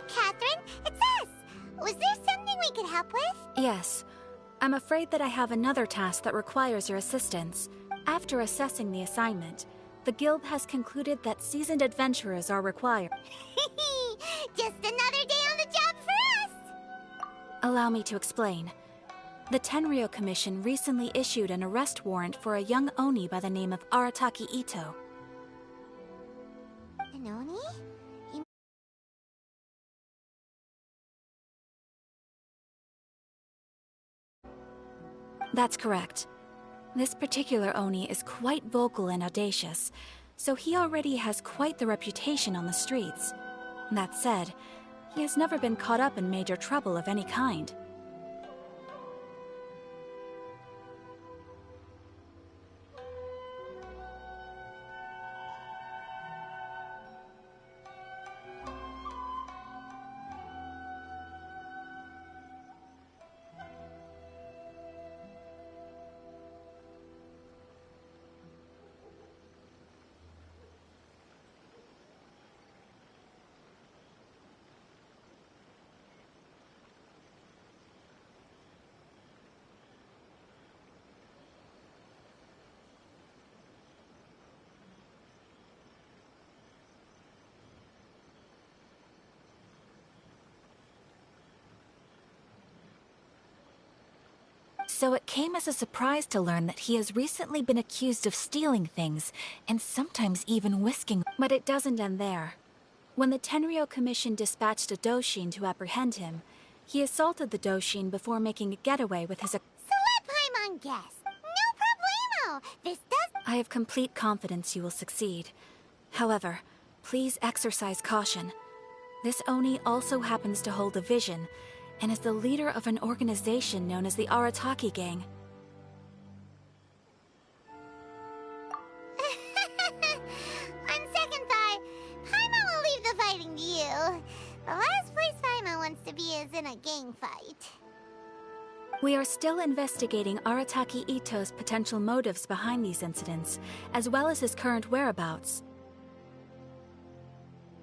Catherine, it's us! Was there something we could help with? Yes. I'm afraid that I have another task that requires your assistance. After assessing the assignment, the guild has concluded that seasoned adventurers are required. Just another day on the job for us! Allow me to explain. The Tenryou Commission recently issued an arrest warrant for a young Oni by the name of Arataki Ito. An Oni? That's correct. This particular Oni is quite vocal and audacious, so he already has quite the reputation on the streets. That said, he has never been caught up in major trouble of any kind. So it came as a surprise to learn that he has recently been accused of stealing things, and sometimes even whisking. But it doesn't end there. When the Tenryou Commission dispatched a Doshin to apprehend him, he assaulted the Doshin before making a getaway with his... So let Paimon guess. No problemo! This does... I have complete confidence you will succeed. However, please exercise caution. This Oni also happens to hold a vision, and is the leader of an organization known as the Arataki Gang. On second thought, Paimon will leave the fighting to you. The last place Paimon wants to be is in a gang fight. We are still investigating Arataki Ito's potential motives behind these incidents, as well as his current whereabouts.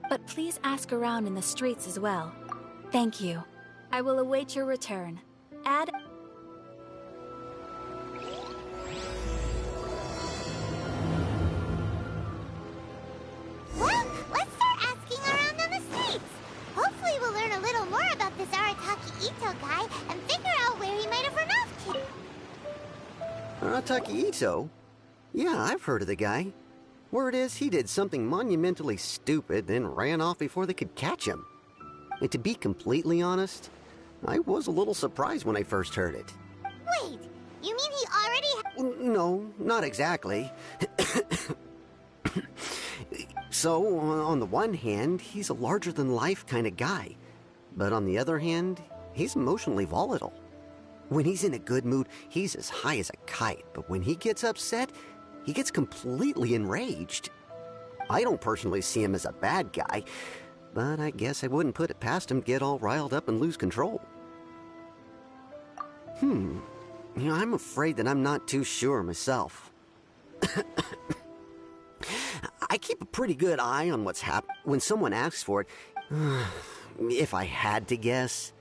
But please ask around in the streets as well. Thank you. I will await your return. Well, let's start asking around on the streets. Hopefully we'll learn a little more about this Arataki Ito guy and figure out where he might have run off to. Arataki Ito? Yeah, I've heard of the guy. Word is he did something monumentally stupid, then ran off before they could catch him. And to be completely honest, I was a little surprised when I first heard it. Wait, you mean he already... No, not exactly. So, on the one hand, he's a larger-than-life kind of guy. But on the other hand, he's emotionally volatile. When he's in a good mood, he's as high as a kite. But when he gets upset, he gets completely enraged. I don't personally see him as a bad guy, but I guess I wouldn't put it past him to get all riled up and lose control. I'm afraid that I'm not too sure myself. I keep a pretty good eye on what's happening when someone asks for it. If I had to guess,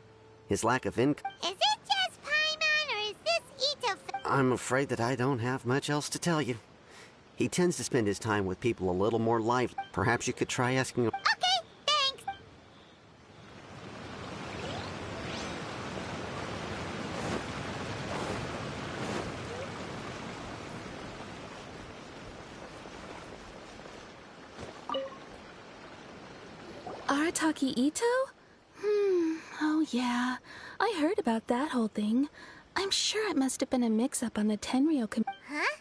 his lack of income... Is it just Paimon, or is this Ito... I'm afraid that I don't have much else to tell you. He tends to spend his time with people a little more lively. Perhaps you could try asking him... Okay, thanks. Arataki Ito? Oh yeah. I heard about that whole thing. I'm sure it must have been a mix-up on the Tenryou Huh?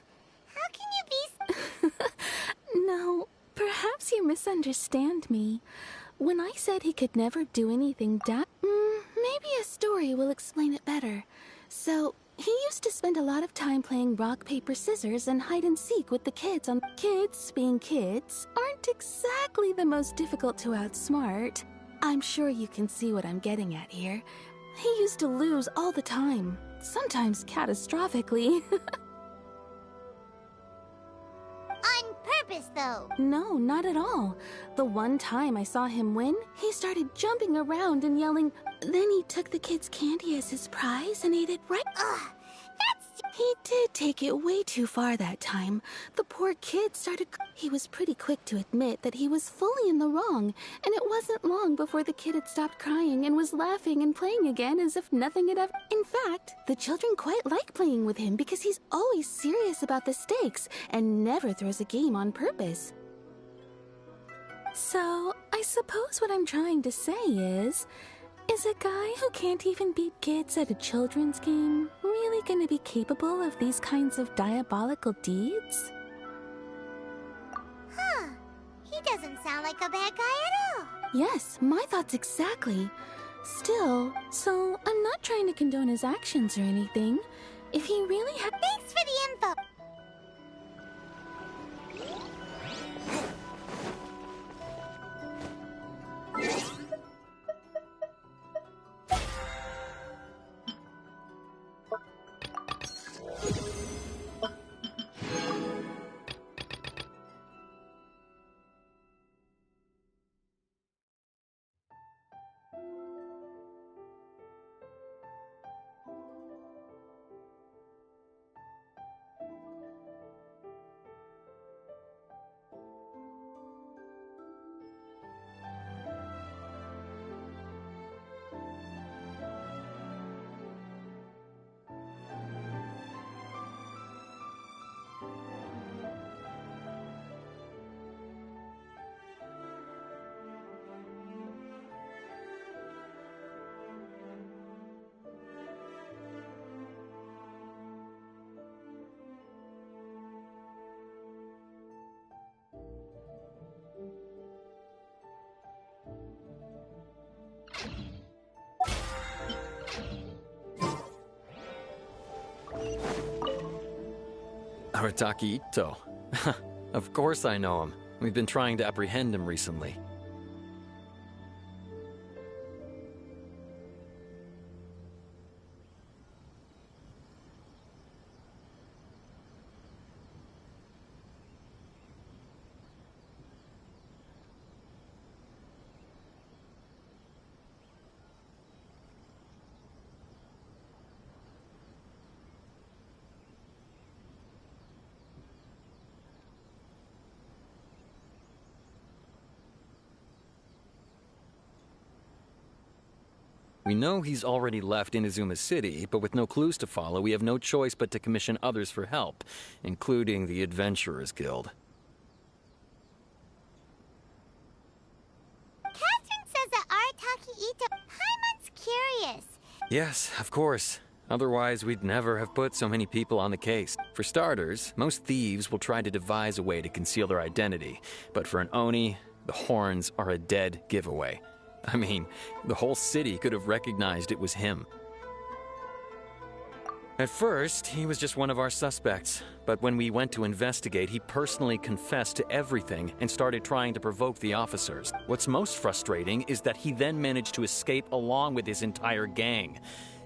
How can you be... No, perhaps you misunderstand me. When I said he could never do anything maybe a story will explain it better. So, he used to spend a lot of time playing rock, paper, scissors and hide-and-seek with the kids on... Kids, being kids, aren't exactly the most difficult to outsmart. I'm sure you can see what I'm getting at here. He used to lose all the time, sometimes catastrophically. On purpose, though. No, not at all. The one time I saw him win, he started jumping around and yelling. Then he took the kid's candy as his prize and ate it right... Ugh, He did take it way too far that time. The poor kid started... He was pretty quick to admit that he was fully in the wrong, and it wasn't long before the kid had stopped crying and was laughing and playing again as if nothing had ever... In fact, the children quite like playing with him because he's always serious about the stakes and never throws a game on purpose. So, I suppose what I'm trying to say is a guy who can't even beat kids at a children's game really gonna be capable of these kinds of diabolical deeds? Huh. He doesn't sound like a bad guy at all. Yes, my thoughts exactly. Still, so I'm not trying to condone his actions or anything. If he really had... Thanks for the info. Arataki Ito. Of course I know him. We've been trying to apprehend him recently. We know he's already left Inazuma City, but with no clues to follow, we have no choice but to commission others for help, including the Adventurers Guild. Catherine says that Arataki Yes, of course. Otherwise, we'd never have put so many people on the case. For starters, most thieves will try to devise a way to conceal their identity. But for an Oni, the horns are a dead giveaway. I mean, the whole city could have recognized it was him. At first, he was just one of our suspects. But when we went to investigate, he personally confessed to everything and started trying to provoke the officers. What's most frustrating is that he then managed to escape along with his entire gang.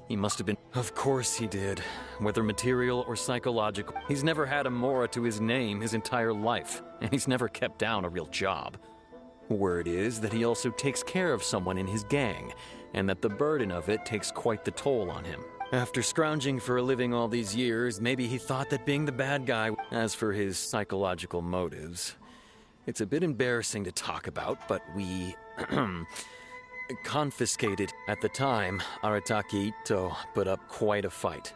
He must have been... Of course he did. Whether material or psychological, he's never had a Mora to his name his entire life, and he's never kept down a real job. Word is that he also takes care of someone in his gang, and that the burden of it takes quite the toll on him. After scrounging for a living all these years, maybe he thought that being the bad guy... As for his psychological motives, it's a bit embarrassing to talk about, but we... confiscated. At the time, Arataki Ito put up quite a fight.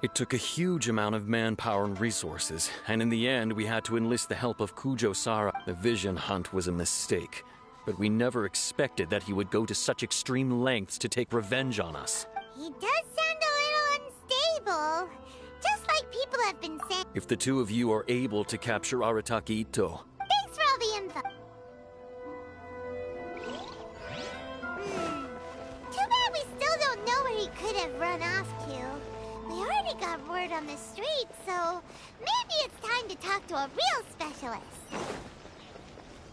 It took a huge amount of manpower and resources, and in the end we had to enlist the help of Kujo Sara. The vision hunt was a mistake, but we never expected that he would go to such extreme lengths to take revenge on us. He does sound a little unstable, just like people have been saying. If the two of you are able to capture Arataki Ito... Thanks for all the info. Too bad we still don't know where he could have run off to. We already got word on the street, so maybe it's time to talk to a real specialist.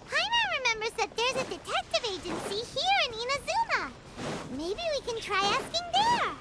Paimon remembers that there's a detective agency here in Inazuma. Maybe we can try asking there.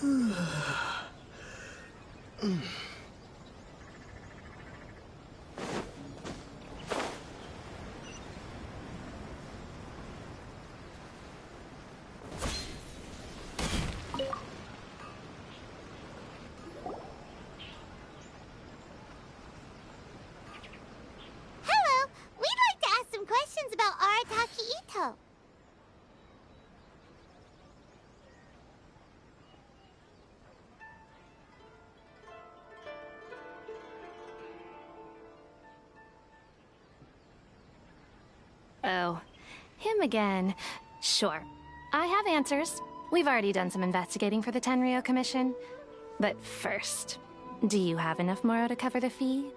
Hello, we'd like to ask some questions about Arataki Ito. Oh, him again. Sure. I have answers. We've already done some investigating for the Tenryou Commission. But first, do you have enough Moro to cover the fee?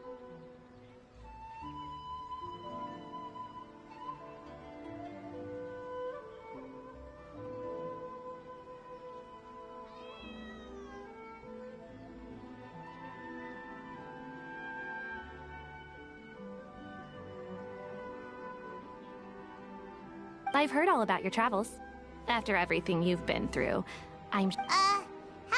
I've heard all about your travels. After everything you've been through, I'm... How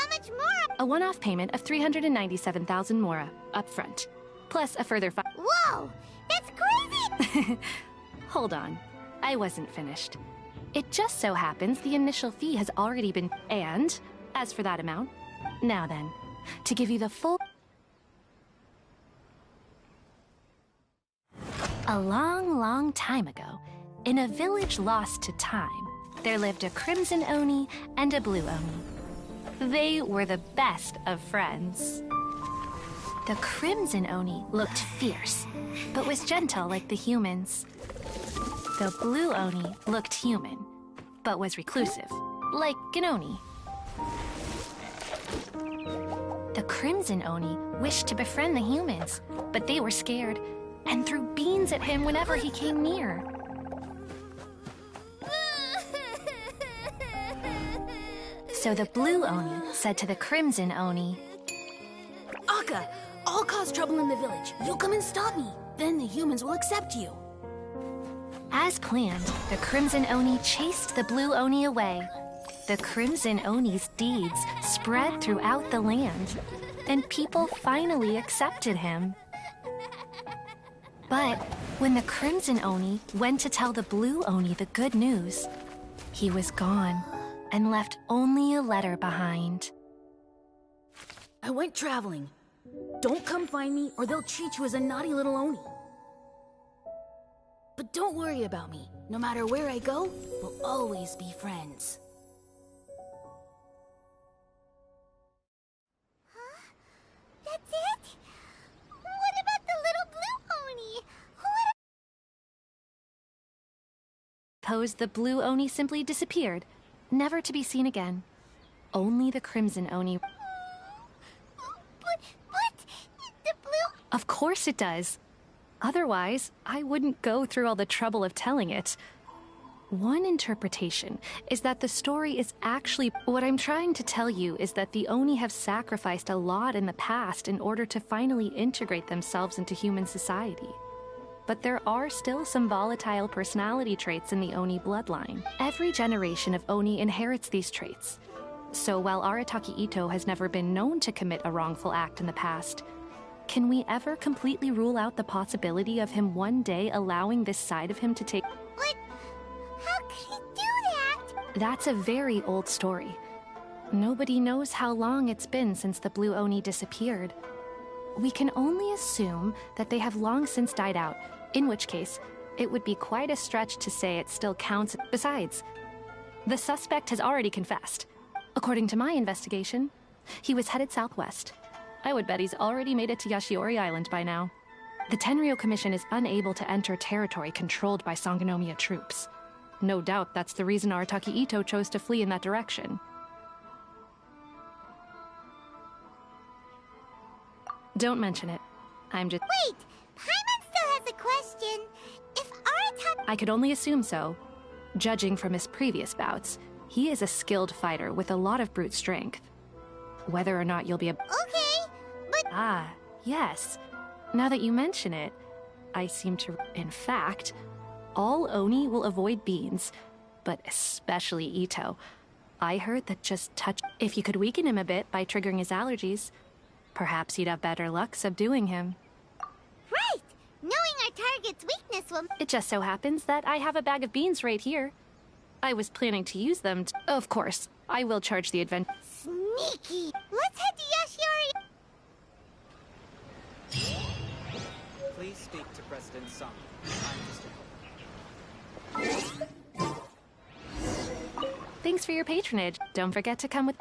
much more? A one-off payment of 397,000 Mora, up front. Plus a further Whoa! That's crazy! Hold on. I wasn't finished. It just so happens the initial fee has already been... And, as for that amount, now then, to give you the full... A long, long time ago, in a village lost to time, there lived a Crimson Oni and a Blue Oni. They were the best of friends. The Crimson Oni looked fierce, but was gentle like the humans. The Blue Oni looked human, but was reclusive, like an Oni. The Crimson Oni wished to befriend the humans, but they were scared and threw beans at him whenever he came near. So the Blue Oni said to the Crimson Oni, Akka, I'll cause trouble in the village. You come and stop me. Then the humans will accept you. As planned, the Crimson Oni chased the Blue Oni away. The Crimson Oni's deeds spread throughout the land, and people finally accepted him. But when the Crimson Oni went to tell the Blue Oni the good news, he was gone and left only a letter behind. I went traveling. Don't come find me or they'll treat you as a naughty little Oni. But don't worry about me. No matter where I go, we'll always be friends. Huh? That's it? What about the little Blue Oni? What? Suppose the Blue Oni simply disappeared, never to be seen again. Only the Crimson Oni... But the Blue... Of course it does. Otherwise, I wouldn't go through all the trouble of telling it. One interpretation is that the story is actually... What I'm trying to tell you is that the Oni have sacrificed a lot in the past in order to finally integrate themselves into human society. But there are still some volatile personality traits in the Oni bloodline. Every generation of Oni inherits these traits. So while Arataki Ito has never been known to commit a wrongful act in the past, can we ever completely rule out the possibility of him one day allowing this side of him to take... But how could he do that? That's a very old story. Nobody knows how long it's been since the Blue Oni disappeared. We can only assume that they have long since died out, in which case, it would be quite a stretch to say it still counts. Besides, the suspect has already confessed. According to my investigation, he was headed southwest. I would bet he's already made it to Yashiori Island by now. The Tenryou Commission is unable to enter territory controlled by Sangonomiya troops. No doubt that's the reason Arataki Ito chose to flee in that direction. Don't mention it. I'm just... Wait! Paimon still has a question. If Arataki... I could only assume so. Judging from his previous bouts, he is a skilled fighter with a lot of brute strength. Whether or not you'll be a... Okay, but... Ah, yes. Now that you mention it, I seem to... In fact, all Oni will avoid beans, but especially Ito. I heard that just if you could weaken him a bit by triggering his allergies, perhaps you'd have better luck subduing him. Right! Knowing our target's weakness will... It just so happens that I have a bag of beans right here. I was planning to use them Of course, I will charge the adventure. Sneaky! Let's head to Yashiori... Please speak to President Song. Thanks for your patronage. Don't forget to come with...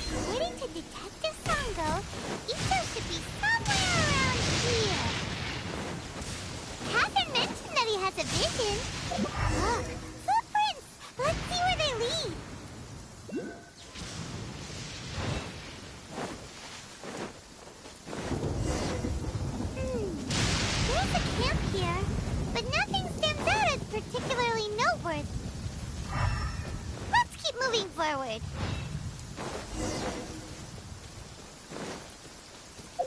According to Detective Sango, Ito should be somewhere around here. Catherine mentioned that he has a vision. Look, footprints! Let's see where they lead. There's a camp here, but nothing stands out as particularly noteworthy. Let's keep moving forward.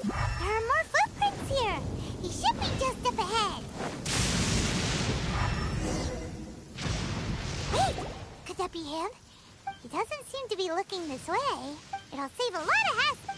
There are more footprints here. He should be just up ahead. Wait! Could that be him? He doesn't seem to be looking this way. It'll save a lot of hassle.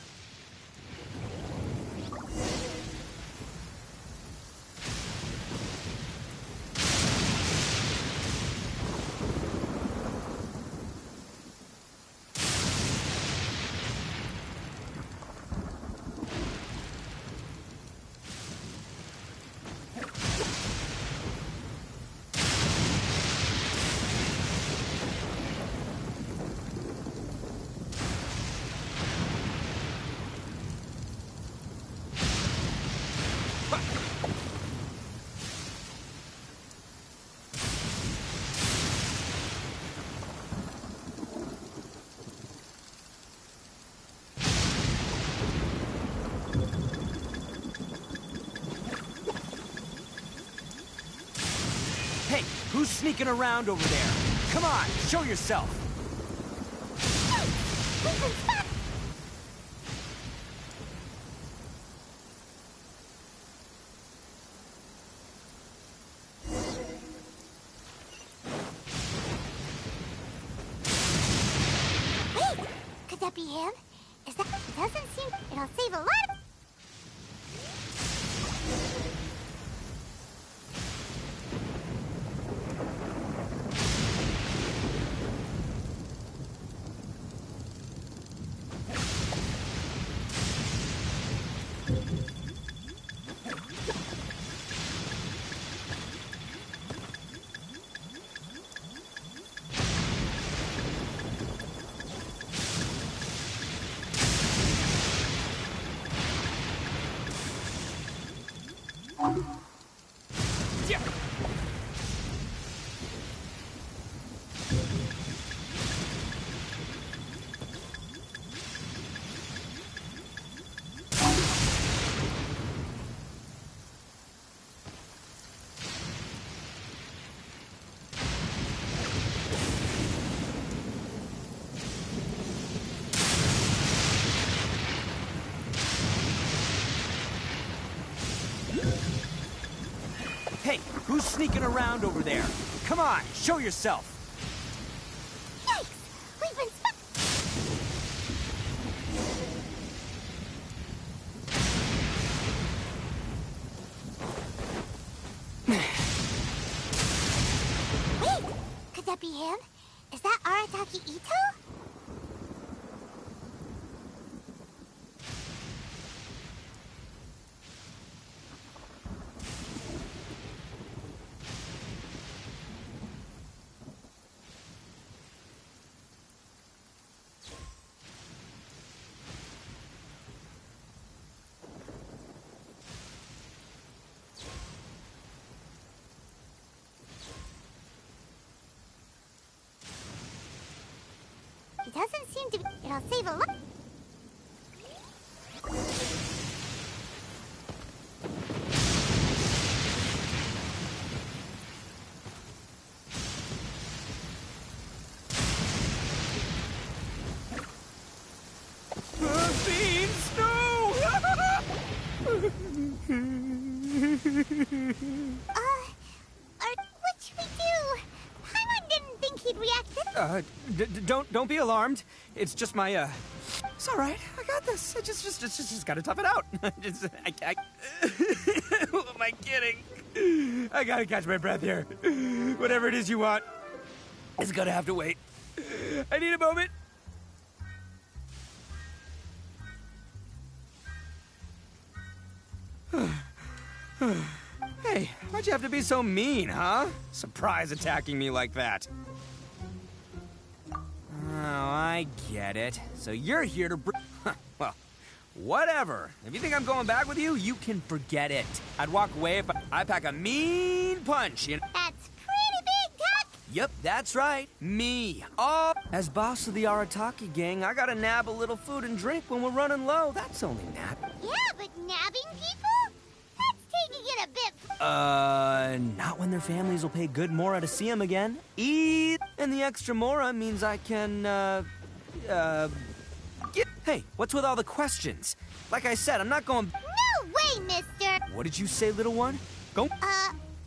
Hey, who's sneaking around over there? Come on, show yourself. We've been spotted. Wait, could that be him? Is that... It doesn't seem... It'll save a lot of... Hey, who's sneaking around over there? Come on, show yourself. Yikes! We've been Wait! Could that be him? Is that Arataki Ito? He doesn't seem to be... It'll save a lot... Beans, no! What should we do? Paimon didn't think he'd react this... Don't be alarmed. It's just my, It's all right. I got this. I just gotta tough it out. Who am I kidding? I gotta catch my breath here. Whatever it is you want, it's gonna have to wait. I need a moment. Hey, why'd you have to be so mean, huh? Surprise attacking me like that. Oh, I get it. So you're here to well, whatever. If you think I'm going back with you, you can forget it. I'd walk away if I pack a mean punch, you know? That's pretty big, Tuck! Yep, that's right. Me. Oh, as boss of the Arataki gang, I gotta nab a little food and drink when we're running low. That's only nap. Yeah, but nabbing people? That's taking it a bit... Not when their families will pay good mora to see them again. Eat! And the extra mora means I can, get... Hey, what's with all the questions? Like I said, I'm not going... No way, mister! What did you say, little one? Go...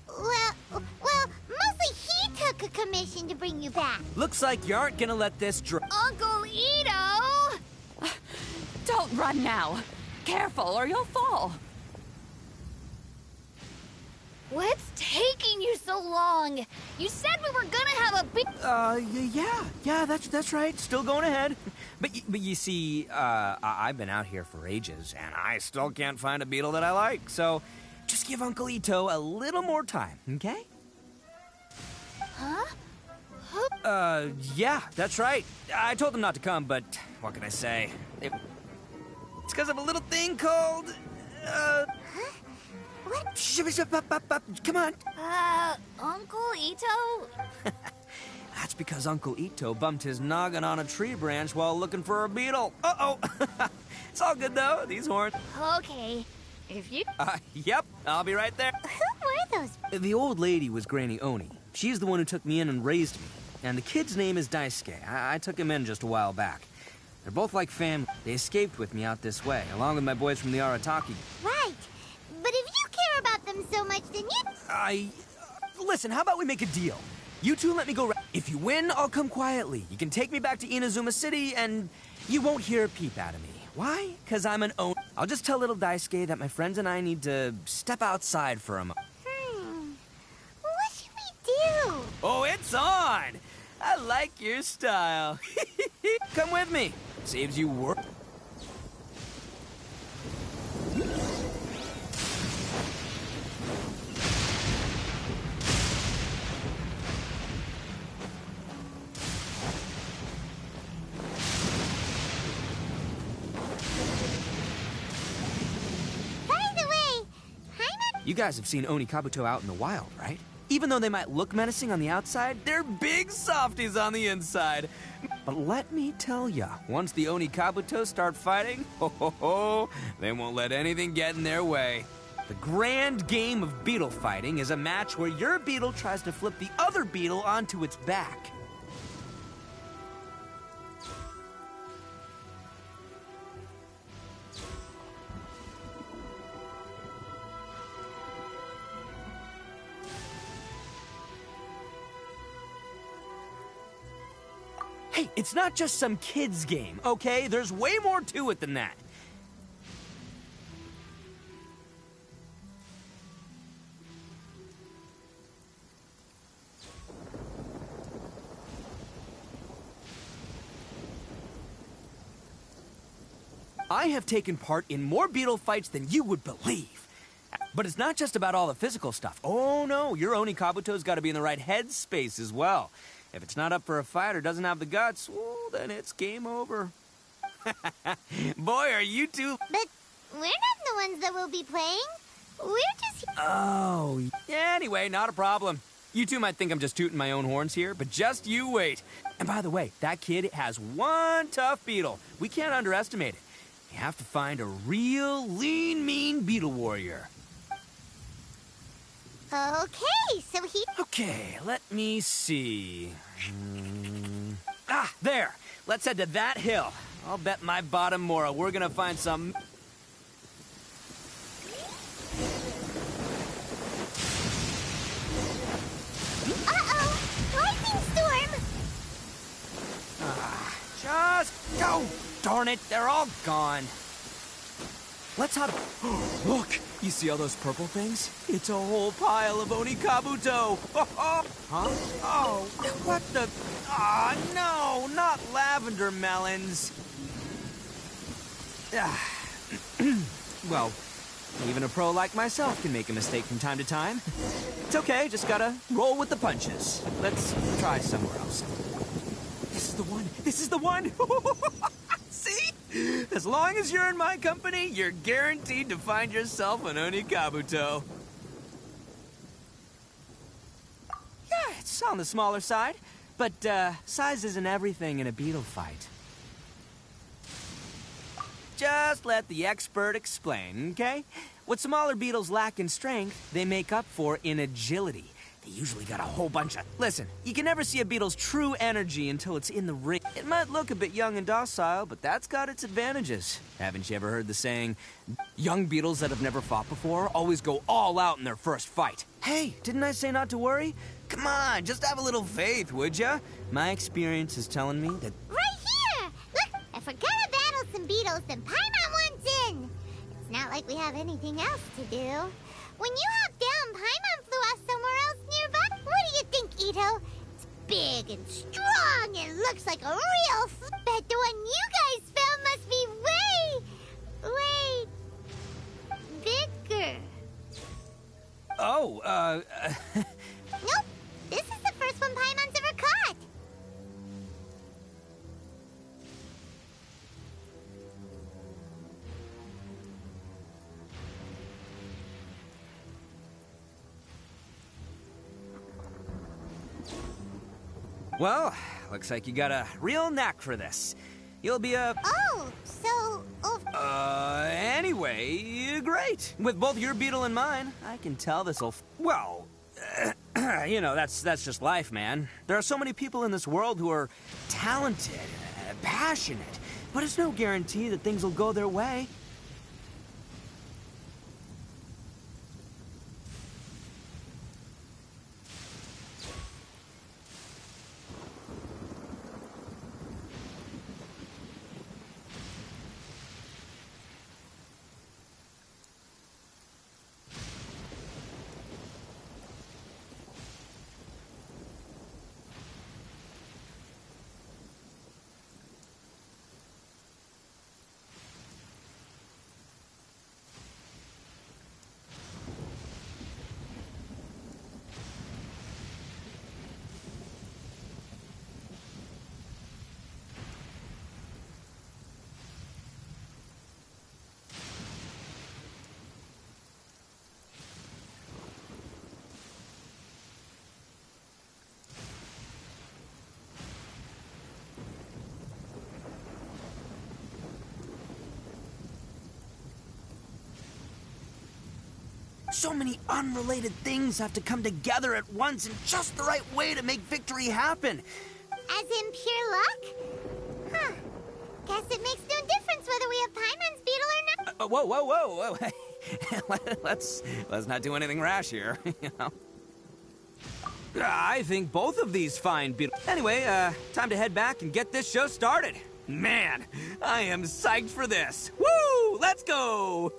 Well, mostly he took a commission to bring you back. Looks like you aren't gonna let this Uncle Ito! Don't run now. Careful or you'll fall. What's taking you so long? You said we were gonna have a big... yeah, that's right. Still going ahead. But you see, I've been out here for ages, and I still can't find a beetle that I like, so just give Uncle Ito a little more time, okay? Huh? Yeah, that's right. I told him not to come, but what can I say? It's because of a little thing called, What? Come on. Uncle Ito? That's because Uncle Ito bumped his noggin on a tree branch while looking for a beetle. Uh-oh. It's all good, though. These horns... Okay. If you... Yep. I'll be right there. Who were those? The old lady was Granny Oni. She's the one who took me in and raised me. And the kid's name is Daisuke. I took him in just a while back. They're both like family. They escaped with me out this way, along with my boys from the Arataki. Right. But if you care about them so much, then you... Listen, how about we make a deal? You two let me go... If you win, I'll come quietly. You can take me back to Inazuma City, and you won't hear a peep out of me. Why? Because I'm an own... I'll just tell little Daisuke that my friends and I need to step outside for a moment. What should we do? Oh, it's on! I like your style. Come with me. Saves you work. You guys have seen Oni Kabuto out in the wild, right? Even though they might look menacing on the outside, they're big softies on the inside. But let me tell ya, once the Oni Kabuto start fighting, they won't let anything get in their way. The grand game of beetle fighting is a match where your beetle tries to flip the other beetle onto its back. Hey, it's not just some kid's game, okay? There's way more to it than that. I have taken part in more beetle fights than you would believe. But it's not just about all the physical stuff. Oh no, your Oni Kabuto's got to be in the right headspace as well. If it's not up for a fight or doesn't have the guts, well, then it's game over. Boy, are you two... But we're not the ones that will be playing. We're just... Oh, yeah, anyway, not a problem. You two might think I'm just tooting my own horns here, but just you wait. And by the way, that kid has one tough beetle. We can't underestimate it. You have to find a real lean, mean beetle warrior. Okay, so he... Okay, let me see. Ah, there. Let's head to that hill. I'll bet my bottom Mora we're gonna find some... Uh-oh! Lightning storm! Just go! Darn it, they're all gone. Let's have... Look! You see all those purple things? It's a whole pile of Oni Kabuto! Huh? Oh, what the... Ah, no! Not lavender melons! Well, even a pro like myself can make a mistake from time to time. It's okay, just gotta roll with the punches. Let's try somewhere else. This is the one! This is the one! See? As long as you're in my company, you're guaranteed to find yourself an Oni Kabuto. Yeah, it's on the smaller side, but size isn't everything in a beetle fight. Just let the expert explain, okay? What smaller beetles lack in strength, they make up for in agility. They usually got a whole bunch of... Listen, you can never see a beetle's true energy until it's in the ring. It might look a bit young and docile, but that's got its advantages. Haven't you ever heard the saying, young beetles that have never fought before always go all out in their first fight? Hey, didn't I say not to worry? Come on, just have a little faith, would ya? My experience is telling me that... Right here! Look, if we're gonna battle some beetles, then Paimon wants in! It's not like we have anything else to do. When you hop down, Paimon flew off somewhere else nearby. What do you think, Ito? It's big and strong and looks like a real bet the one you guys found must be way bigger. Oh, Nope, this is the first one Paimon's ever caught. well, looks like you got a real knack for this. You'll be a... Oh, so... Anyway, great. With both your beetle and mine, I can tell this'll... Well, you know, that's just life, man. There are so many people in this world who are talented, passionate, but it's no guarantee that things will go their way. So many unrelated things have to come together at once in just the right way to make victory happen. As in pure luck? Huh. Guess it makes no difference whether we have Paimon's beetle or not. Whoa. let's not do anything rash here, you know. I think both of these fine beetle... Anyway, time to head back and get this show started. Man, I am psyched for this. Woo! Let's go!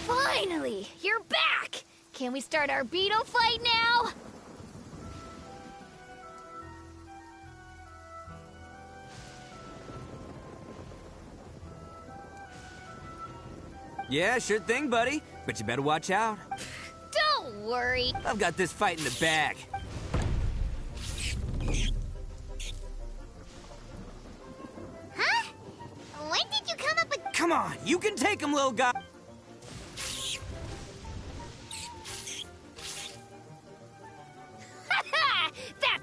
Finally, you're back! Can we start our beetle fight now? Yeah, sure thing, buddy. But you better watch out. Don't worry. I've got this fight in the bag. Huh? When did you come up with... Come on, you can take him, little guy. That...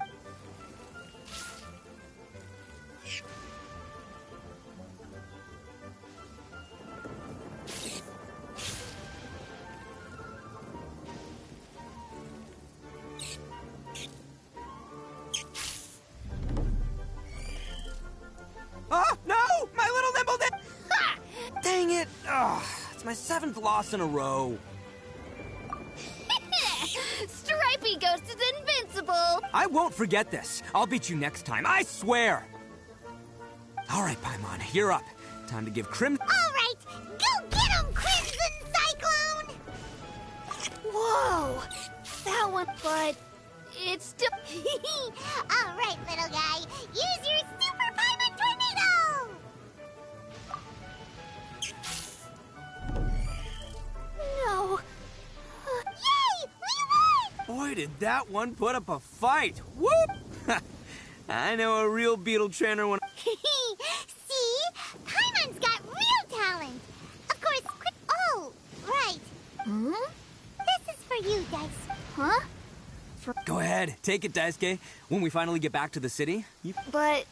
Oh, no! My little nimble dip! Dang it! Oh, it's my 7th loss in a row. Stripey Ghost is invincible! I won't forget this. I'll beat you next time, I swear! All right, Paimon, you're up. Time to give Crimson... All right, go get him, Crimson Cyclone! Whoa! That one, but... it's still... All right, little guy, use your Super Paimon Tornado! No. Yay! We won! Boy, did that one put up a fight! Whoop! I know a real beetle trainer when... See? Paimon's got real talent! Of course, oh, right. Hmm? This is for you, Dice. Huh? Go ahead, take it, Daisuke. When we finally get back to the city, you... But...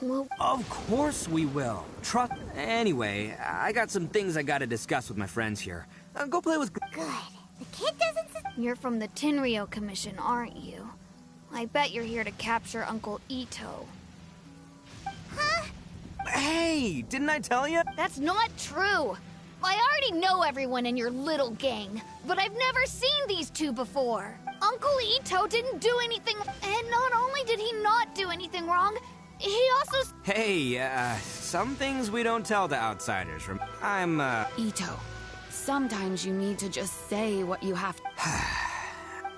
well... Of course we will. Trust... Anyway, I got some things I gotta discuss with my friends here. Go play with... Good. The kid doesn't... You're from the Tenryou Commission, aren't you? I bet you're here to capture Uncle Ito. Huh? Hey, didn't I tell you? That's not true! I already know everyone in your little gang, but I've never seen these two before. Uncle Ito didn't do anything, and not only did he not do anything wrong, he also... Hey, some things we don't tell to outsiders. I'm, Ito, sometimes you need to just say what you have to.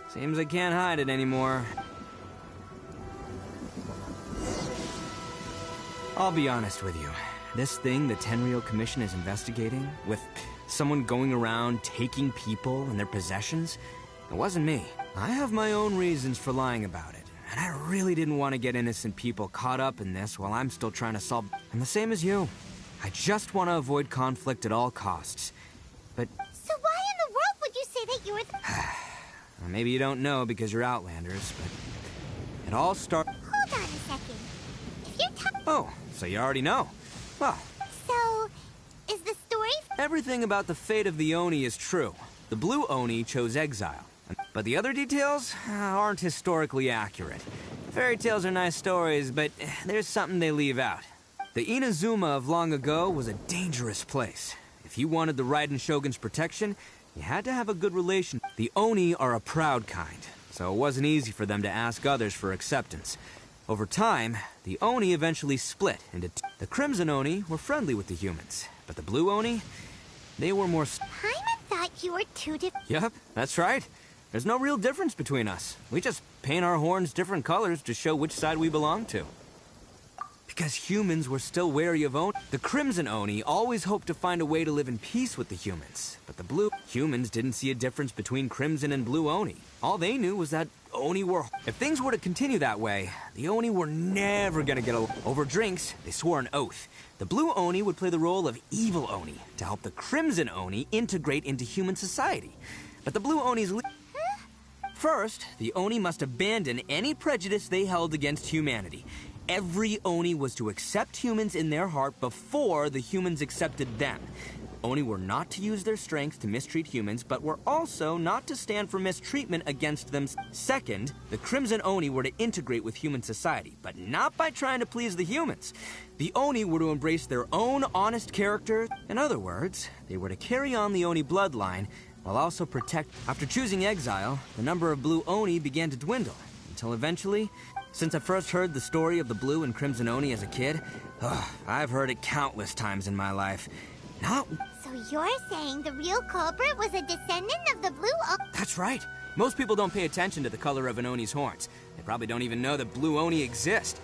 Seems I can't hide it anymore. I'll be honest with you. This thing the Tenryou Commission is investigating, with someone going around taking people and their possessions, it wasn't me. I have my own reasons for lying about it, and I really didn't want to get innocent people caught up in this while I'm still trying to solve... I'm the same as you. I just want to avoid conflict at all costs. But... So why in the world would you say that you were Well, maybe you don't know because you're Outlanders, but... It all started... Hold on a second. If you're Oh, so you already know. Well... So, is the story... Everything about the fate of the Oni is true. The blue Oni chose exile. But the other details aren't historically accurate. Fairy tales are nice stories, but there's something they leave out. The Inazuma of long ago was a dangerous place. If you wanted the Raiden Shogun's protection, you had to have a good relation. The Oni are a proud kind, so it wasn't easy for them to ask others for acceptance. Over time, the Oni eventually split into the Crimson Oni were friendly with the humans, but the Blue Oni, they were more... Paimon thought you were two different... Yep, that's right. There's no real difference between us. We just paint our horns different colors to show which side we belong to. Because humans were still wary of Oni. The Crimson Oni always hoped to find a way to live in peace with the humans. But the Blue humans didn't see a difference between Crimson and Blue Oni. All they knew was that Oni were... If things were to continue that way, the Oni were never gonna get along. Over drinks, they swore an oath. The Blue Oni would play the role of evil Oni to help the Crimson Oni integrate into human society. But the Blue Oni's... First, the Oni must abandon any prejudice they held against humanity. Every Oni was to accept humans in their heart before the humans accepted them. Oni were not to use their strength to mistreat humans, but were also not to stand for mistreatment against them. Second, the Crimson Oni were to integrate with human society, but not by trying to please the humans. The Oni were to embrace their own honest character. In other words, they were to carry on the Oni bloodline, while also protect. After choosing exile, the number of blue Oni began to dwindle, until eventually, since I first heard the story of the blue and crimson Oni as a kid, I've heard it countless times in my life. Not... So you're saying the real culprit was a descendant of the blue Oni? That's right. Most people don't pay attention to the color of an Oni's horns. They probably don't even know that blue Oni exist.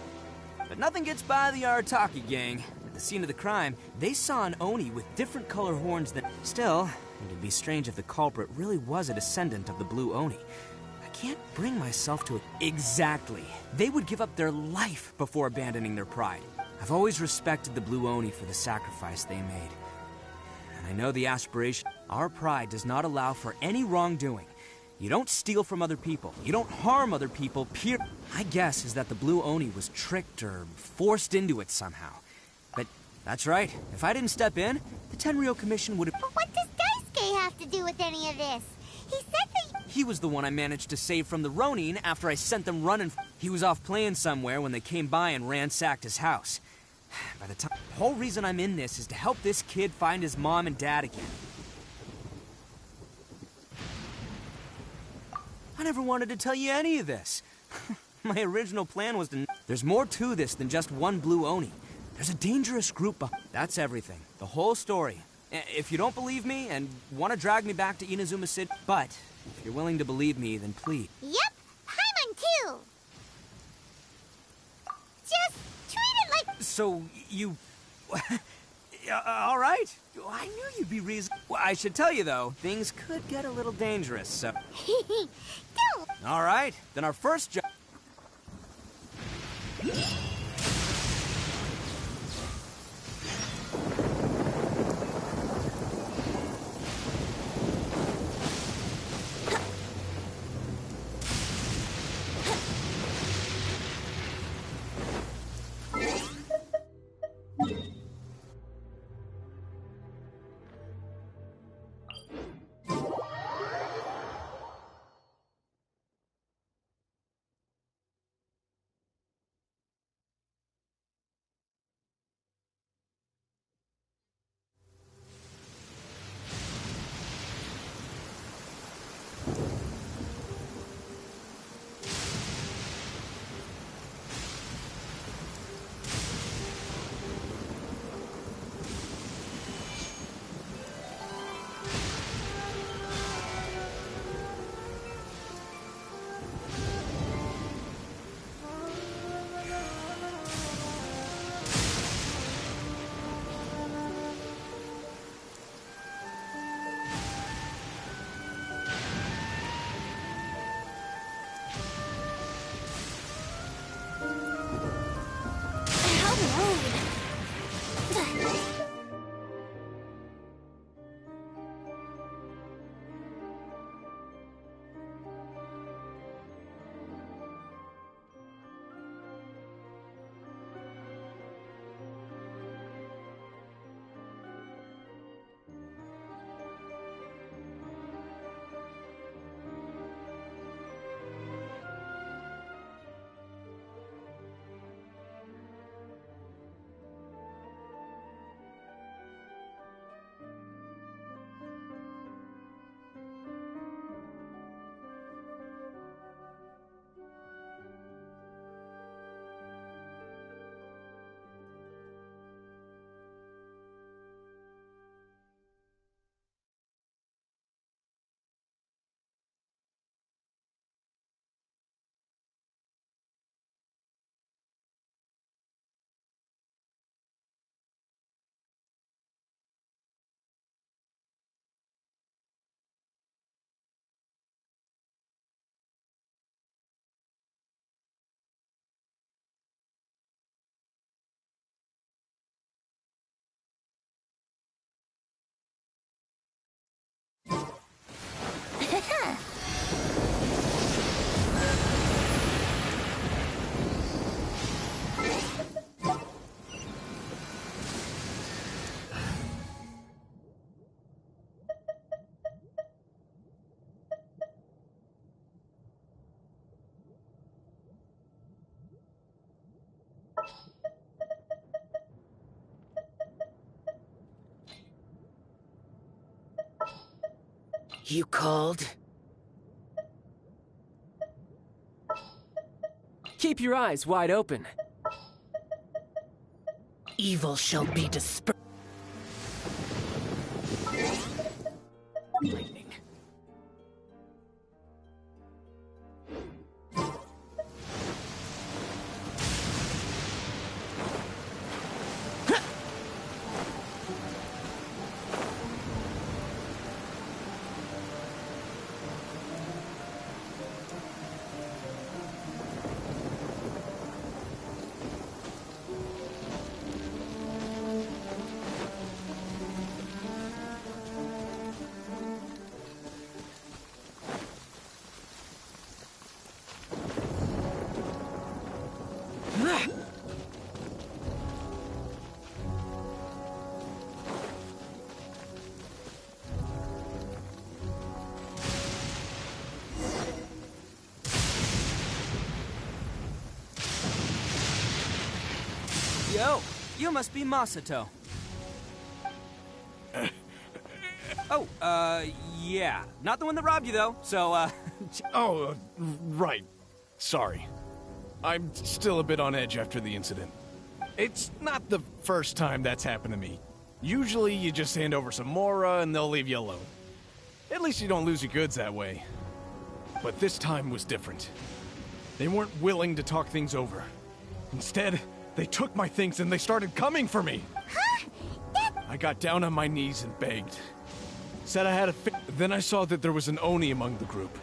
But nothing gets by the Arataki gang. At the scene of the crime, they saw an Oni with different color horns than... Still, it'd be strange if the culprit really was a descendant of the blue Oni. I can't bring myself to it. Exactly. They would give up their life before abandoning their pride. I've always respected the blue Oni for the sacrifice they made. And I know the aspiration. Our pride does not allow for any wrongdoing. You don't steal from other people. You don't harm other people, My guess is that the blue Oni was tricked or forced into it somehow. But that's right. If I didn't step in, the Tenryou Commission would have... But what does Daisuke have to do with any of this? He said that... He was the one I managed to save from the Ronin after I sent them running. He was off playing somewhere when they came by and ransacked his house. By the time... The whole reason I'm in this is to help this kid find his mom and dad again. I never wanted to tell you any of this. My original plan was to... There's more to this than just one blue Oni. There's a dangerous group of... That's everything. The whole story. If you don't believe me and want to drag me back to Inazuma City... But, if you're willing to believe me, then please. Yep, Paimon too! Just treat it like... So, you... all right. I knew you'd be reasonable. Well, I should tell you, though, things could get a little dangerous, so... Don't! All right, then our first job... You called? Keep your eyes wide open. Evil shall be dispersed. Lightning. Yo, you must be Masato. Oh, yeah. Not the one that robbed you, though, so, Oh, right. Sorry. I'm still a bit on edge after the incident. It's not the first time that's happened to me. Usually you just hand over some Mora and they'll leave you alone. At least you don't lose your goods that way. But this time was different. They weren't willing to talk things over. Instead, they took my things and they started coming for me. Huh? I got down on my knees and begged. Said I had a Then I saw that there was an Oni among the group.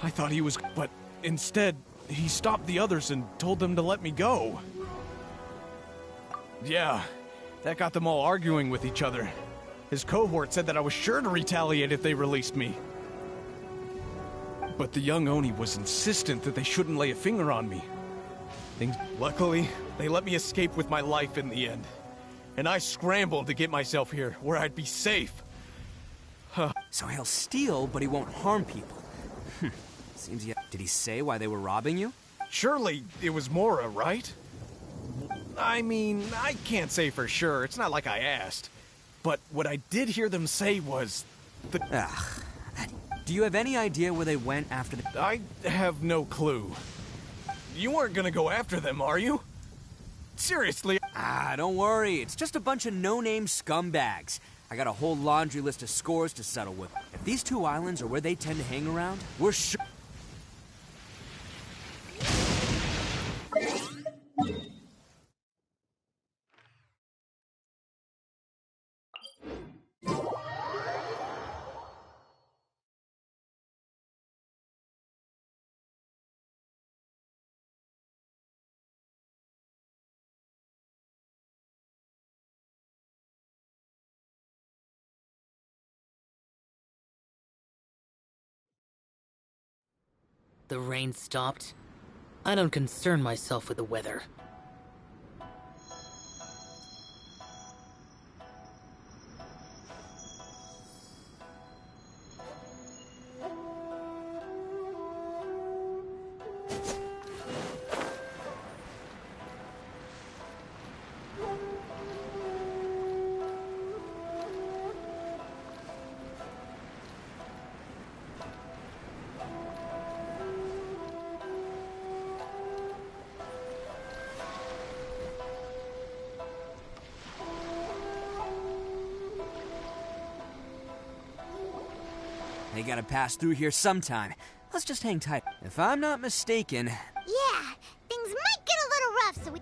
I thought he was, but instead, he stopped the others and told them to let me go. Yeah, that got them all arguing with each other. His cohort said that I was sure to retaliate if they released me. But the young Oni was insistent that they shouldn't lay a finger on me. Luckily, they let me escape with my life in the end. And I scrambled to get myself here, where I'd be safe. So he'll steal, but he won't harm people. Seems he... Did he say why they were robbing you? Surely it was Mora, right? I mean, I can't say for sure. It's not like I asked. But what I did hear them say was... Ugh. Do you have any idea where they went after the... I have no clue. You weren't gonna go after them, are you? Seriously? Ah, don't worry. It's just a bunch of no-name scumbags. I got a whole laundry list of scores to settle with. If these two islands are where they tend to hang around, we're sure... The rain stopped. I don't concern myself with the weather. They gotta pass through here sometime. Let's just hang tight. If I'm not mistaken... Yeah, things might get a little rough, so we...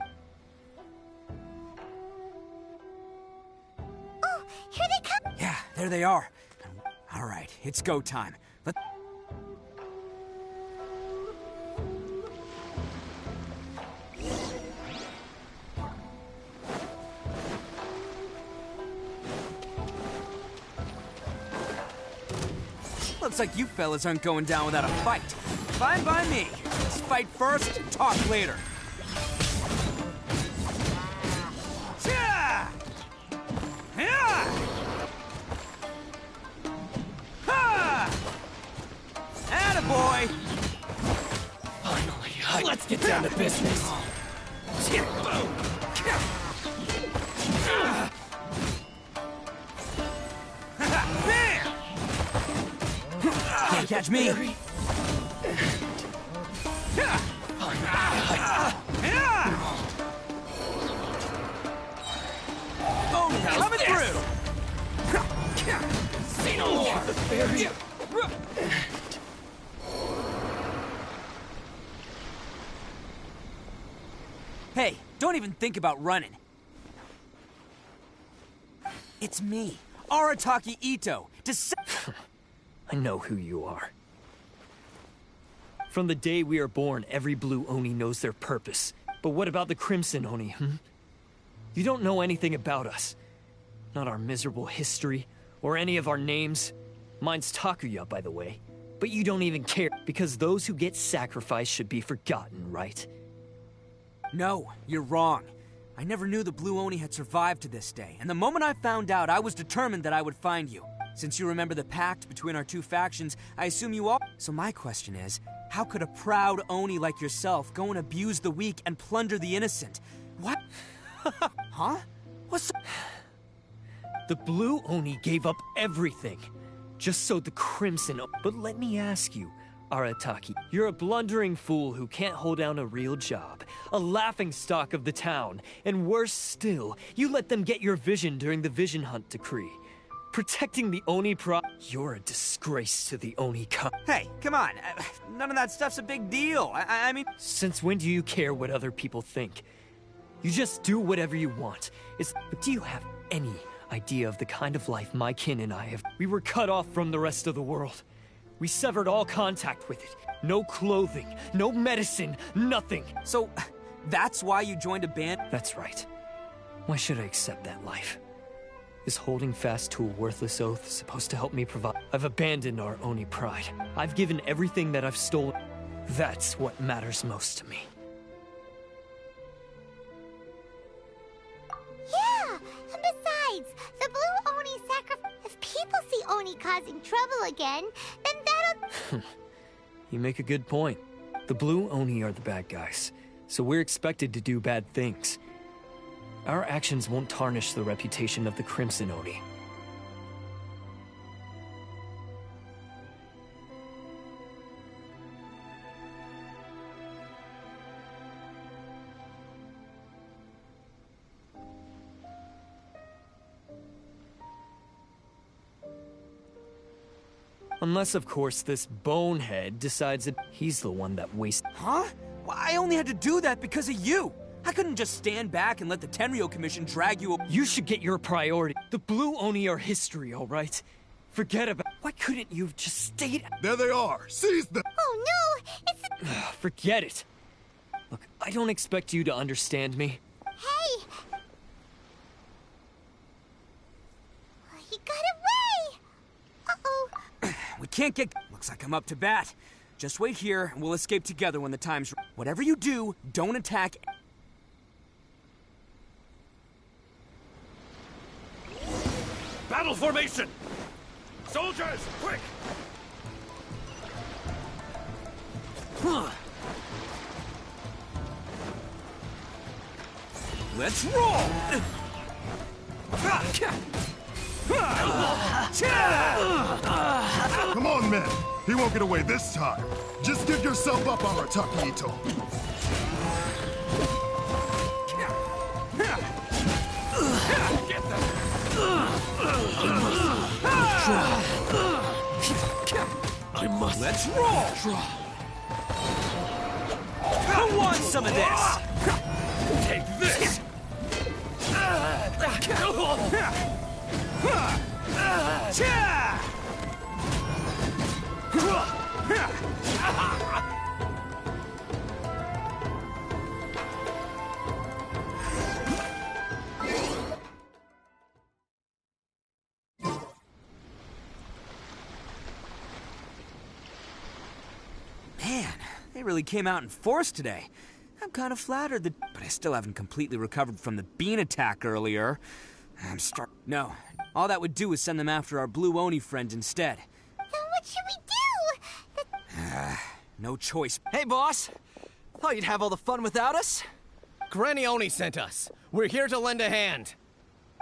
Oh, here they come! Yeah, there they are. Alright, it's go time. Looks like you fellas aren't going down without a fight. Fine by me. Let's fight first, talk later. Attaboy! Finally, let's get down to business. catch me. Oh, coming through! See no more! Hey, don't even think about running. It's me, Arataki Ito. I know who you are. From the day we are born, every blue Oni knows their purpose. But what about the Crimson Oni, You don't know anything about us. Not our miserable history, or any of our names. Mine's Takuya, by the way. But you don't even care, because those who get sacrificed should be forgotten, right? No, you're wrong. I never knew the Blue Oni had survived to this day, and the moment I found out, I was determined that I would find you. Since you remember the pact between our two factions, I assume you all— So my question is, how could a proud Oni like yourself go and abuse the weak and plunder the innocent? What? Huh? What's— The Blue Oni gave up everything, just so the Crimson— But let me ask you, Arataki, you're a blundering fool who can't hold down a real job, a laughingstock of the town, and worse still, you let them get your vision during the Vision Hunt decree. Protecting the Oni You're a disgrace to the Oni Hey, come on. None of that stuff's a big deal. I mean— Since when do you care what other people think? You just do whatever you want. But do you have any idea of the kind of life my kin and I have? We were cut off from the rest of the world. We severed all contact with it. No clothing, no medicine, nothing. So, that's why you joined a band? That's right. Why should I accept that life? Is holding fast to a worthless oath supposed to help me provide? I've abandoned our Oni pride. I've given everything that I've stolen. That's what matters most to me. Yeah, and besides, the Blue Oni sacrifice. If people see Oni causing trouble again, then that'll— You make a good point. The Blue Oni are the bad guys, so we're expected to do bad things. Our actions won't tarnish the reputation of the Crimson Oni. Unless, of course, this bonehead decides that he's the one that wasted— Huh? Well, I only had to do that because of you! I couldn't just stand back and let the Tenryo Commission drag you— You should get your priority. The Blue Oni are history, alright? Forget about— Why couldn't you have just stayed— There they are! Seize them! Oh no! It's a— Forget it! Look, I don't expect you to understand me. Hey! He got away! Uh-oh. We can't get— Looks like I'm up to bat. Just wait here, and we'll escape together when the time's— Whatever you do, don't attack— Battle formation! Soldiers, quick! Let's roll! Come on, men! He won't get away this time! Just give yourself up, Arataki Ito! Get them! I must. Let's roll! Who wants some of this? Take this! Man, they really came out in force today. I'm kind of flattered that— But I still haven't completely recovered from the bean attack earlier. No, all that would do is send them after our Blue Oni friend instead. Then what should we do? No choice. Hey, boss! Thought you'd have all the fun without us? Granny Oni sent us. We're here to lend a hand.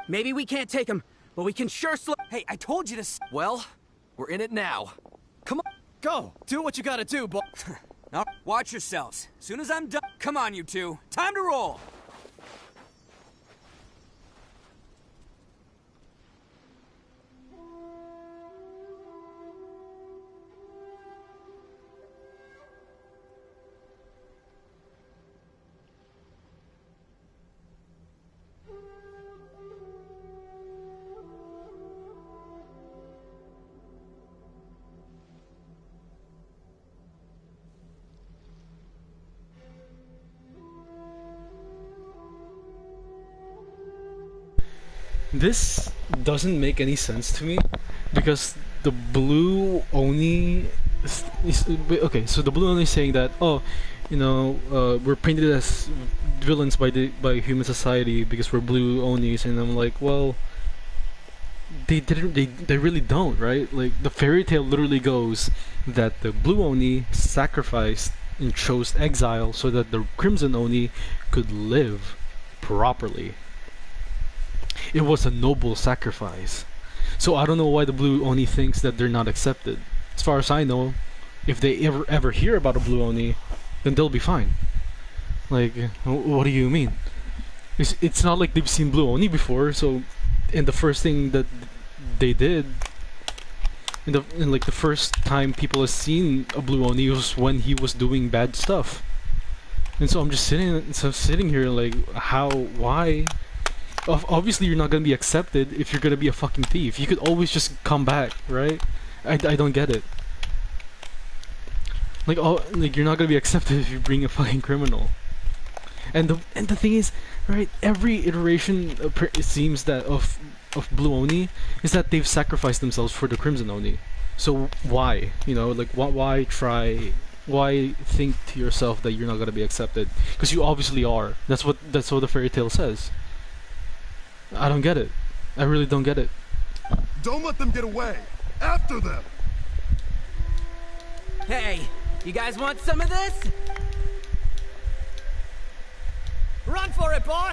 Maybe we can't take him, but we can sure slow— Hey, I told you to— Well, we're in it now. Come on, Go! Do what you gotta do, boy. Now, watch yourselves. Soon as I'm done... Come on, you two. Time to roll! This doesn't make any sense to me because the blue Oni okay, so the blue Oni is saying that, oh, we're painted as villains by human society because we're blue Onis, and I'm like, well, they really don't, right? Like, the fairy tale literally goes that the blue Oni sacrificed and chose exile so that the crimson Oni could live properly. It was a noble sacrifice. So I don't know why the blue Oni thinks that they're not accepted. As far as I know, if they ever hear about a blue Oni, then they'll be fine. Like, what do you mean? It's not like they've seen blue Oni before, so... And the first thing that they did... And like the first time people have seen a blue Oni was when he was doing bad stuff. And so I'm just sitting here like, how, why... Obviously you're not gonna be accepted if you're gonna be a fucking thief. You could always just come back, right? I don't get it. Like, you're not gonna be accepted if you bring a fucking criminal. And the thing is, right? Every iteration it seems that of Blue Oni is that they've sacrificed themselves for the Crimson Oni. So why? Like, why try? Why think to yourself that you're not gonna be accepted? Because you obviously are. That's what the fairy tale says. I don't get it. I really don't get it. Don't let them get away! After them! Hey, you guys want some of this? Run for it, boy!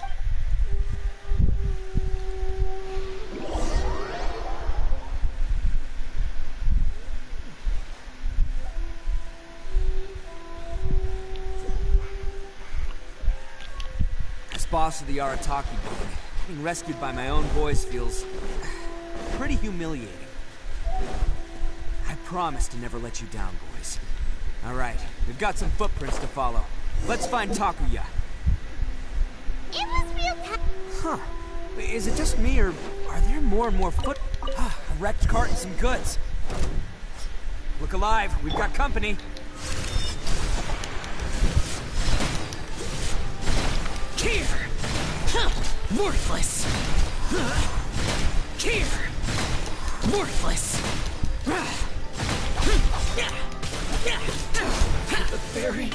As boss of the Arataki gang, being rescued by my own boys feels pretty humiliating. I promise to never let you down, boys. Alright, we've got some footprints to follow. Let's find Takuya. It was real Huh. Is it just me, or are there more and more a wrecked cart and some goods? Look alive, we've got company. Here! Worthless! Here! Worthless! The fairy!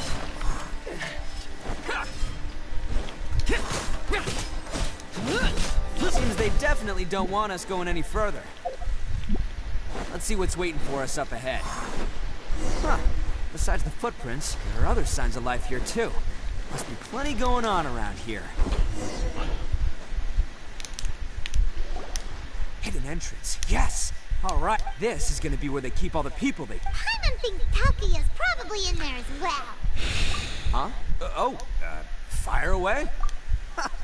Seems they definitely don't want us going any further. Let's see what's waiting for us up ahead. Huh. Besides the footprints, there are other signs of life here too. Must be plenty going on around here. Hidden entrance, yes! Alright, this is gonna be where they keep all the people they... Paimon thinks Takuya's probably in there as well. Huh? Fire away?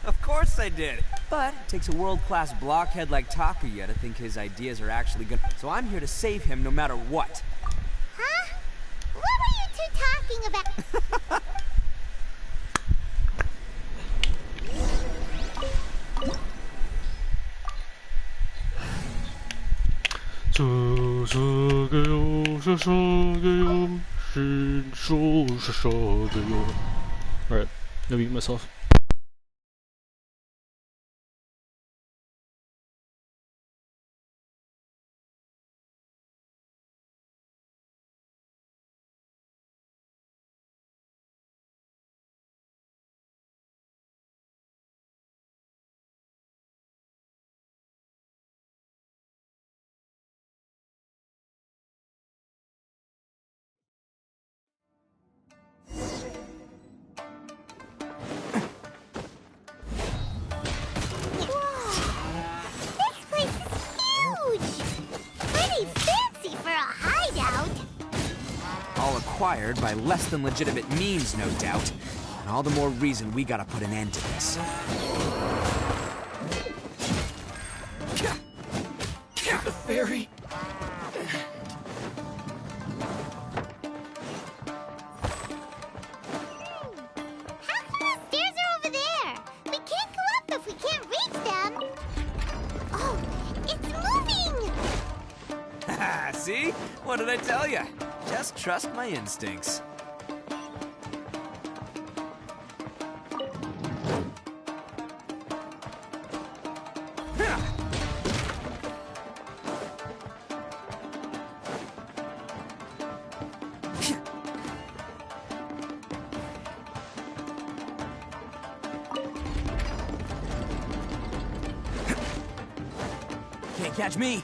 Of course I did! But it takes a world-class blockhead like Takuya to think his ideas are actually good. So I'm here to save him no matter what. Huh? What were you two talking about? Alright, let me mute myself. acquired by less than legitimate means, no doubt. And all the more reason we gotta put an end to this. The fairy? Stairs are over there. We can't go up if we can't reach them. Oh, it's moving! Haha, see? What did I tell ya? Just trust my instincts. Can't catch me.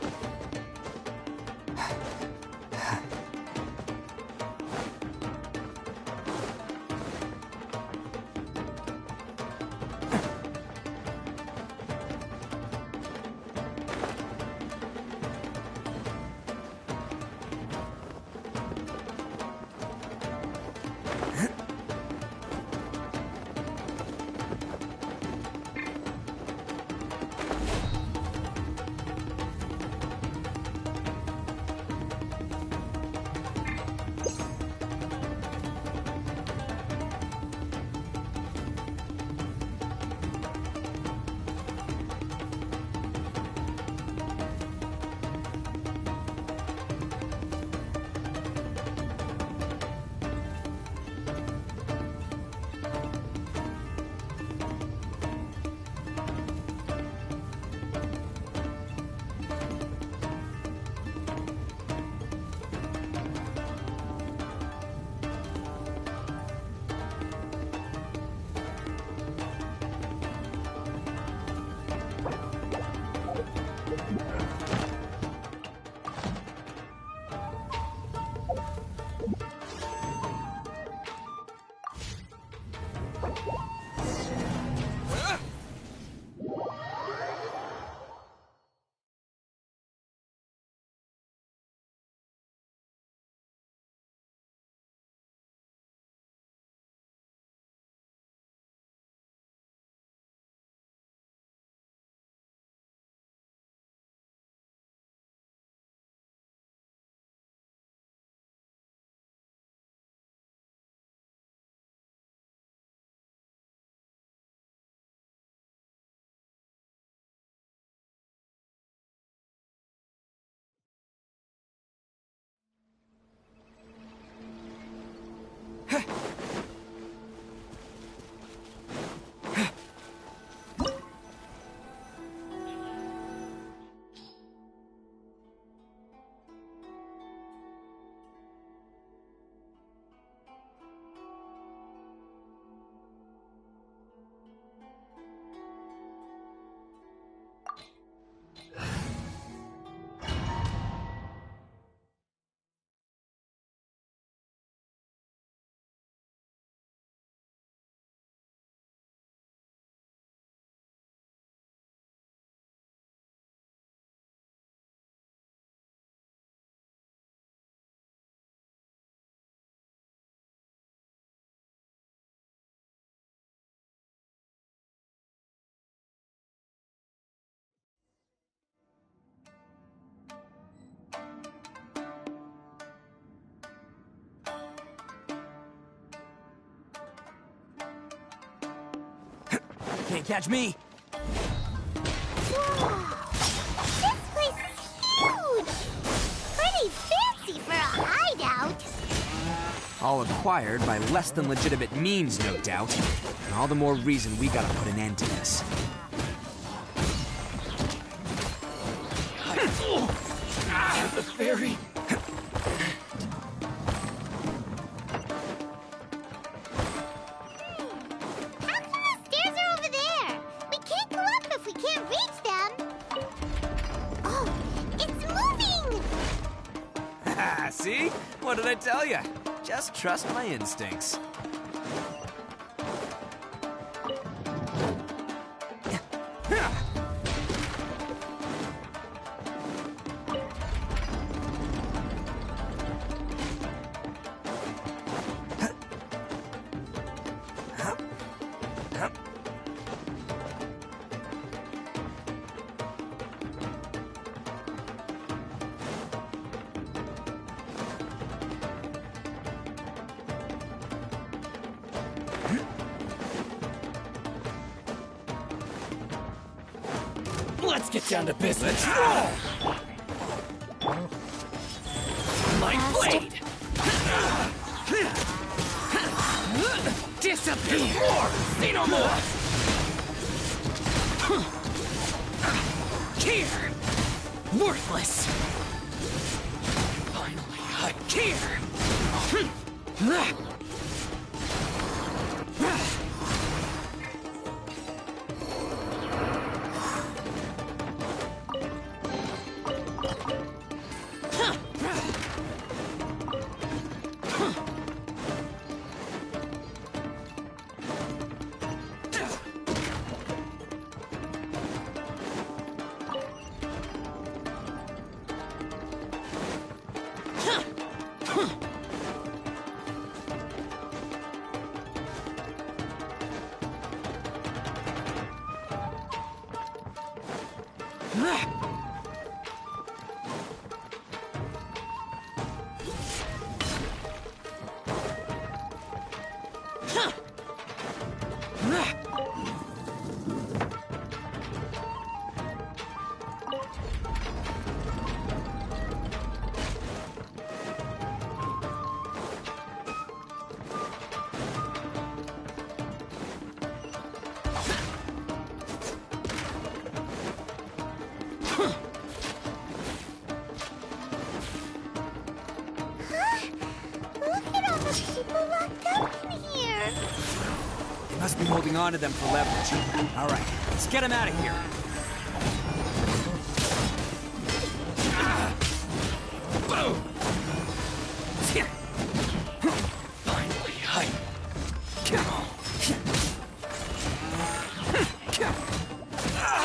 Can't catch me. This place is huge! Pretty fancy for a hideout. All acquired by less than legitimate means, no doubt. And all the more reason we gotta put an end to this. The fairy? See? What did I tell ya? Just trust my instincts. Let's get down to business. Roll! My blade! Disappear! See no more! Here! Worthless! Finally, here! Must be holding on to them for leverage. All right, let's get him out of here. Boom! Finally, come on.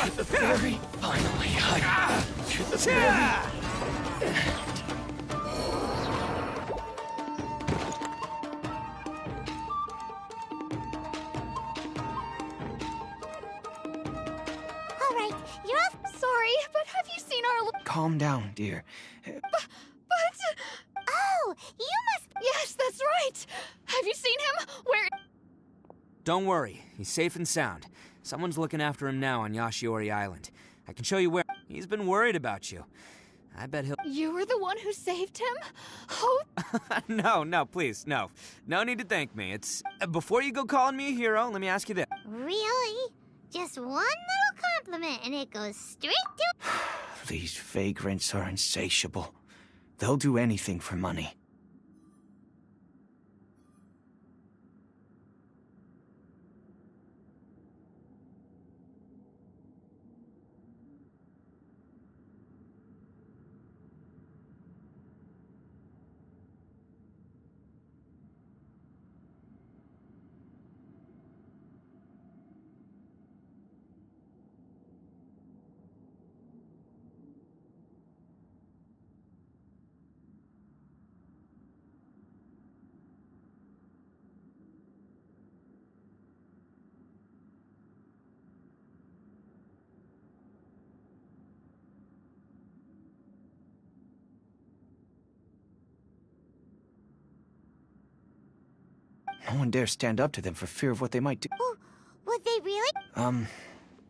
To the ferry. Finally, to the ferry. Calm down, dear. But... Oh, you must... Yes, that's right! Have you seen him? Where... Don't worry, he's safe and sound. Someone's looking after him now on Yashiori Island. I can show you where. He's been worried about you. I bet he'll... You were the one who saved him? Oh... No, please, no. No need to thank me. It's... before you go calling me a hero, let me ask you this. Really? Just one little compliment and it goes straight to... These vagrants are insatiable. They'll do anything for money. No one dares stand up to them for fear of what they might do. Oh, would they really?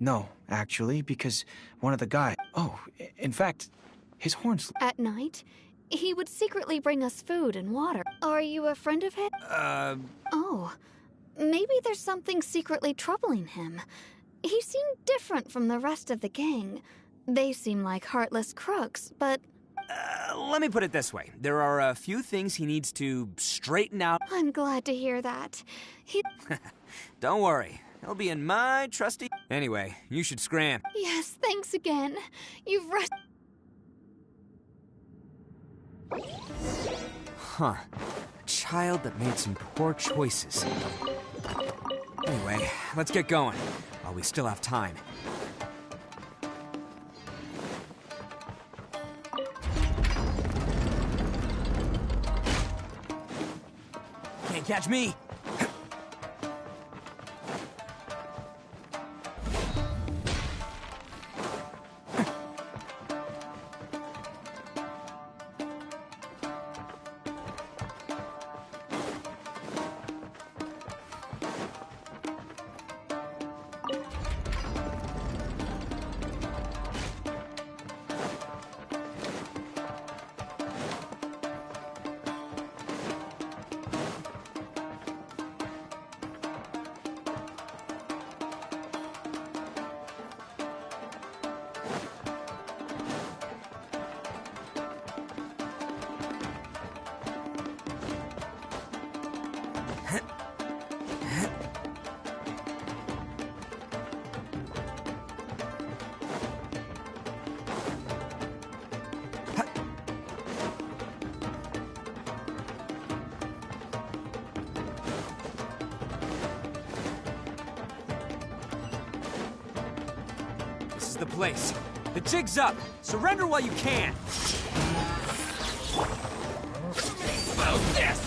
No, actually, because one of the guys... Oh, in fact, his horns... At night, he would secretly bring us food and water. Are you a friend of his? Oh, maybe there's something secretly troubling him. He seemed different from the rest of the gang. They seem like heartless crooks, but... Let me put it this way. There are a few things he needs to straighten out. I'm glad to hear that. Don't worry. He'll be in my trusty... Anyway, you should scram. Yes, thanks again. You've Huh. A child that made some poor choices. Anyway, let's get going, while we still have time. Can't catch me! is the place. The jig's up. Surrender while you can. About this!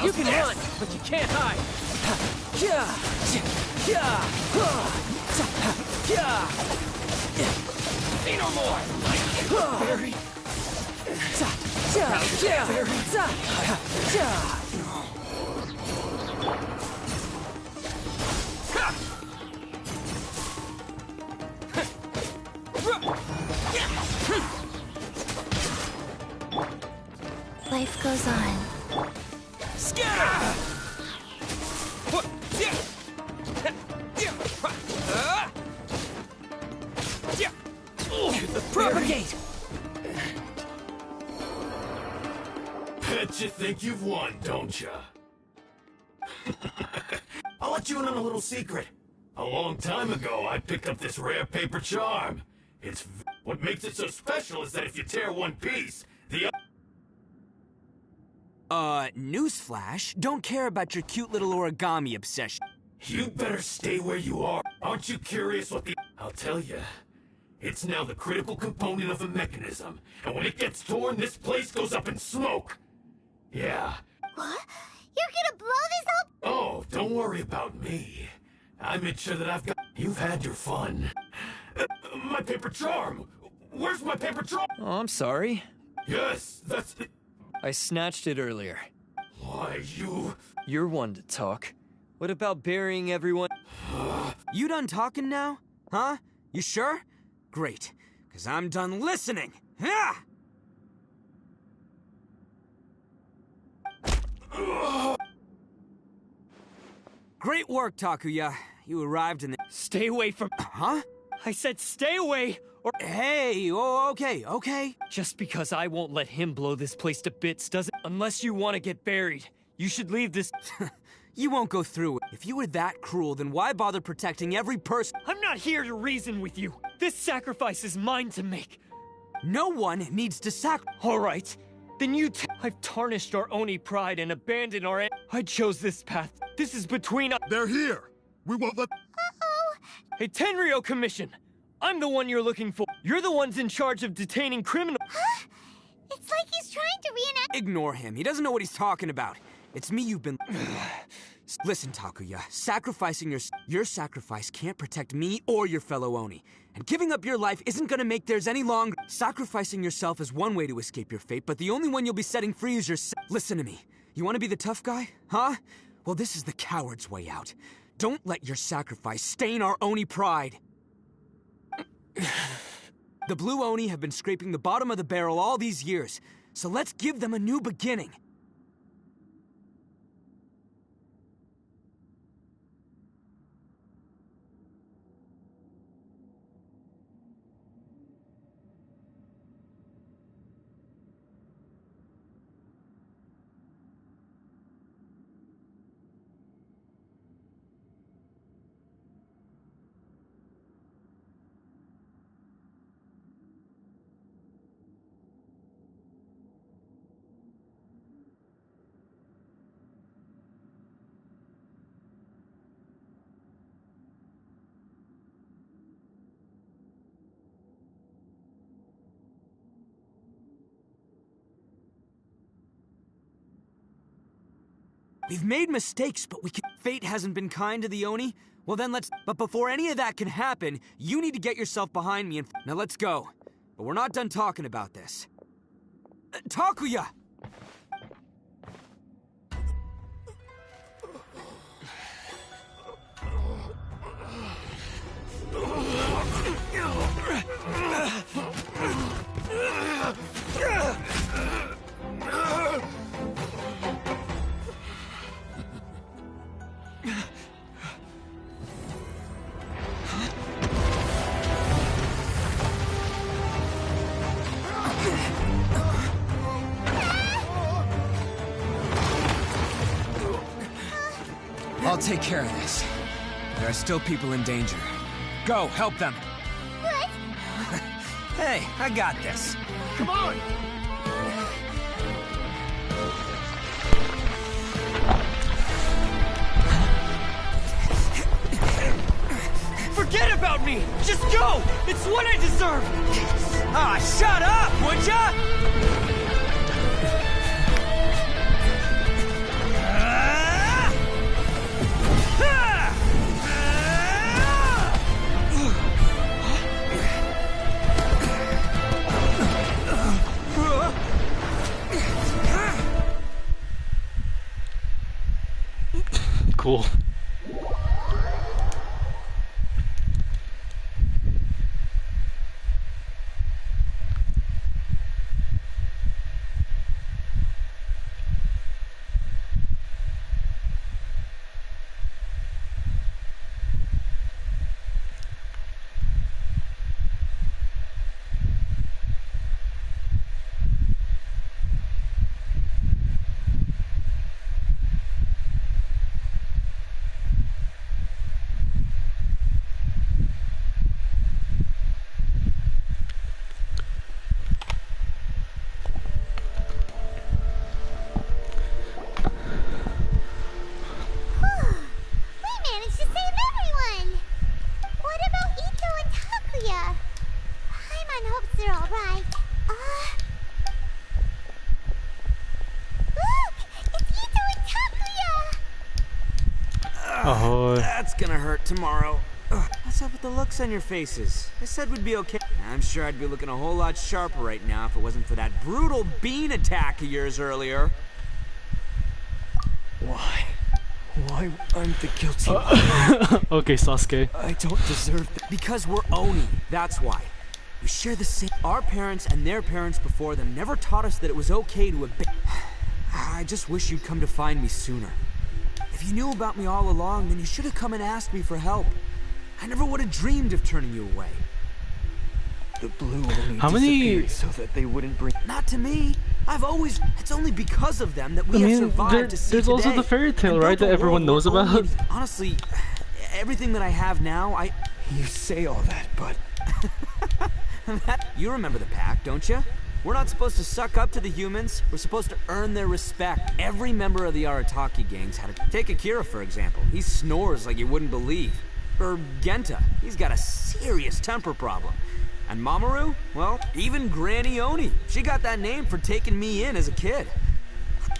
You can run, but you can't hide. Say no more! Barry. Life goes on. Scatter! Propagate! Bet you think you've won, don't ya? I'll let you in on a little secret. A long time ago, I picked up this rare paper charm. What makes it so special is that if you tear one piece, the newsflash, don't care about your cute little origami obsession. You better stay where you are. Aren't you curious what the... I'll tell you. It's now the critical component of the mechanism, and when it gets torn, this place goes up in smoke. Yeah. What? You're gonna blow this up? Oh, don't worry about me. I made sure that I've got... You've had your fun. My paper charm! Where's my paper charm? Oh, I'm sorry. Yes, that's... I snatched it earlier. Why, you... You're one to talk. What about burying everyone? You done talking now? Huh? You sure? Great, because I'm done listening. Ah! Great work, Takuya. You arrived in the... Stay away from... Huh? I said stay away, or... Hey, oh, okay. Just because I won't let him blow this place to bits doesn't... Unless you want to get buried, you should leave this... You won't go through it. If you were that cruel, then why bother protecting every person? I'm not here to reason with you. This sacrifice is mine to make. No one needs to All right. Then I've tarnished our Oni pride and abandoned our... I chose this path. This is between us. They're here. We won't let... Uh-oh. Hey, Tenryo Commission. I'm the one you're looking for. You're the ones in charge of detaining criminals. Huh? It's like he's trying to reenact... Ignore him. He doesn't know what he's talking about. It's me you've been... Listen, Takuya. Sacrificing your sacrifice can't protect me or your fellow Oni. And giving up your life isn't gonna make theirs any longer. Sacrificing yourself is one way to escape your fate, but the only one you'll be setting free is yourself. Listen to me. You want to be the tough guy? Huh? Well, this is the coward's way out. Don't let your sacrifice stain our Oni pride. The Blue Oni have been scraping the bottom of the barrel all these years, so let's give them a new beginning. We've made mistakes, but fate hasn't been kind to the Oni? Well then but before any of that can happen, you need to get yourself behind me and now let's go. But we're not done talking about this. Takuya! I'll take care of this. There are still people in danger. Go, help them. What? Hey, I got this. Come on! Forget about me! Just go! It's what I deserve! Ah, shut up, would ya? Cool. That's gonna hurt tomorrow. Ugh, what's up with the looks on your faces? I said we'd be okay. I'm sure I'd be looking a whole lot sharper right now if it wasn't for that brutal bean attack of yours earlier. Why? Why I'm the guilty one? Okay, Sasuke. I don't deserve that. Because we're Oni, that's why. We share the same. Our parents and their parents before them never taught us that it was okay to obey. I just wish you'd come to find me sooner. If you knew about me all along, then you should have come and asked me for help. I never would have dreamed of turning you away. The blue only disappeared so that they wouldn't bring. Not to me. I've always. It's only because of them that we have survived to see there's also today. the fairy tale, right, that everyone knows about. Honestly, everything that I have now, You say all that, but you remember the pack, don't you? We're not supposed to suck up to the humans. We're supposed to earn their respect. Every member of the Arataki gangs had a... Take Akira, for example. He snores like you wouldn't believe. Or Genta. He's got a serious temper problem. And Mamoru? Well, even Granny Oni. She got that name for taking me in as a kid.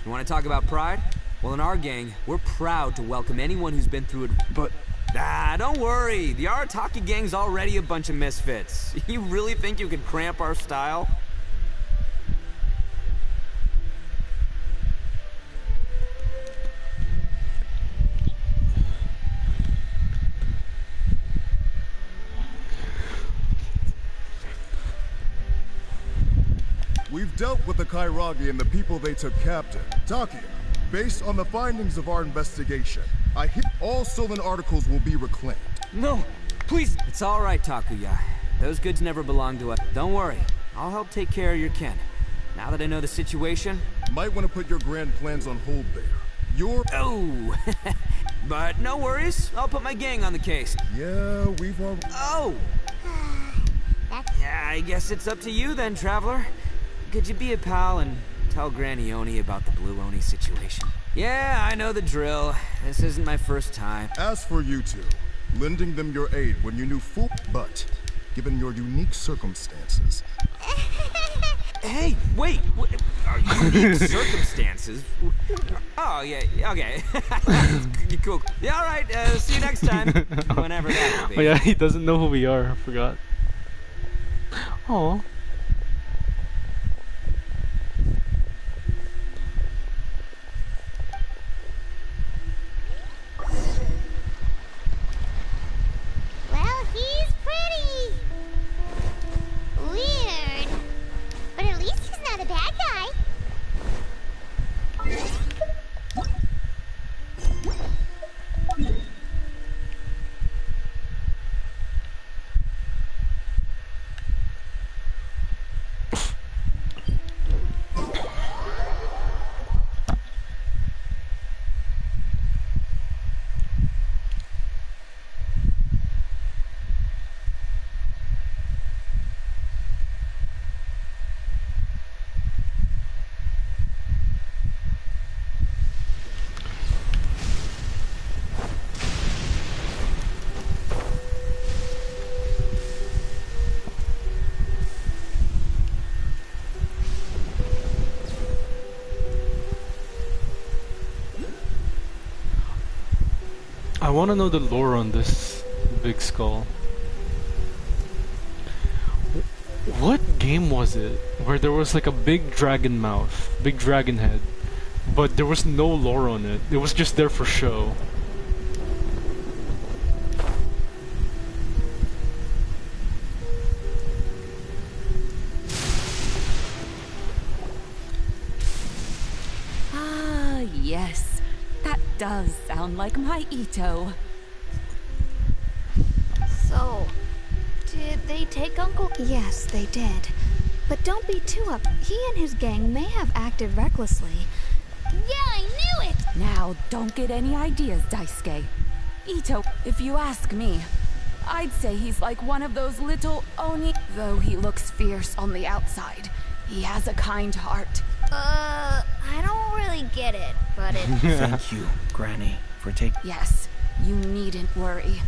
You want to talk about pride? Well, in our gang, we're proud to welcome anyone who's been through it. But... don't worry. The Arataki gang's already a bunch of misfits. You really think you could cramp our style? We've dealt with the Kairagi and the people they took captive. Takia, based on the findings of our investigation, I hit all stolen articles will be reclaimed. No, please. It's all right, Takuya. Those goods never belonged to us. Don't worry. I'll help take care of your kin. Now that I know the situation... Might want to put your grand plans on hold there. Oh! But no worries. I'll put my gang on the case. Yeah, we've all... Oh! Yeah, I guess it's up to you then, Traveler. Could you be a pal and tell Granny Oni about the Blue Oni situation? Yeah, I know the drill. This isn't my first time. As for you two, lending them your aid when you knew full... But, given your unique circumstances... Hey, wait! Are unique circumstances? Oh, yeah, okay. Cool. Yeah, alright, see you next time. Whenever that will be. Oh yeah, he doesn't know who we are, I forgot. Oh. Well, he's pretty. Weird. But at least he's not a bad guy. want to know the lore on this big skull. What game was it where there was like a big dragon mouth, big dragon head, but there was no lore on it? It was just there for show. Ah, yes. That does sound like my Ito. So, did they take Uncle? Yes, they did. But don't be too up. He and his gang may have acted recklessly. Yeah, I knew it! Now, don't get any ideas, Daisuke. Ito, if you ask me, I'd say he's like one of those little Oni. Though he looks fierce on the outside, he has a kind heart. I don't really get it, but it... Thank you, Granny, for taking... Yes, you needn't worry.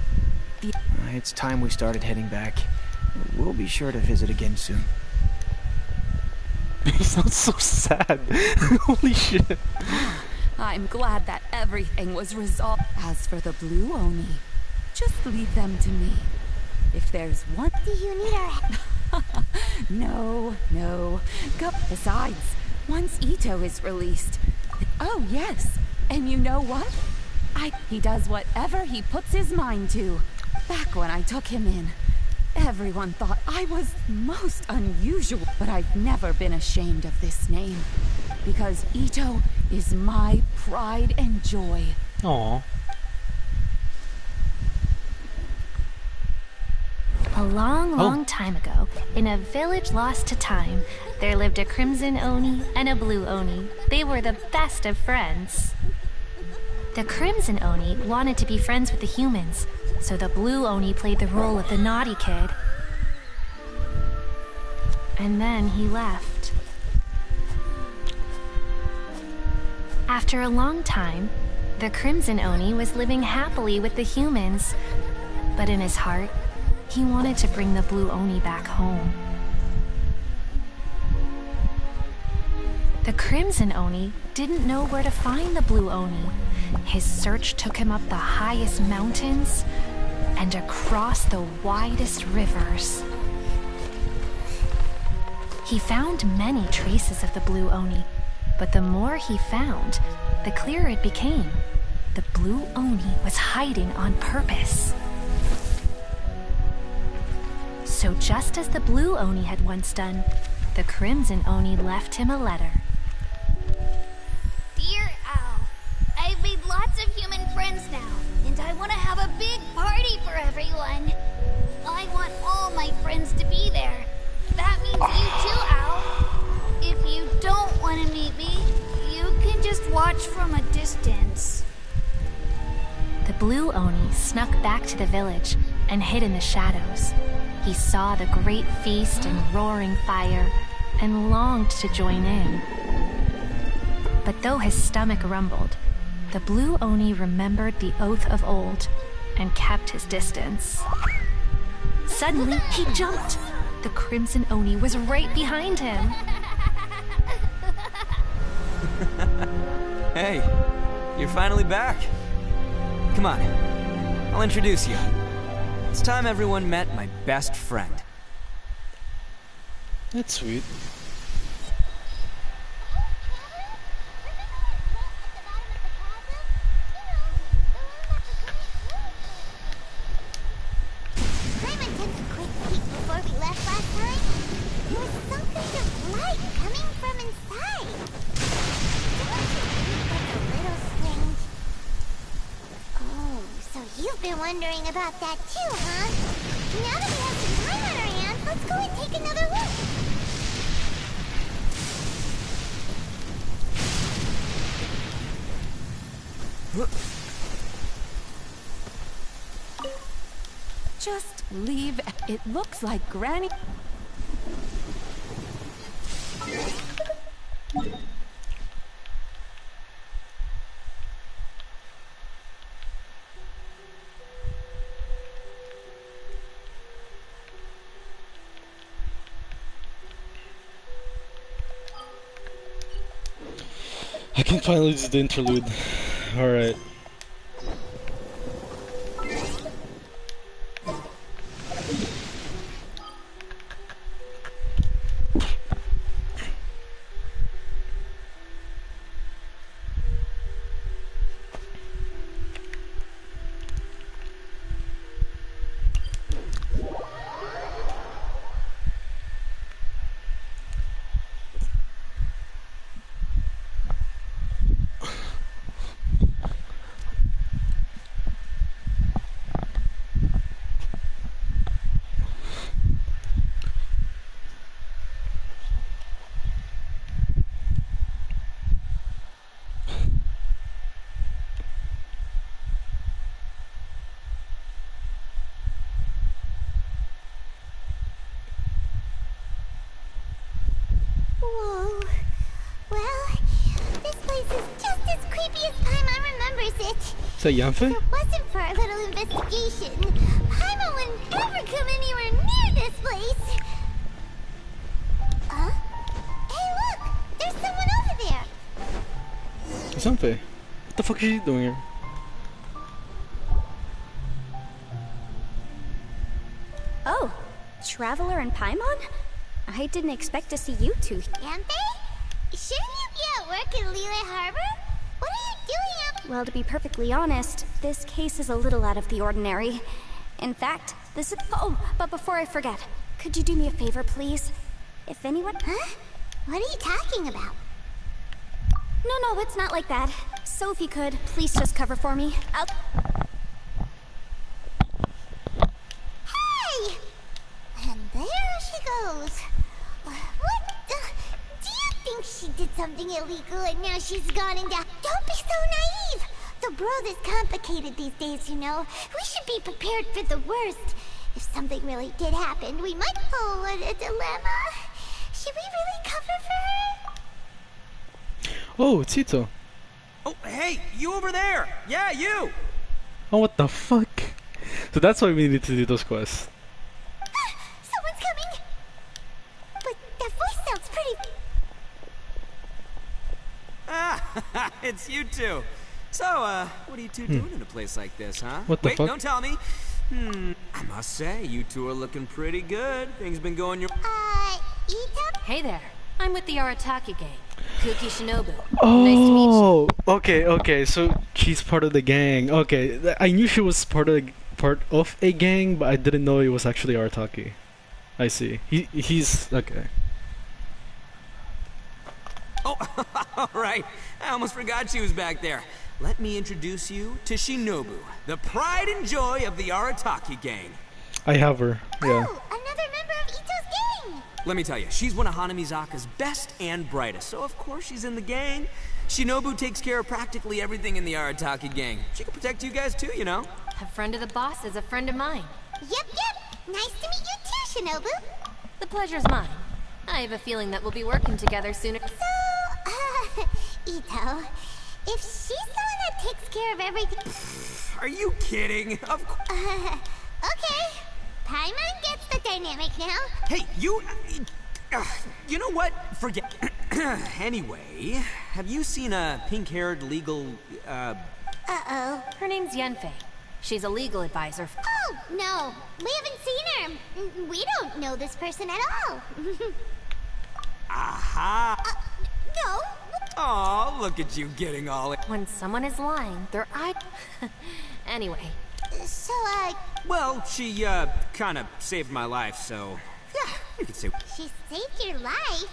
It's time we started heading back. We'll be sure to visit again soon. He sounds so sad. Holy shit. I'm glad that everything was resolved. As for the Blue Oni, just leave them to me. If there's one... Do you need our... No. Go. Besides, once Ito is released... Oh, yes. And you know what? He does whatever he puts his mind to. Back when I took him in, everyone thought I was most unusual. But I've never been ashamed of this name. Because Ito is my pride and joy. Aww. A long time ago, in a village lost to time, there lived a Crimson Oni and a Blue Oni. They were the best of friends. The Crimson Oni wanted to be friends with the humans, so the Blue Oni played the role of the naughty kid. And then he left. After a long time, the Crimson Oni was living happily with the humans, but in his heart, he wanted to bring the Blue Oni back home. The Crimson Oni didn't know where to find the Blue Oni. His search took him up the highest mountains and across the widest rivers. He found many traces of the Blue Oni, but the more he found, the clearer it became. The Blue Oni was hiding on purpose. So just as the Blue Oni had once done, the Crimson Oni left him a letter. Dear Al, I've made lots of human friends now, and I want to have a big party for everyone. I want all my friends to be there. That means you too, Al. If you don't want to meet me, you can just watch from a distance. The Blue Oni snuck back to the village and hid in the shadows. He saw the great feast and roaring fire and longed to join in. But though his stomach rumbled, the Blue Oni remembered the oath of old and kept his distance. Suddenly, he jumped. The Crimson Oni was right behind him. Hey, you're finally back. Come on, I'll introduce you. It's time everyone met my best friend. That's sweet. Raymond took a quick peek before we left last time. There was something of light coming from inside. That's a little strange. Oh, so you've been wondering about that too, huh? Now that we have some time on our hands, let's go and take another look. Just leave. It looks like Granny. I can finally do the interlude. Alright. Is that Yanfei? If it wasn't for our little investigation, Paimon wouldn't ever come anywhere near this place. Huh? Hey, look! There's someone over there! It's Yanfei. What the fuck is she doing here? Oh, Traveler and Paimon? I didn't expect to see you two. Yanfei? Shouldn't you be at work in Liyue Harbor? What are you doing up? Well, to be perfectly honest, this case is a little out of the ordinary. In fact, this is— Oh, but before I forget, could you do me a favor, please? If anyone— Huh? What are you talking about? No, it's not like that. So if you could, please just cover for me. Hey! And there she goes. What the— Do you think she did something illegal and now she's gone and down? Don't be so naive! The world is complicated these days, you know. We should be prepared for the worst. If something really did happen, we might— Oh, what a dilemma. Should we really cover for her? Oh, it's Ito. Oh, hey, you over there! Yeah, you! Oh, what the fuck? So that's why we need to do those quests. Someone's coming! But that voice sounds pretty— Ah, it's you two. So, what are you two doing in a place like this, huh? What the Wait, fuck? don't tell me. I must say, you two are looking pretty good. Things been going your— Ito? Hey there. I'm with the Arataki gang. Kuki Shinobu. Oh, Nice to meet you. okay. So she's part of the gang. Okay, I knew she was part of a gang, but I didn't know it was actually Arataki. I see. He's okay. Oh, all right. I almost forgot she was back there. Let me introduce you to Shinobu, the pride and joy of the Arataki gang. I have her. Yeah. Oh, another member of Ito's gang! Let me tell you, she's one of Hanamizaka's best and brightest, so of course she's in the gang. Shinobu takes care of practically everything in the Arataki gang. She can protect you guys too, you know. A friend of the boss is a friend of mine. Yep. Nice to meet you too, Shinobu. The pleasure's mine. I have a feeling that we'll be working together sooner. So, Ito, if she's the one that takes care of everything— Are you kidding? Of course. Okay. Paimon gets the dynamic now. Hey, you know what? Forget. Anyway, have you seen a pink-haired legal, Uh-oh. Her name's Yanfei. She's a legal advisor. Oh, no. We haven't seen her. We don't know this person at all. Aha! No. Oh, look at you getting all it. When someone is lying, their eye... Anyway. So, Well, she, kinda saved my life, so... Yeah, you could say... She saved your life?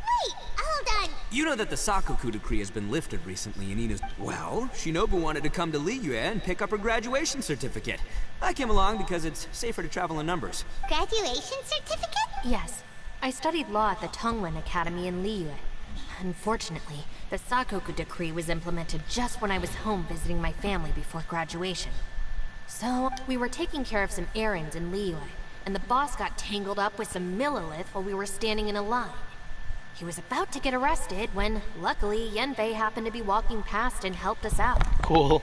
Wait, hold on. You know that the Sakoku decree has been lifted recently in Ina's... Well, Shinobu wanted to come to Liyue and pick up her graduation certificate. I came along because it's safer to travel in numbers. Graduation certificate? Yes. I studied law at the Tongwen Academy in Liyue. Unfortunately, the Sakoku decree was implemented just when I was home visiting my family before graduation. So, we were taking care of some errands in Liyue, and the boss got tangled up with some Millilith while we were standing in a line. He was about to get arrested when, luckily, Yanfei happened to be walking past and helped us out. Cool.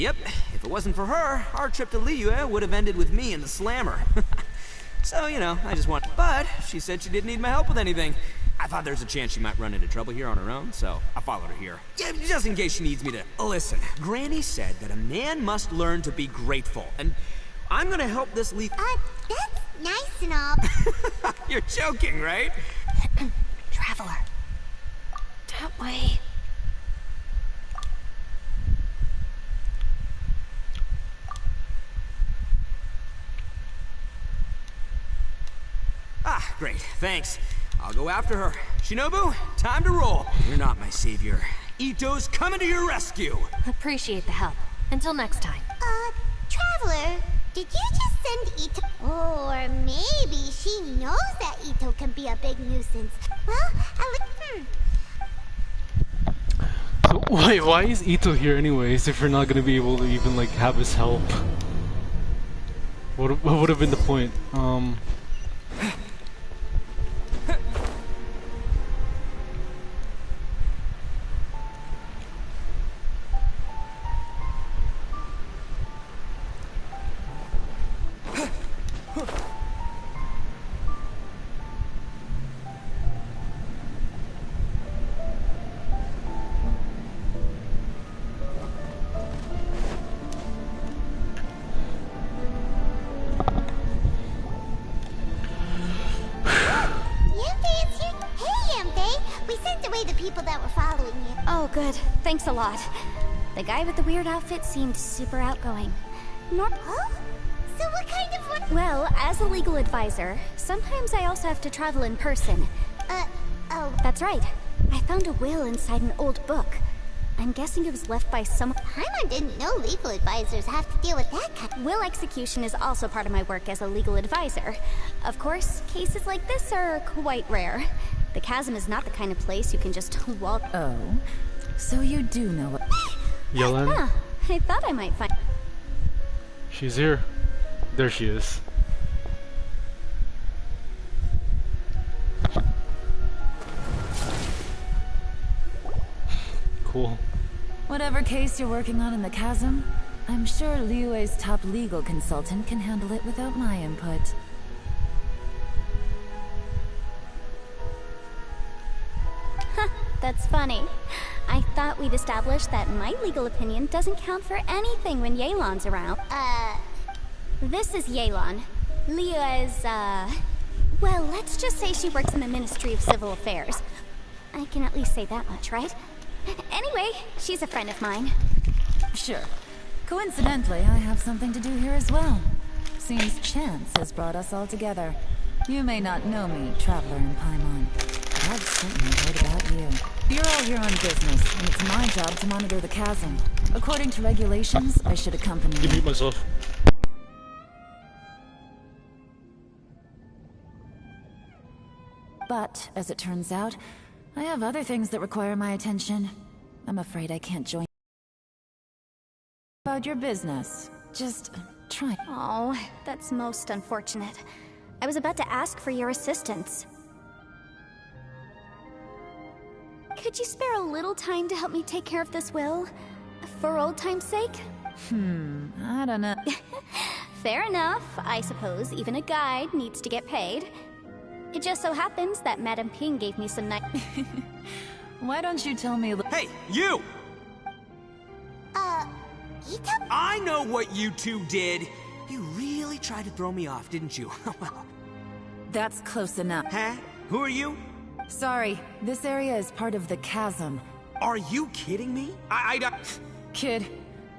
Yep, if it wasn't for her, our trip to Liyue would have ended with me in the slammer. So, you know, I just want... But she said she didn't need my help with anything. I thought there's a chance she might run into trouble here on her own, so I followed her here. Yeah, just in case she needs me to... Listen, Granny said that a man must learn to be grateful, and I'm gonna help this leaf... That's nice and all. You're joking, right? Traveler. That way. Ah, great, thanks. I'll go after her. Shinobu, time to roll. You're not my savior. Ito's coming to your rescue. Appreciate the help. Until next time. Traveler, did you just send Ito? Or maybe she knows that Ito can be a big nuisance. Well, So why is Ito here anyways if you're not gonna be able to even like have his help? What would have been the point? Oh, good. Thanks a lot. The guy with the weird outfit seemed super outgoing. Huh? So what kind of work? Well, as a legal advisor, sometimes I also have to travel in person. Oh. That's right. I found a will inside an old book. I'm guessing it was left by some... Paimon didn't know legal advisors have to deal with that kind. Will execution is also part of my work as a legal advisor. Of course, cases like this are quite rare. The chasm is not the kind of place you can just walk... Oh, so you do know what... Yellen? Huh, I thought I might find... She's here. There she is. Cool. Whatever case you're working on in the chasm, I'm sure Liyue's top legal consultant can handle it without my input. That's funny. I thought we'd established that my legal opinion doesn't count for anything when Yelan's around. This is Yelan. Liyue's, well, let's just say she works in the Ministry of Civil Affairs. I can at least say that much, right? Anyway, she's a friend of mine. Sure. Coincidentally, I have something to do here as well. Seems chance has brought us all together. You may not know me, Traveler in Paimon, but I've certainly heard about you. You're all here on business, and it's my job to monitor the chasm. According to regulations, I should accompany you. Mute myself. But, as it turns out, I have other things that require my attention. I'm afraid I can't join about your business. Just try. Oh, that's most unfortunate. I was about to ask for your assistance. Could you spare a little time to help me take care of this will? For old time's sake? I don't know. Fair enough. I suppose even a guide needs to get paid. It just so happens that Madame Ping gave me some nice... Why don't you tell me... Hey, you! Ito? I know what you two did. You really tried to throw me off, didn't you? Well... That's close enough. Huh? Who are you? Sorry, this area is part of the chasm. Are you kidding me? Kid,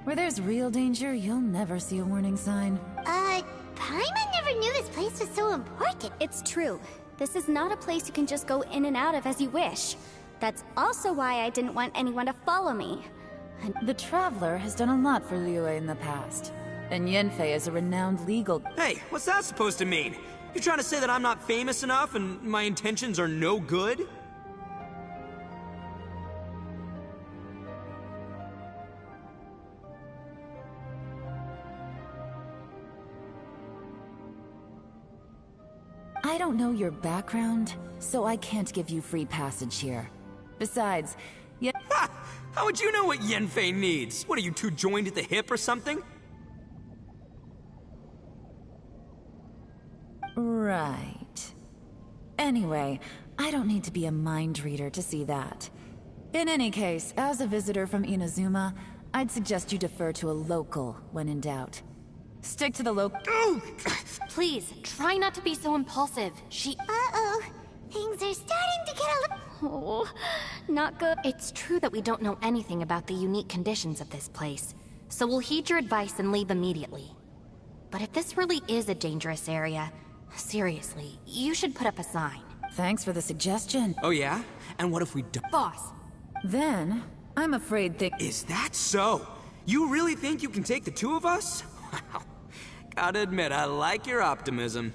where there's real danger, you'll never see a warning sign. Paimon never knew this place was so important. It's true. This is not a place you can just go in and out of as you wish. That's also why I didn't want anyone to follow me. The Traveler has done a lot for Liyue in the past. And Yanfei is a renowned legal... Hey, what's that supposed to mean? You trying to say that I'm not famous enough and my intentions are no good? I don't know your background, so I can't give you free passage here. Besides, Yeah. Ha! How would you know what Yanfei needs? What, are you two joined at the hip or something? Right. Anyway, I don't need to be a mind reader to see that. In any case, as a visitor from Inazuma, I'd suggest you defer to a local when in doubt. Stick to the local. Please, try not to be so impulsive. Uh-oh. Things are starting to get a little... Oh, not good. It's true that we don't know anything about the unique conditions of this place, so we'll heed your advice and leave immediately. But if this really is a dangerous area, seriously, you should put up a sign. Thanks for the suggestion. Oh yeah? And what if we don't? Boss! Then, I'm afraid that... Is that so? You really think you can take the two of us? Wow. Gotta admit, I like your optimism.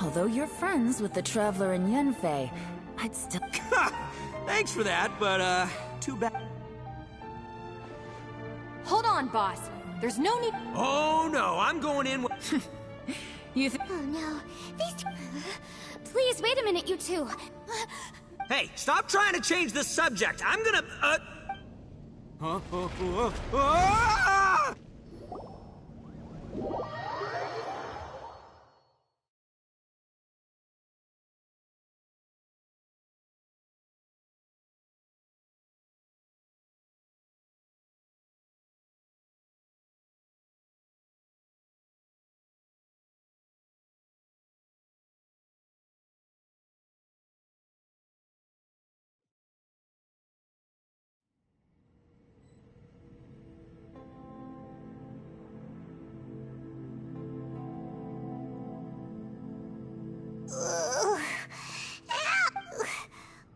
Although you're friends with the Traveler and Yanfei, I'd still... Thanks for that, but, too bad. Hold on, boss. There's no need... Oh, no, I'm going in with... Oh, no. These... Please, wait a minute, you two. Hey, stop trying to change the subject. I'm gonna, Ah!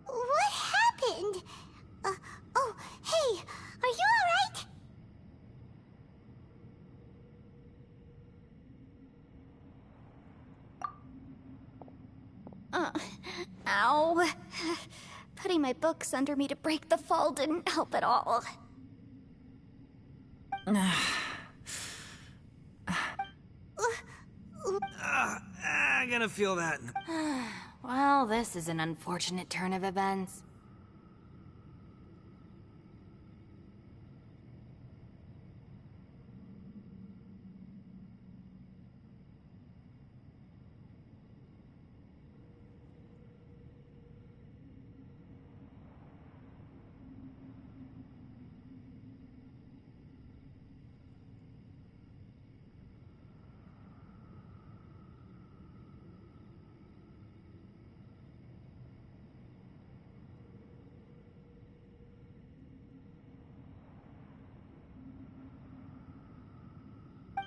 What happened? Oh, hey, are you alright? Ow. Putting my books under me to break the fall didn't help at all. I'm gonna feel that. Well, this is an unfortunate turn of events.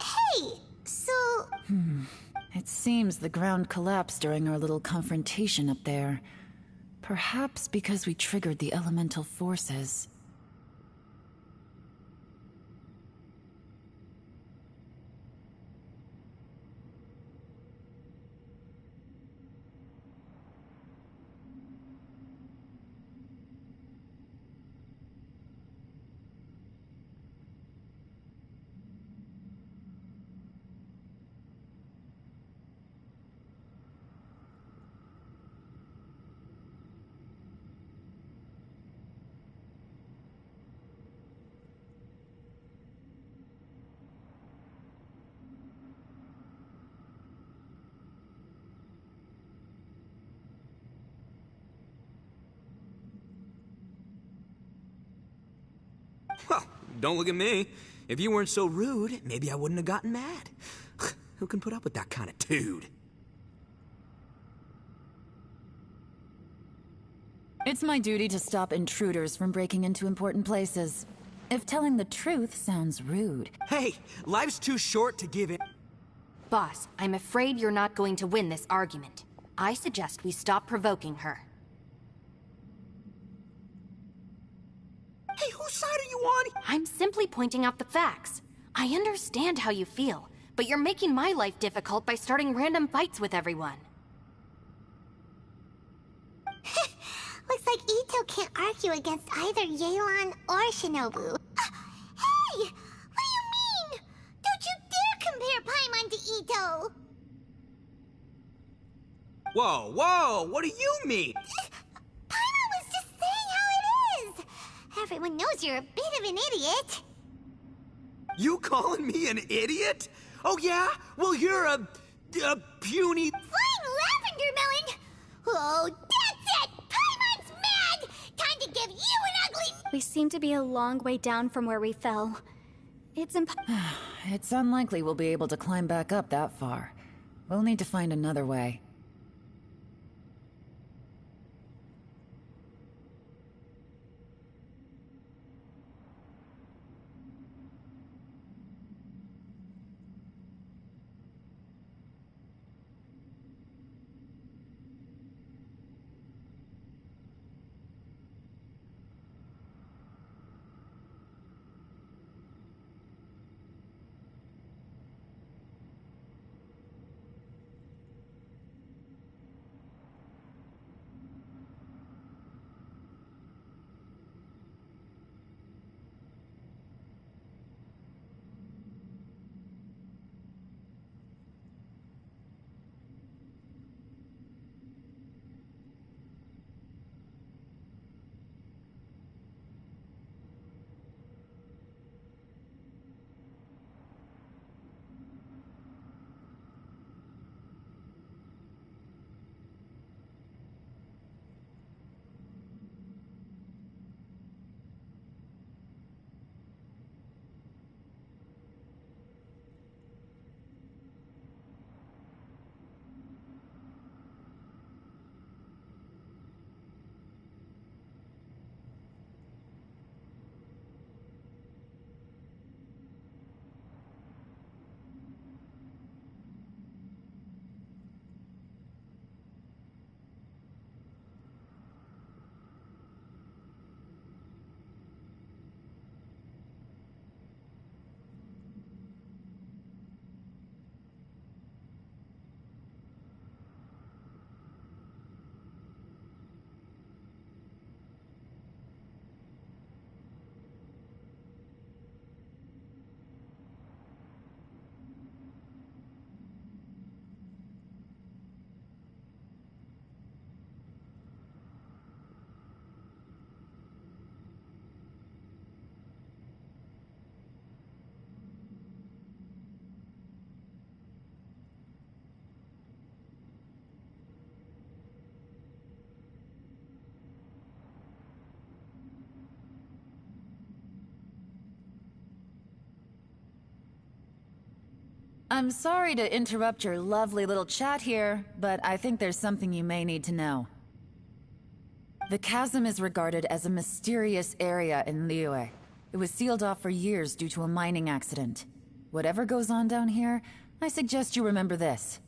Hey, so... It seems the ground collapsed during our little confrontation up there. Perhaps because we triggered the elemental forces. Well, don't look at me. If you weren't so rude, maybe I wouldn't have gotten mad. Who can put up with that kind of dude? It's my duty to stop intruders from breaking into important places. If telling the truth sounds rude. Hey, life's too short to give in. Boss, I'm afraid you're not going to win this argument. I suggest we stop provoking her. Hey, whose side are you on? I'm simply pointing out the facts. I understand how you feel, but you're making my life difficult by starting random fights with everyone. Looks like Ito can't argue against either Yelan or Shinobu. Hey! What do you mean? Don't you dare compare Paimon to Ito! Whoa, whoa, what do you mean? Paimon was just saying how it is! Everyone knows you're a bit of an idiot. You calling me an idiot? Oh yeah? Well, you're a puny... Flying lavender melon! Oh, that's it! Paimon's mad! Time to give you an ugly... We seem to be a long way down from where we fell. It's It's unlikely we'll be able to climb back up that far. We'll need to find another way. I'm sorry to interrupt your lovely little chat here, but I think there's something you may need to know. The chasm is regarded as a mysterious area in Liyue. It was sealed off for years due to a mining accident. Whatever goes on down here, I suggest you remember this.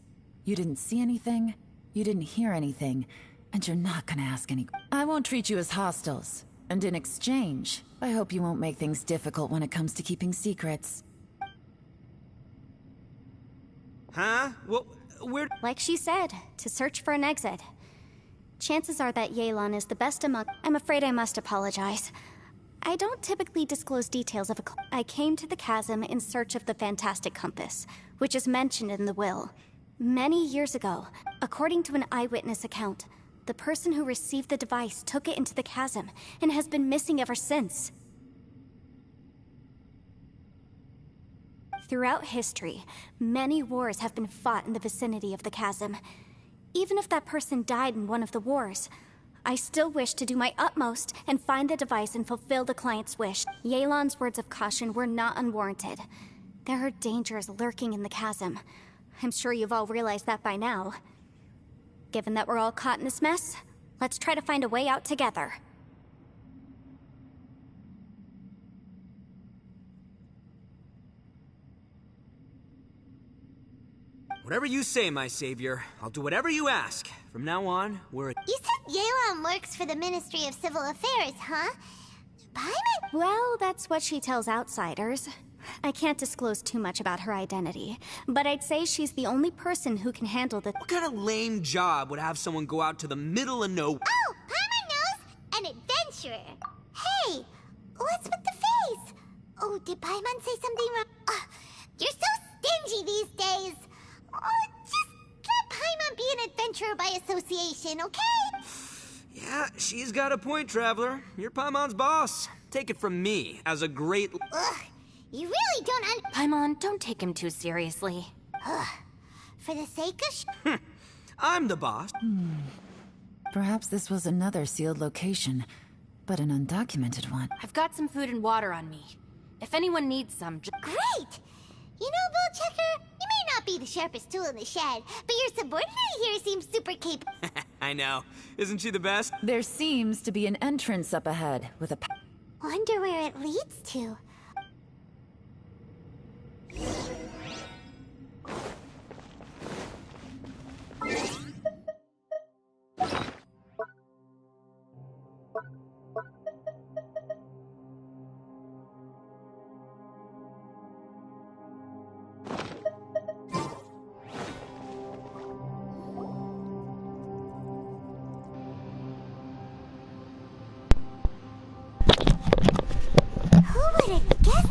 You didn't see anything, you didn't hear anything, and you're not gonna ask any... I won't treat you as hostiles, and in exchange, I hope you won't make things difficult when it comes to keeping secrets. Huh? Well, we're... Like she said, to search for an exit. Chances are that Yelan is the best among... I'm afraid I must apologize. I don't typically disclose details of a... I came to the chasm in search of the Fantastic Compass, which is mentioned in the will. Many years ago, according to an eyewitness account, the person who received the device took it into the chasm and has been missing ever since. Throughout history, many wars have been fought in the vicinity of the chasm. Even if that person died in one of the wars, I still wish to do my utmost and find the device and fulfill the client's wish. Yelan's words of caution were not unwarranted. There are dangers lurking in the chasm. I'm sure you've all realized that by now. Given that we're all caught in this mess, let's try to find a way out together. Whatever you say, my savior. I'll do whatever you ask. From now on, we're... You said Yelan works for the Ministry of Civil Affairs, huh? Paimon? Well, that's what she tells outsiders. I can't disclose too much about her identity, but I'd say she's the only person who can handle the... What kind of lame job would have someone go out to the middle of nowhere? Oh, Paimon knows! An adventurer. Hey, what's with the face? Oh, did Paimon say something wrong? You're so stingy these days. Oh, just let Paimon be an adventurer by association, okay? Yeah, she's got a point, Traveler. You're Paimon's boss. Take it from me, as a great... Ugh, you really don't Paimon, don't take him too seriously. For the sake of I'm the boss. Perhaps this was another sealed location, but an undocumented one. I've got some food and water on me. If anyone needs some, Great! You know, Bullchecker, you may not be the sharpest tool in the shed, but your subordinate here seems super capable. I know. Isn't she the best? There seems to be an entrance up ahead with a... Wonder where it leads to.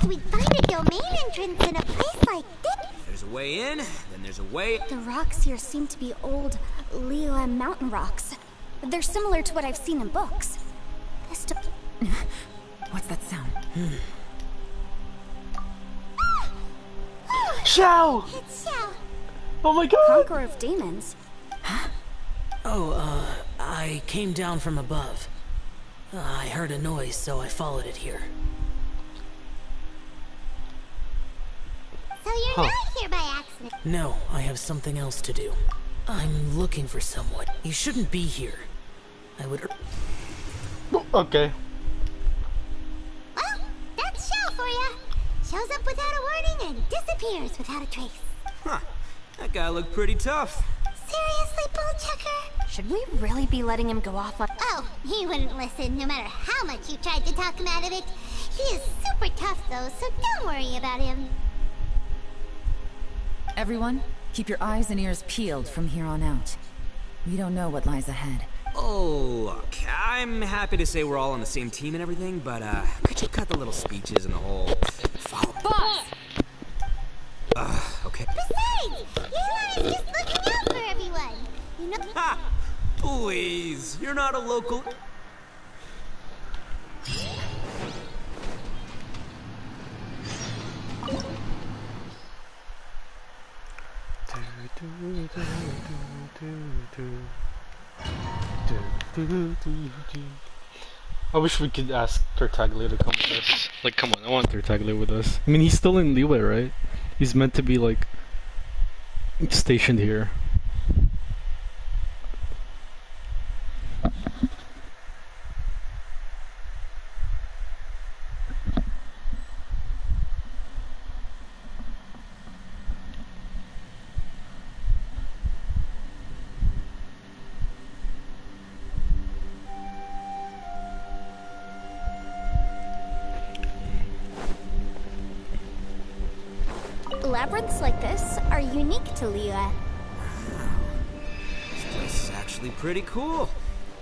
We'd find a domain entrance in a place like this. There's a way in, then there's a way... The rocks here seem to be old Liyue mountain rocks. They're similar to what I've seen in books. What's that sound? Xiao! It's Xiao. Oh my god! Conqueror of demons. Oh, I came down from above. I heard a noise, so I followed it here. So you're not here by accident? No, I have something else to do. I'm looking for someone. You shouldn't be here. I would... Okay. Well, that's Xiao for ya. Shows up without a warning and disappears without a trace. Huh. That guy looked pretty tough. Seriously, Bullchecker? Should we really be letting him go off on... Oh, he wouldn't listen no matter how much you tried to talk him out of it. He is super tough though, so don't worry about him. Everyone, keep your eyes and ears peeled from here on out. We don't know what lies ahead. Oh, look, I'm happy to say we're all on the same team and everything, but could you cut the little speeches and the whole follow? Boss! Okay. Besides, Yelan is just looking out for everyone. You know... Ha! Please, you're not a local... I wish we could ask Tartaglia to come with us. Like, come on, I want Tartaglia with us. I mean, he's still in Liyue, right? He's meant to be, like, stationed here. Labyrinths like this are unique to Liyue. This place is actually pretty cool.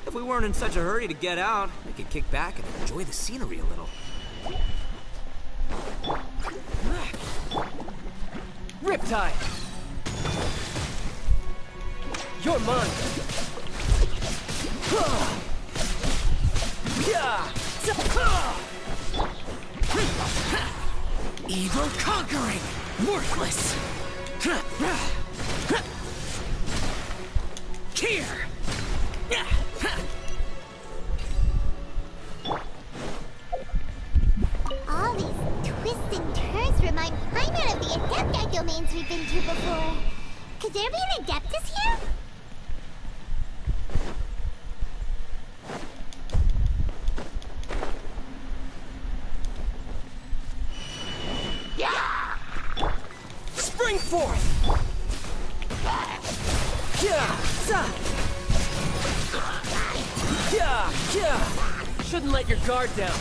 If we weren't in such a hurry to get out, we could kick back and enjoy the scenery a little. Riptide! You're mine! Evil conquering! Worthless! Here! we've been to before. Could there be an Adeptus here? Spring forth! Shouldn't let your guard down.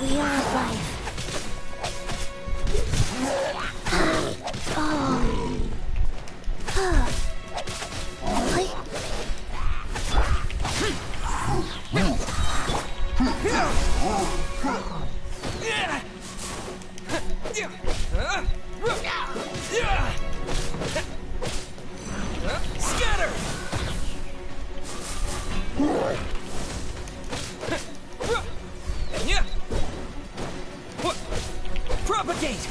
We are life. Scatter! Propagate!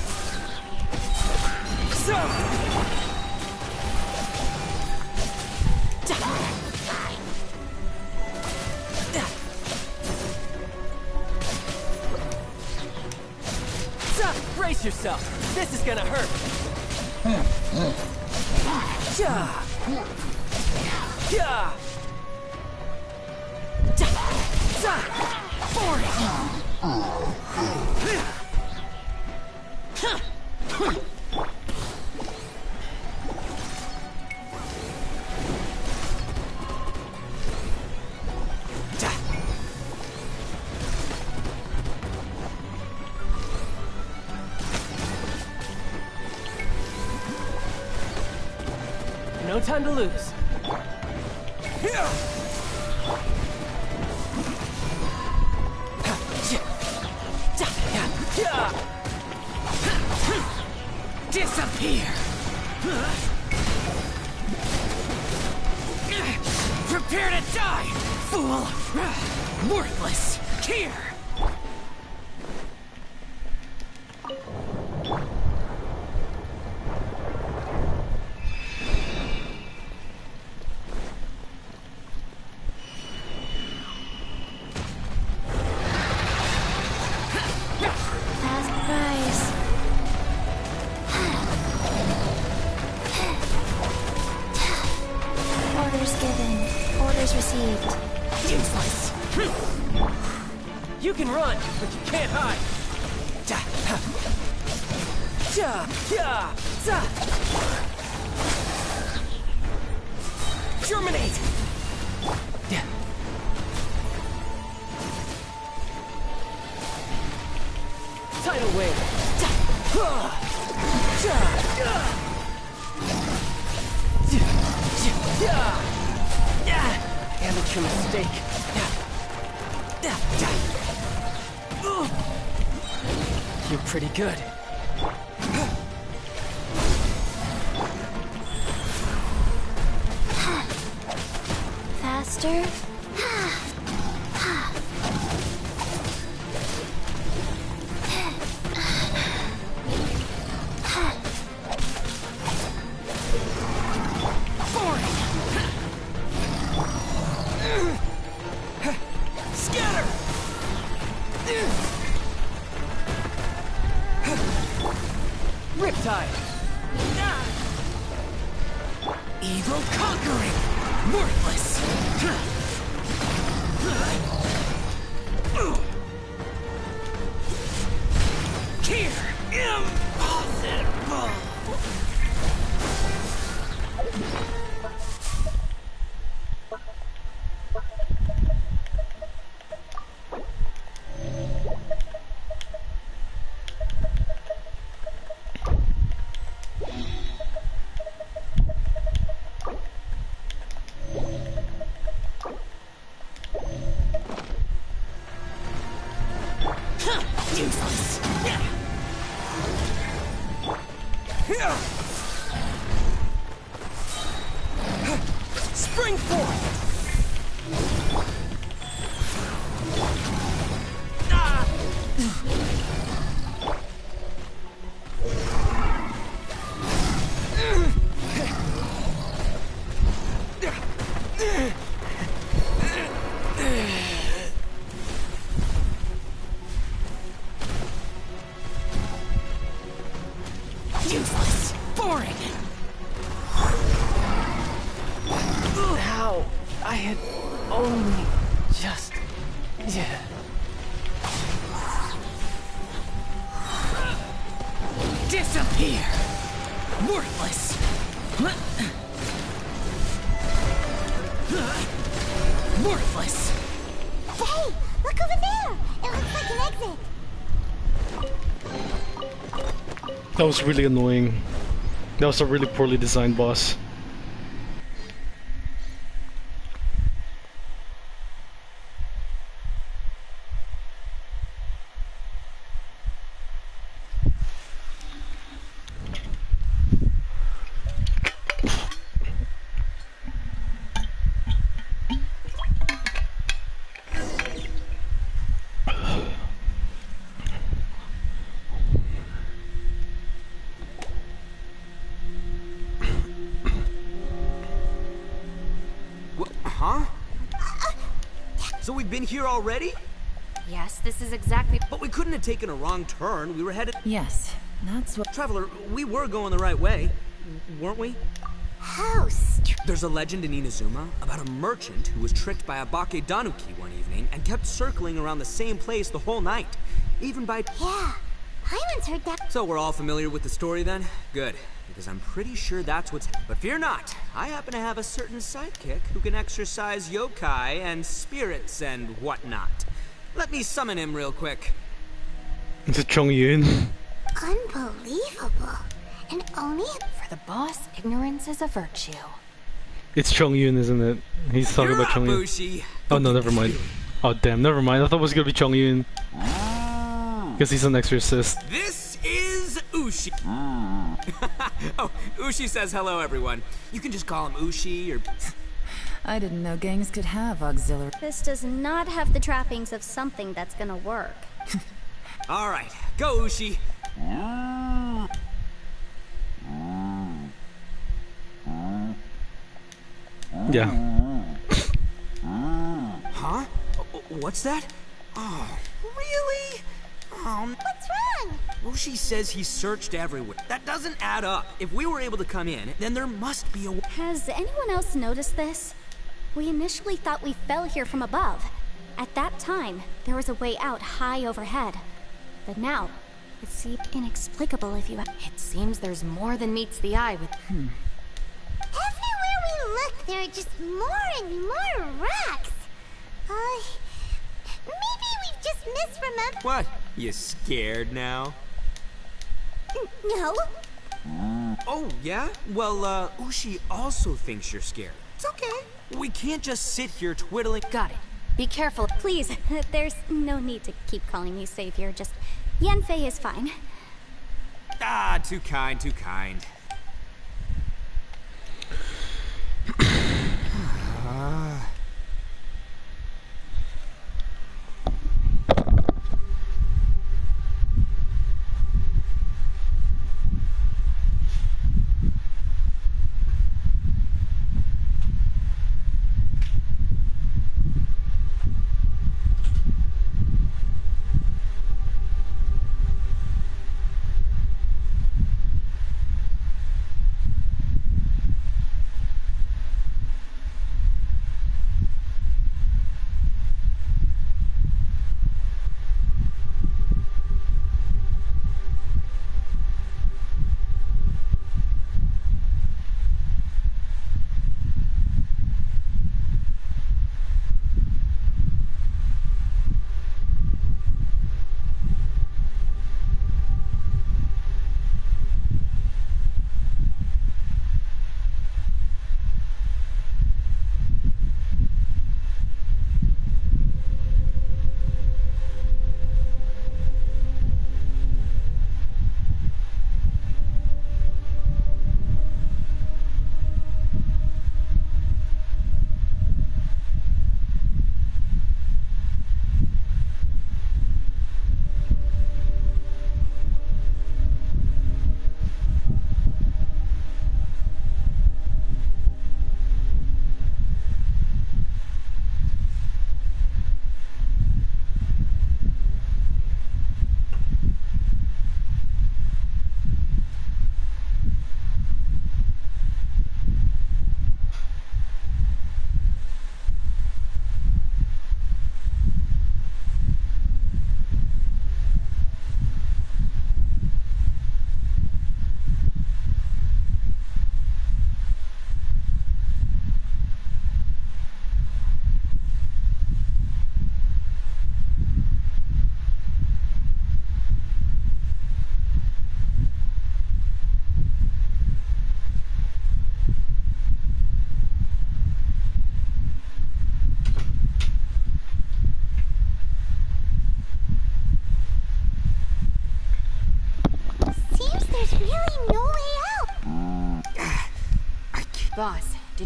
Brace yourself. This is gonna hurt. No time to lose. Disappear! Prepare to die, fool! Worthless! Here! Useless! You can run, but you can't hide! Germinate! Tidal wave! Amateur mistake. You're pretty good. Faster. flickering, worthless. Here, impossible. Useless. Spring forth. Useless. Boring. How I had only just... Disappear. Worthless. Worthless. Hey, look over there! It looks like an exit. That was really annoying. That was a really poorly designed boss. Huh? So we've been here already? Yes, this is exactly... But we couldn't have taken a wrong turn. We were headed... Yes, that's what... Traveler, we were going the right way, weren't we? How There's a legend in Inazuma about a merchant who was tricked by a Bake Danuki one evening and kept circling around the same place the whole night. Even by... Yeah, I once heard that. So we're all familiar with the story then? Good, because I'm pretty sure that's what's... But fear not, I happen to have a certain sidekick who can exercise yokai and spirits and whatnot. Let me summon him real quick. It's a Chongyun. Unbelievable. And only... For the boss, ignorance is a virtue. It's Chongyun, isn't it? He's talking about Chongyun. Ushi. Oh no, never mind. Oh damn, never mind. I thought it was gonna be Chongyun. Because he's an exorcist. This is Ushi. Oh, Ushi says hello, everyone. You can just call him Ushi or... I didn't know gangs could have auxiliary. This does not have the trappings of something that's gonna work. All right, go Ushi. Yeah. Huh? What's that? Oh, really? Oh, what's wrong? Ushi says he searched everywhere. That doesn't add up. If we were able to come in, then there must be a... Has anyone else noticed this? We initially thought we fell here from above. At that time, there was a way out high overhead. But now, it seems inexplicable if you... It seems there's more than meets the eye with... Everywhere we look, there are just more and more rocks. Maybe we've just misremembered... What? You scared now? No. Oh, yeah? Well, Ushi also thinks you're scared. It's okay. We can't just sit here twiddling... Got it. Be careful. Please, there's no need to keep calling me savior. Just... Yanfei is fine. Ah, too kind, too kind.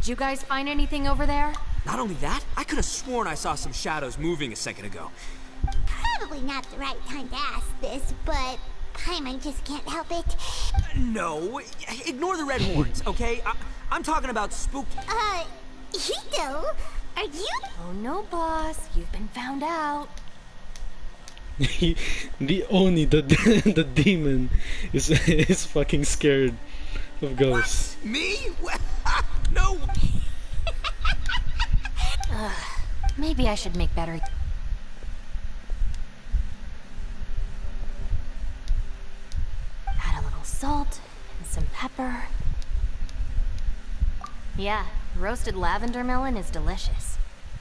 Did you guys find anything over there? Not only that, I could have sworn I saw some shadows moving a second ago. Probably not the right time to ask this, but Paimon just can't help it. No, ignore the red horns, okay? I'm talking about spooked... Ito? Are you... Oh no, boss. You've been found out. The Oni, the demon, is fucking scared of ghosts. What? Me? No! Maybe I should make better... Add a little salt and some pepper. Yeah, roasted lavender melon is delicious.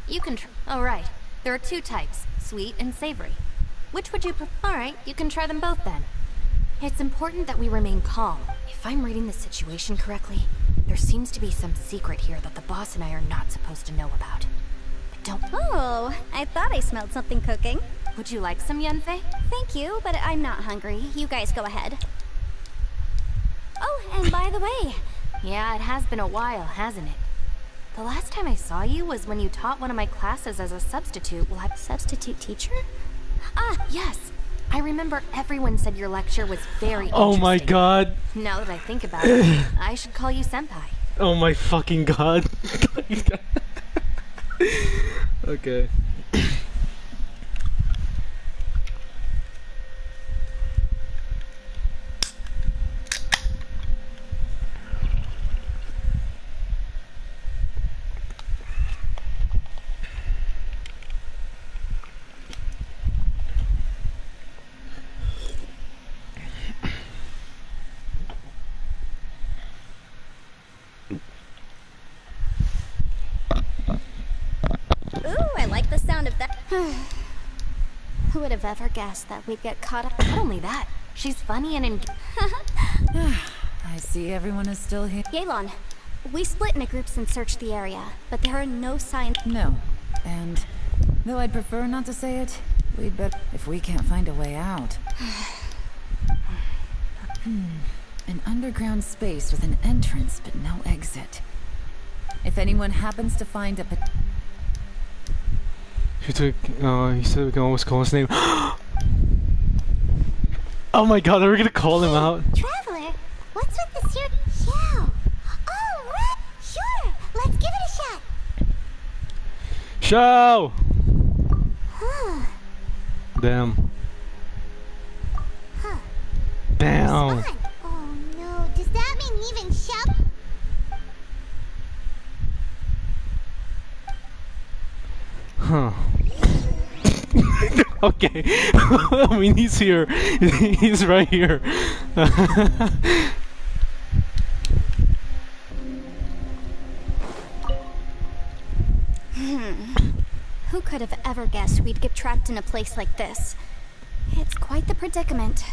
You can oh right, there are 2 types, sweet and savory. Which would you prefer? Alright, you can try them both then. It's important that we remain calm. If I'm reading the situation correctly, there seems to be some secret here that the boss and I are not supposed to know about. But don't... Oh, I thought I smelled something cooking. Would you like some, Yunfei? Thank you, but I'm not hungry. You guys go ahead. Oh, and by the way... Yeah, it has been a while, hasn't it? The last time I saw you was when you taught one of my classes as a substitute. Well, substitute teacher? Ah, yes. I remember everyone said your lecture was very interesting. Oh my god. Now that I think about it, I should call you senpai. Oh my fucking god. Okay. Ooh, I like the sound of that. Who would have ever guessed that we'd get caught up? Not only that, she's funny and I see everyone is still here. Yelan, we split into groups and searched the area, but there are no signs. No. And though I'd prefer not to say it, we'd better if we can't find a way out. An underground space with an entrance but no exit. If anyone happens to find a He said we can always call his name. Oh my god, are we gonna call him out? Traveler, what's with this here? Xiao. Oh, right. Sure. Let's give it a shot. Xiao! Huh. Damn. Huh. Damn. Respond. Oh no, does that mean even Xiao? Huh. Okay. I mean, he's here. He's right here. Who could have ever guessed we'd get trapped in a place like this? It's quite the predicament.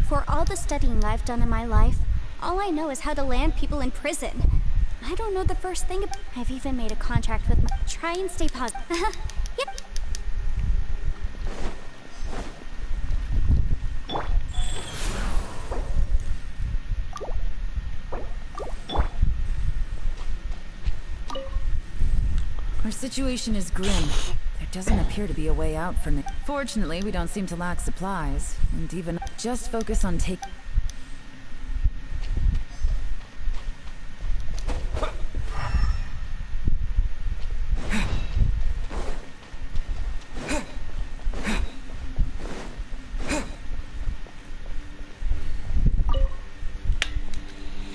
For all the studying I've done in my life, all I know is how to land people in prison. I don't know the first thing. I've even made a contract with my... Try and stay positive. Yep. Our situation is grim. There doesn't appear to be a way out from it. Fortunately, we don't seem to lack supplies, and even just focus on taking...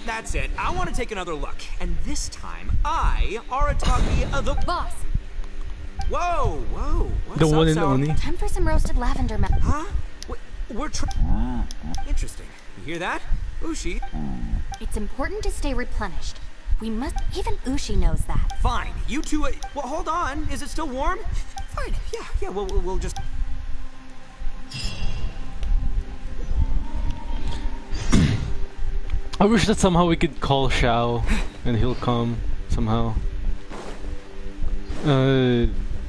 That's it. I want to take another look. And this time, I, Arataki, the boss. Whoa, whoa. What's The up, one and Sour? only. Time for some roasted lavender melon. Huh? We're interesting. hear that? Ushi? It's important to stay replenished. We must... Even Ushi knows that. Fine. You two... well, hold on. Is it still warm? Fine. Yeah, we'll just... I wish that somehow we could call Xiao and he'll come somehow.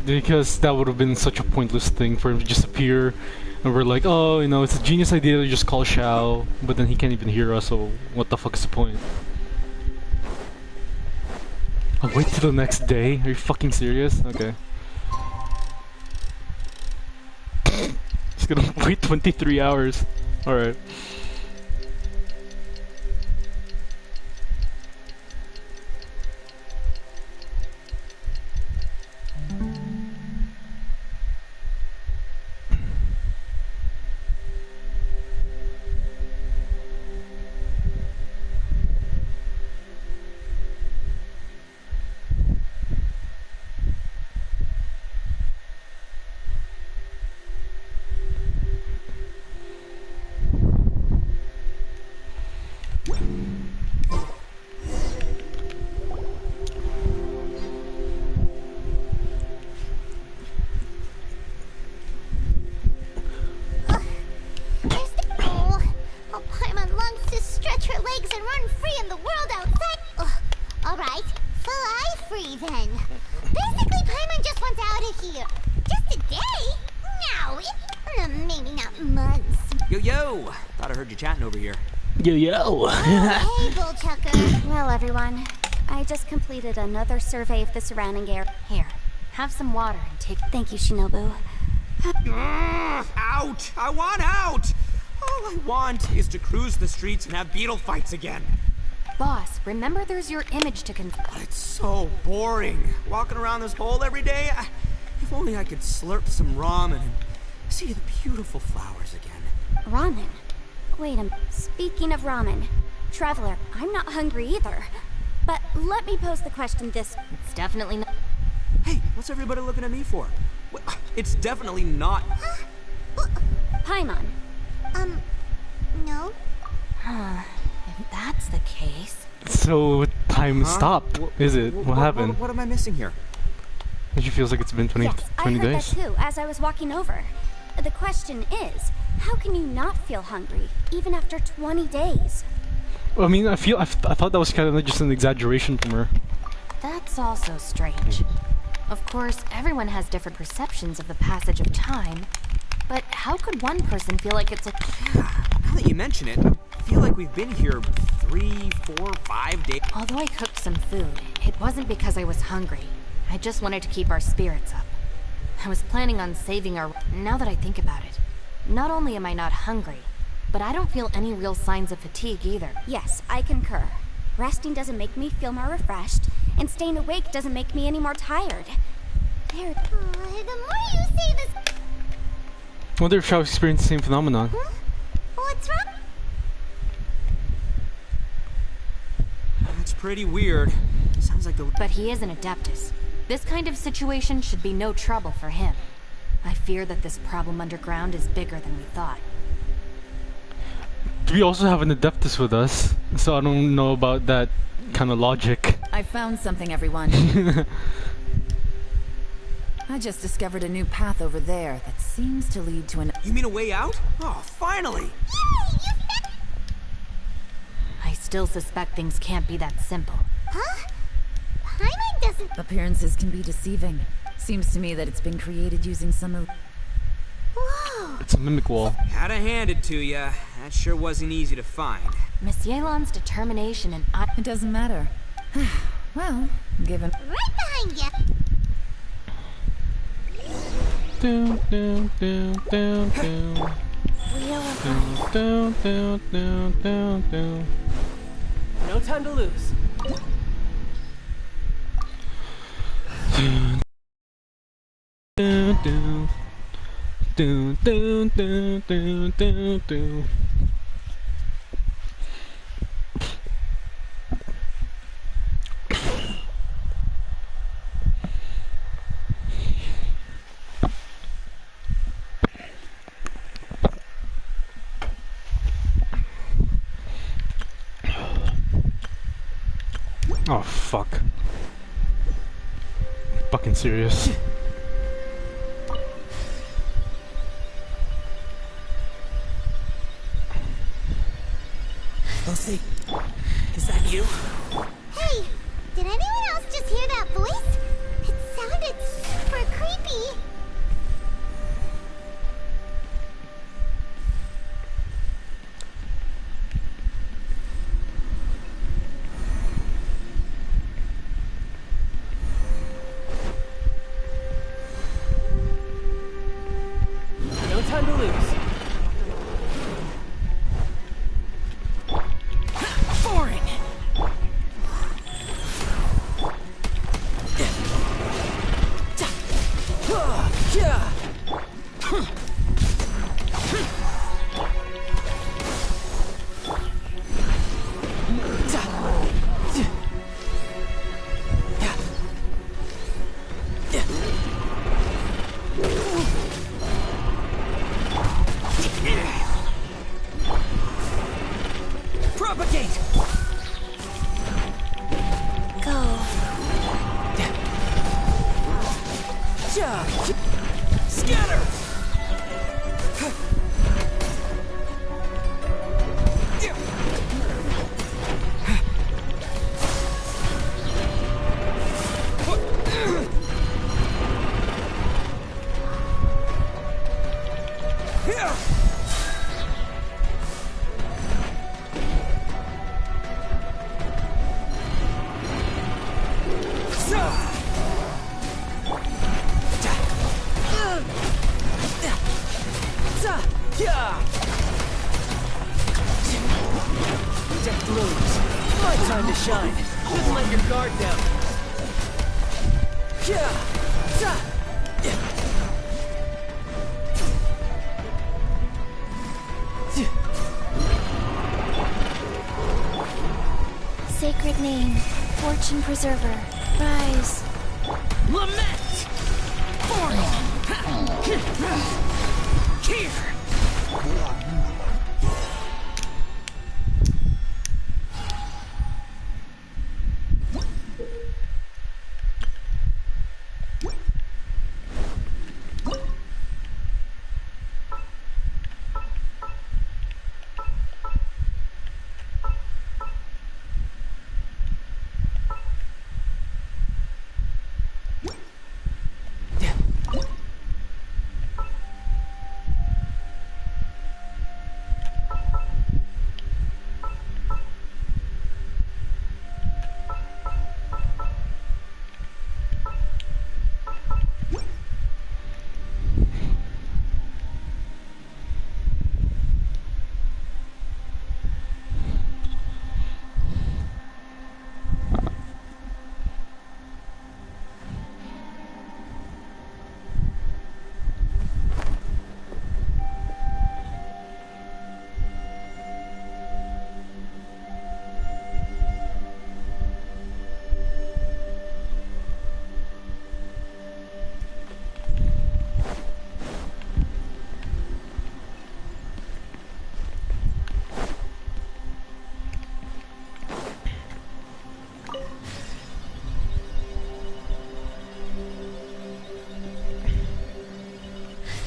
Because that would have been such a pointless thing for him to just appear and we're like, oh, you know, it's a genius idea to just call Xiao, but then he can't even hear us, so what the fuck is the point? I'll wait till the next day? Are you fucking serious? Okay. He's gonna wait 23 hours. Alright. Chatting over here. Yo. Hey, Bullchucker. Well, everyone, I just completed another survey of the surrounding area. Here, have some water and take... Thank you, Shinobu. Out! I want out! All I want is to cruise the streets and have beetle fights again. Boss, remember there's your image to It's so boring. Walking around this hole every day. If only I could slurp some ramen and see the beautiful flowers again. Ramen? Wait a minute. Speaking of ramen, Traveler, I'm not hungry either. But let me pose the question this... It's definitely not... Hey, what's everybody looking at me for? It's definitely not... Paimon. No? If that's the case... So, time stopped, is it? What happened? What am I missing here? It feels like it's been 20 days. I heard that too, as I was walking over. The question is, how can you not feel hungry, even after 20 days? I mean, I thought that was kind of just an exaggeration from her. That's also strange. Of course, everyone has different perceptions of the passage of time, but how could one person feel like it's like... Now that you mention it, I feel like we've been here 3, 4, 5 days. Although I cooked some food, it wasn't because I was hungry. I just wanted to keep our spirits up. I was planning on saving our... Now that I think about it, not only am I not hungry, but I don't feel any real signs of fatigue either. Yes, I concur. Resting doesn't make me feel more refreshed, and staying awake doesn't make me any more tired. There... the more you say this... I wonder if Xiao experienced the same phenomenon. Huh? What's wrong? That's pretty weird. Sounds like the... But he is an Adeptus. This kind of situation should be no trouble for him. I fear that this problem underground is bigger than we thought. We also have an Adeptus with us, so I don't know about that kind of logic. I found something, everyone. I just discovered a new path over there that seems to lead to an... You mean a way out? Oh, finally! I still suspect things can't be that simple. Huh? Paimon doesn't... Appearances can be deceiving. Seems to me that it's been created using some... Whoa! It's a mimic wall. Gotta hand it to ya. That sure wasn't easy to find. Miss Yelan's determination and It doesn't matter. Well, given... Right behind you! Down, down, down, down, down. Down, down, down, down, down. No time to lose. Down, down, down, down, down, down, down, down. Oh, fuck. Fucking serious. Lucy, is that you? Hey, did anyone else just hear that voice? It sounded super creepy. No time to lose. Boring! Propagate! Go. Scatter! Deck lose. My time to shine. Just let your guard down. Sacred name, fortune preserver, rise. Lament! Boring! Here!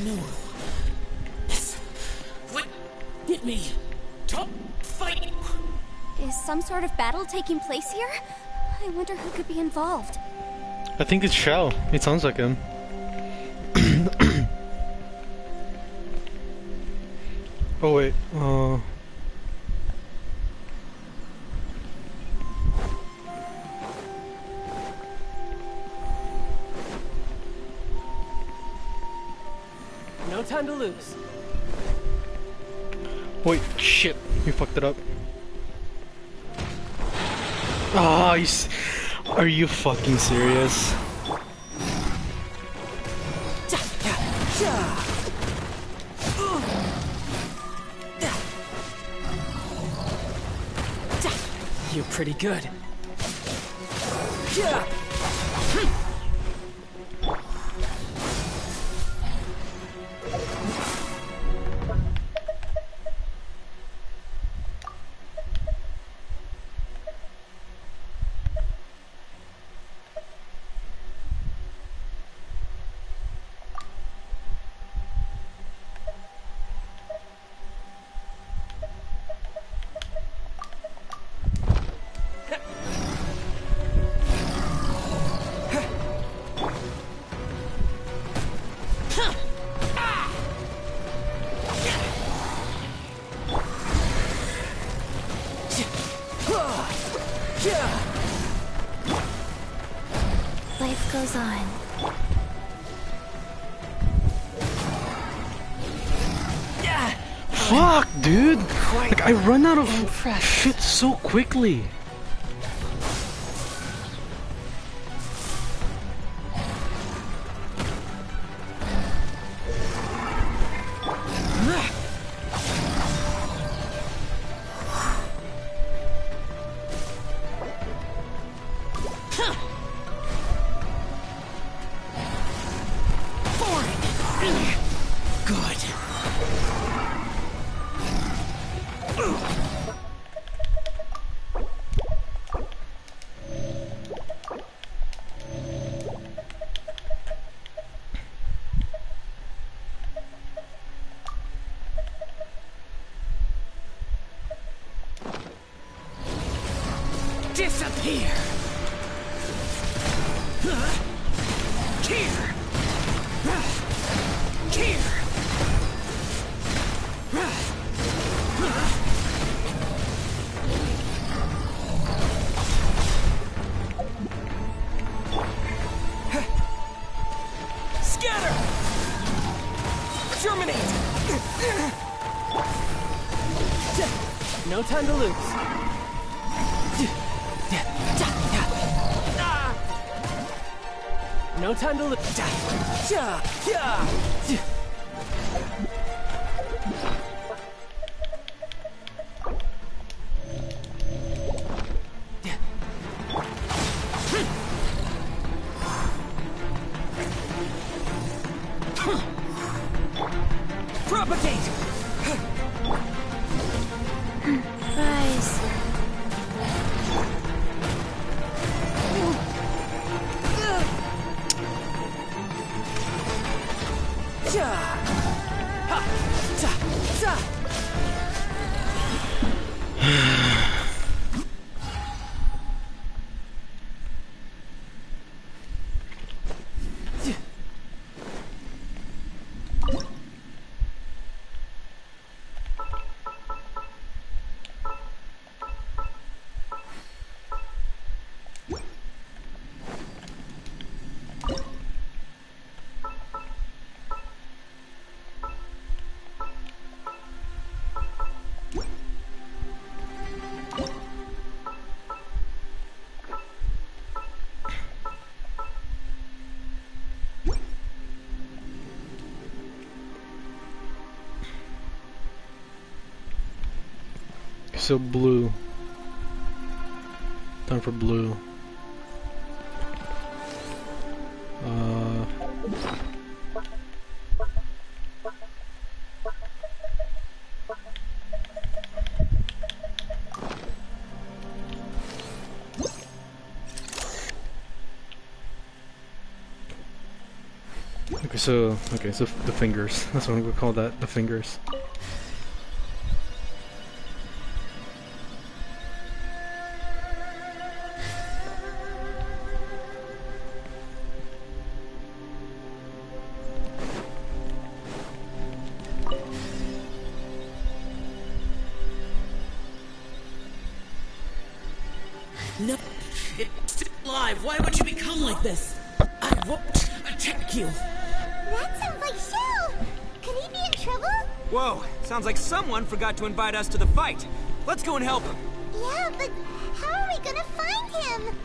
No. Yes. What? Get me. Top fight. Is some sort of battle taking place here? I wonder who could be involved. I think it's Shao. It sounds like him. Oh wait, No time to lose. wait, shit, you fucked it up. Ah, are you fucking serious? You're pretty good. Life goes on. Fuck, dude! Like, I run out of shit so quickly. Disappear! Here! Here! Scatter! Germinate! No time to lose. No time to lose. Propagate! Rise. So blue. Time for blue. Okay, so the fingers. That's what I'm gonna call that, the fingers. No, it's still alive. Why would you become like this? I won't attack you. That sounds like Shell! Could he be in trouble? Whoa, sounds like someone forgot to invite us to the fight. Let's go and help him. Yeah, but how are we gonna find him?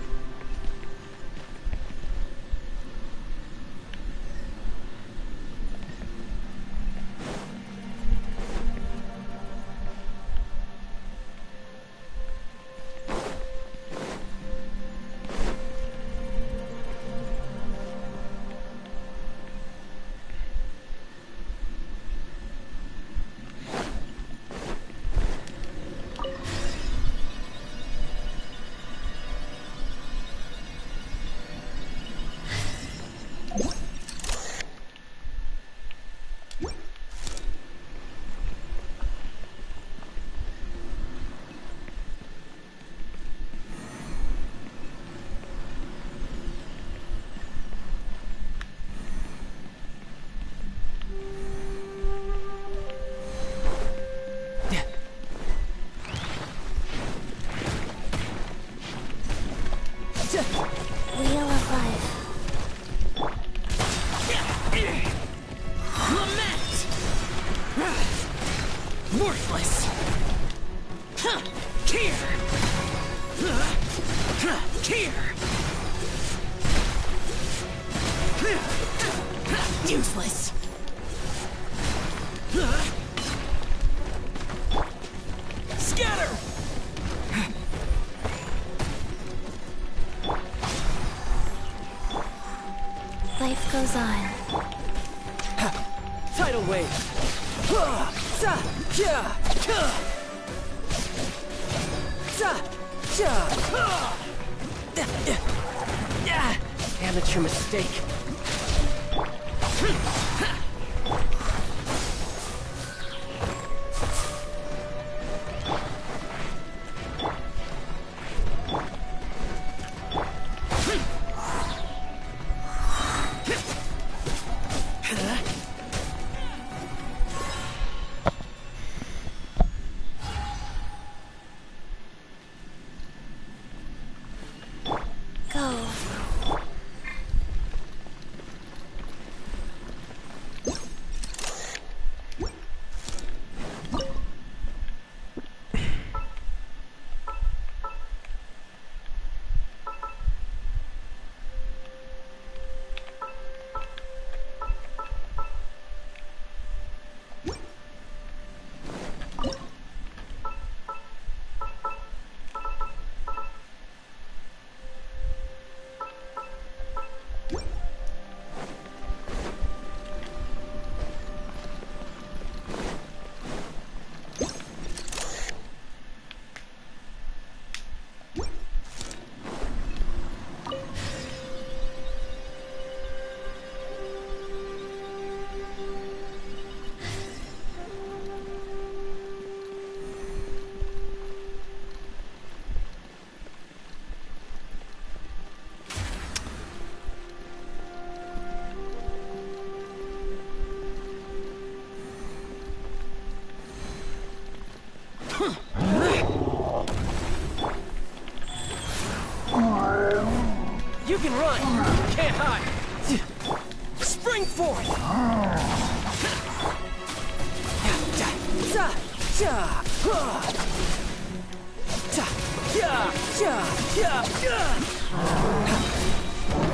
Wheel of Life. Lament! Worthless! Here! Here! Useless! Scatter! Life goes on. Tidal wave. Amateur mistake. Go. You can run, can't hide. Spring forth.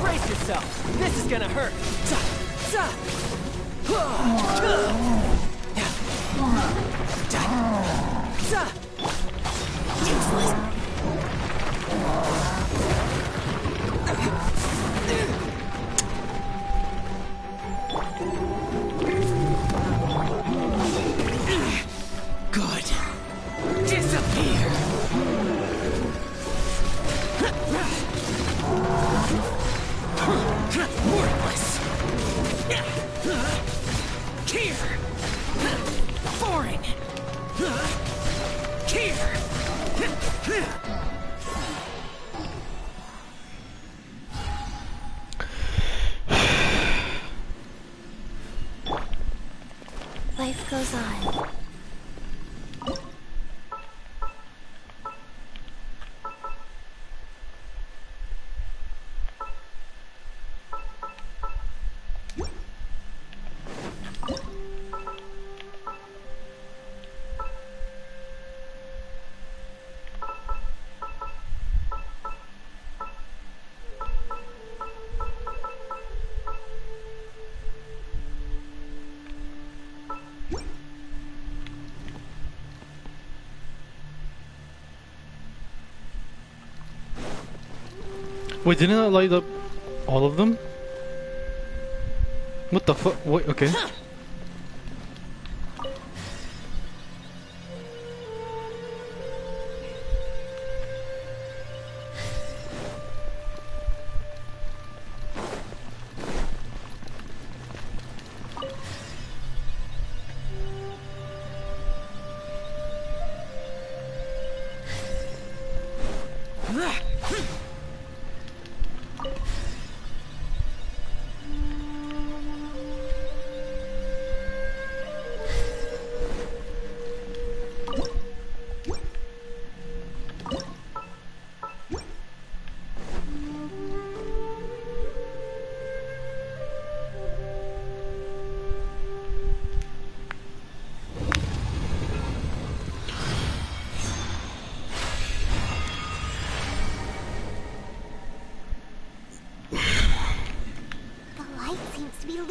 Brace yourself. This is gonna hurt. Useless! Good. Disappear! Worthless! Here! Foreign! Here! Life goes on. Wait, didn't I light up all of them? What the fuck? Wait, okay.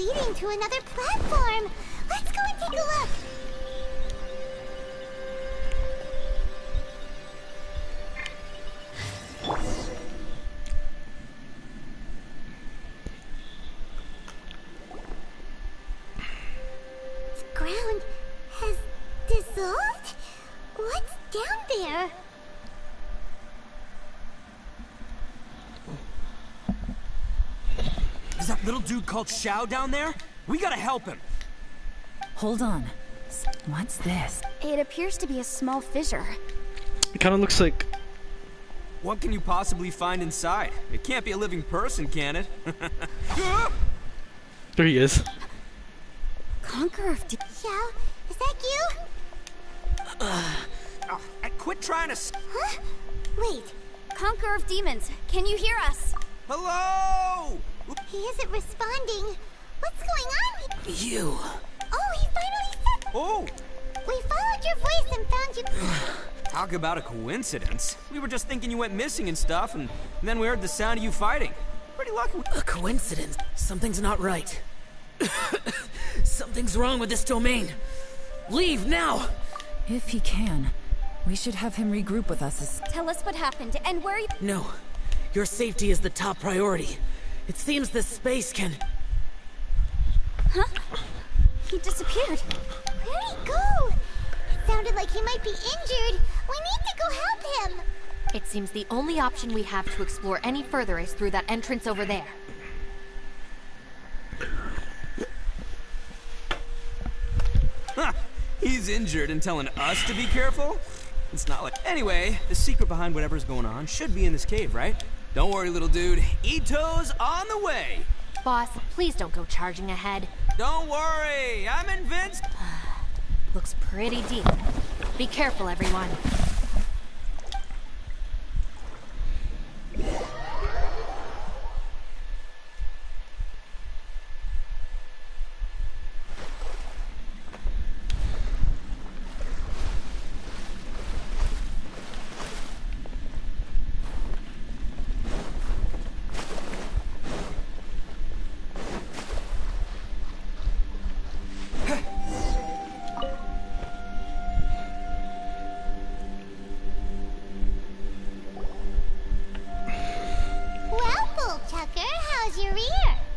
leading to another platform. Let's go and take a look. The ground has dissolved? What's down there? Is that little dude called Xiao down there? We gotta help him. Hold on. What's this? It appears to be a small fissure. It kind of looks like... What can you possibly find inside? It can't be a living person, can it? There he is. Conqueror of Xiao, is that you? Quit trying to... Huh? Wait. Conqueror of Demons, can you hear us? Hello? He isn't responding. What's going on? You. Oh, he finally said... Oh! We followed your voice and found you... Talk about a coincidence. We were just thinking you went missing and stuff, and then we heard the sound of you fighting. Pretty lucky. A coincidence? Something's not right. Something's wrong with this domain. Leave now! If he can, we should have him regroup with us. Tell us what happened and where you... No. Your safety is the top priority. It seems this space can... Huh? He disappeared. Where'd he go? It sounded like he might be injured. We need to go help him. It seems the only option we have to explore any further is through that entrance over there. Huh. He's injured and telling us to be careful? It's not like... Anyway, the secret behind whatever's going on should be in this cave, right? Don't worry, little dude. Ito's on the way. Boss, please don't go charging ahead. Don't worry, I'm convinced. Looks pretty deep. Be careful, everyone.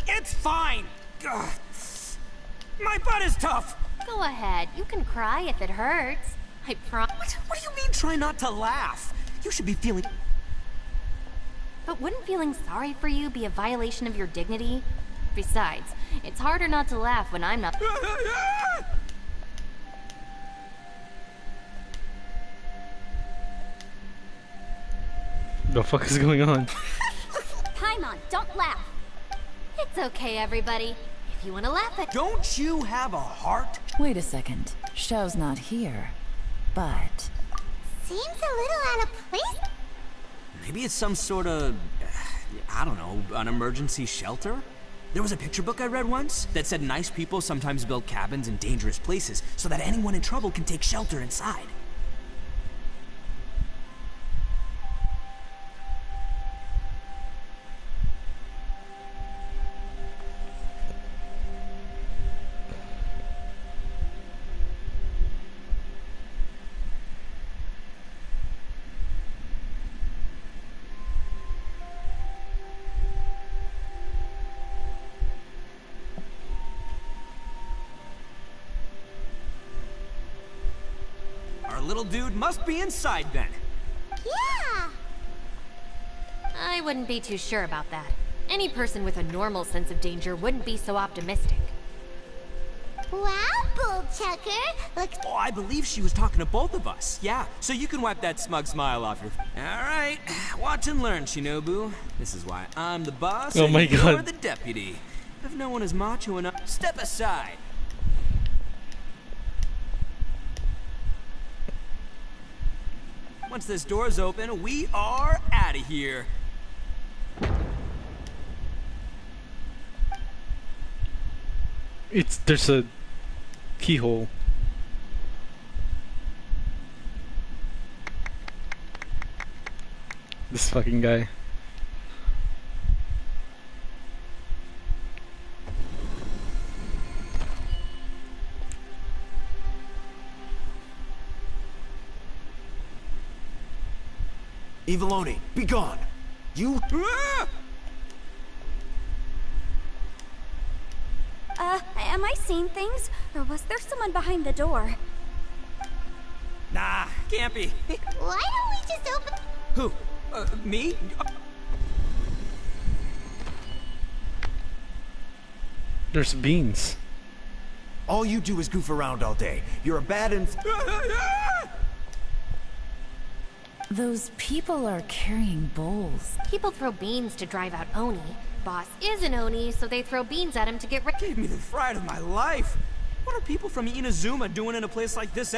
It's fine! Ugh. My butt is tough! Go ahead, you can cry if it hurts. I promise. What do you mean try not to laugh? You should be feeling... But wouldn't feeling sorry for you be a violation of your dignity? Besides, it's harder not to laugh when I'm not... The fuck is going on? Paimon, don't laugh. It's okay, everybody. If you want to laugh at... Don't you have a heart? Wait a second. Xiao's not here. But... Seems a little out of place. Maybe it's some sort of... I don't know, an emergency shelter? There was a picture book I read once that said nice people sometimes build cabins in dangerous places so that anyone in trouble can take shelter inside. Little dude must be inside then. Yeah! I wouldn't be too sure about that. Any person with a normal sense of danger wouldn't be so optimistic. Wow, Bullchucker! Looks... Oh, I believe she was talking to both of us. Yeah, so you can wipe that smug smile off your... Alright, watch and learn, Shinobu. This is why I'm the boss oh my and God. you're the deputy. If no one is macho enough, step aside. Once this door's open, we are out of here. There's a keyhole. This fucking guy. Eviloni, be gone! You... Am I seeing things? Or was there someone behind the door? Nah, can't be. Why don't we just open... Who? Me? There's beans. All you do is goof around all day. You're a bad Those people are carrying bowls. People throw beans to drive out Oni. Boss is an Oni, so they throw beans at him to get rid. Gave me the fright of my life. What are people from Inazuma doing in a place like this?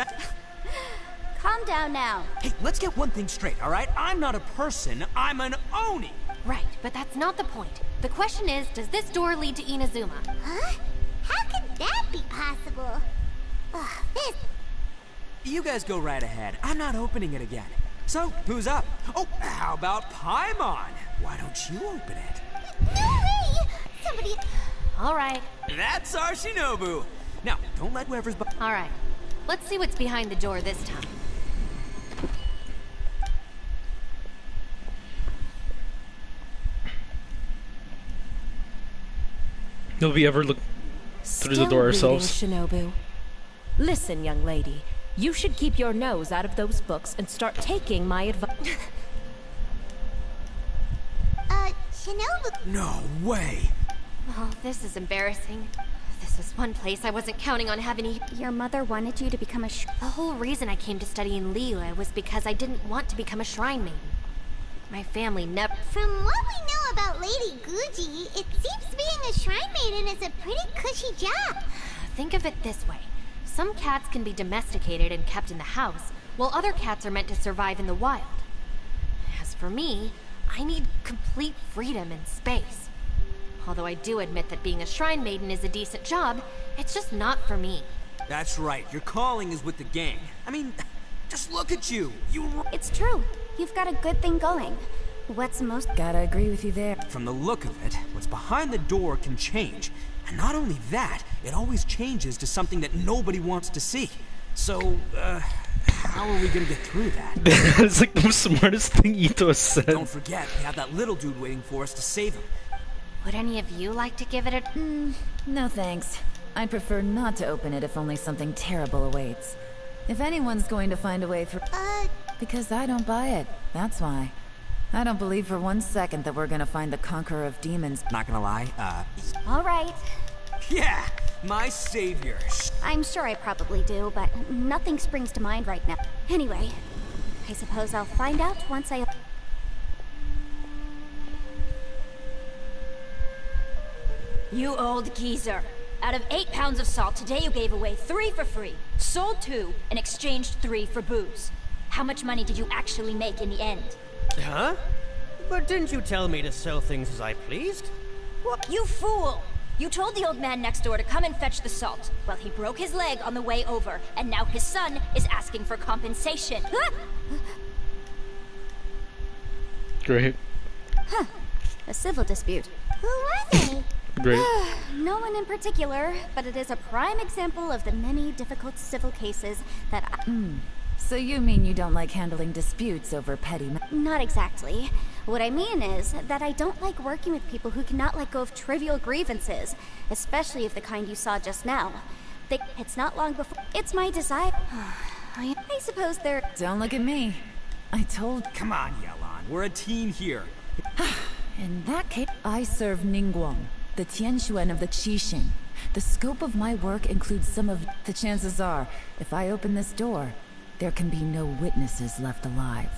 Calm down now. Hey, let's get one thing straight, all right? I'm not a person, I'm an Oni. Right, but that's not the point. The question is, does this door lead to Inazuma? Huh? How could that be possible? Ugh, this... You guys go right ahead. I'm not opening it again. So, who's up? Oh, how about Paimon? Why don't you open it? No way! Somebody... Alright. That's our Shinobu. Now, don't let whoever's... Alright. Let's see what's behind the door this time. Will we ever look through the door ourselves? Shinobu. Listen, young lady. You should keep your nose out of those books and start taking my advice. Shinobu... No way! Oh, this is embarrassing. This was one place I wasn't counting on having Your mother wanted you to become a The whole reason I came to study in Liyue was because I didn't want to become a shrine maiden. My family never... From what we know about Lady Guji, it seems being a shrine maiden is a pretty cushy job. Think of it this way. Some cats can be domesticated and kept in the house, while other cats are meant to survive in the wild. As for me, I need complete freedom and space. Although I do admit that being a shrine maiden is a decent job, it's just not for me. That's right, your calling is with the gang. I mean, just look at you. It's true. You've got a good thing going. What's most... Gotta agree with you there. From the look of it, what's behind the door can change. And not only that, it always changes to something that nobody wants to see. So, how are we gonna get through that? That's like the smartest thing Ito has said. Don't forget, we have that little dude waiting for us to save him. Would any of you like to give it a... No thanks. I'd prefer not to open it if only something terrible awaits. If anyone's going to find a way through... Because I don't buy it, that's why. I don't believe for 1 second that we're gonna find the Conqueror of Demons. Not gonna lie, All right. Yeah, my savior. I'm sure I probably do, but nothing springs to mind right now. Anyway, I suppose I'll find out once I... You old geezer. Out of 8 pounds of salt, today you gave away 3 for free, sold 2, and exchanged 3 for booze. How much money did you actually make in the end? Huh? But didn't you tell me to sell things as I pleased? What? You fool! You told the old man next door to come and fetch the salt. Well, he broke his leg on the way over, and now his son is asking for compensation. Great. Huh. A civil dispute. Who were they? Great. No one in particular, but it is a prime example of the many difficult civil cases that I... So you mean you don't like handling disputes over petty... Not exactly. What I mean is that I don't like working with people who cannot let go of trivial grievances, especially of the kind you saw just now. It's not long before... It's my desire... I suppose they're... Don't look at me. I told... Come on, Yelan. We're a team here. In that case, I serve Ningguang, the Tianxuan of the Qixing. The scope of my work includes some of... The chances are, if I open this door, there can be no witnesses left alive.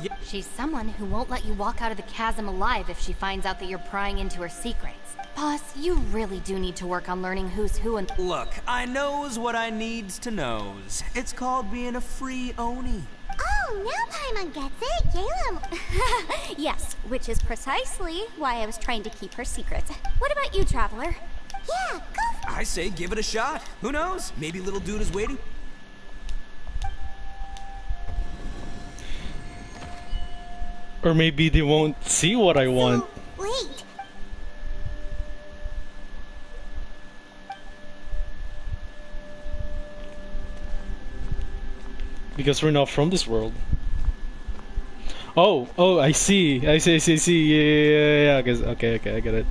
Yeah. She's someone who won't let you walk out of the chasm alive if she finds out that you're prying into her secrets. Boss, you really do need to work on learning who's who and... Look, I knows what I needs to knows. It's called being a free Oni. Oh, now Paimon gets it. Yayla... Yes, which is precisely why I was trying to keep her secret. What about you, Traveler? Yeah, go... I say give it a shot. Who knows? Maybe little dude is waiting. Or maybe they won't see what I want. Wait. Because we're not from this world. Oh, I see. I see. Yeah. Okay, I get it.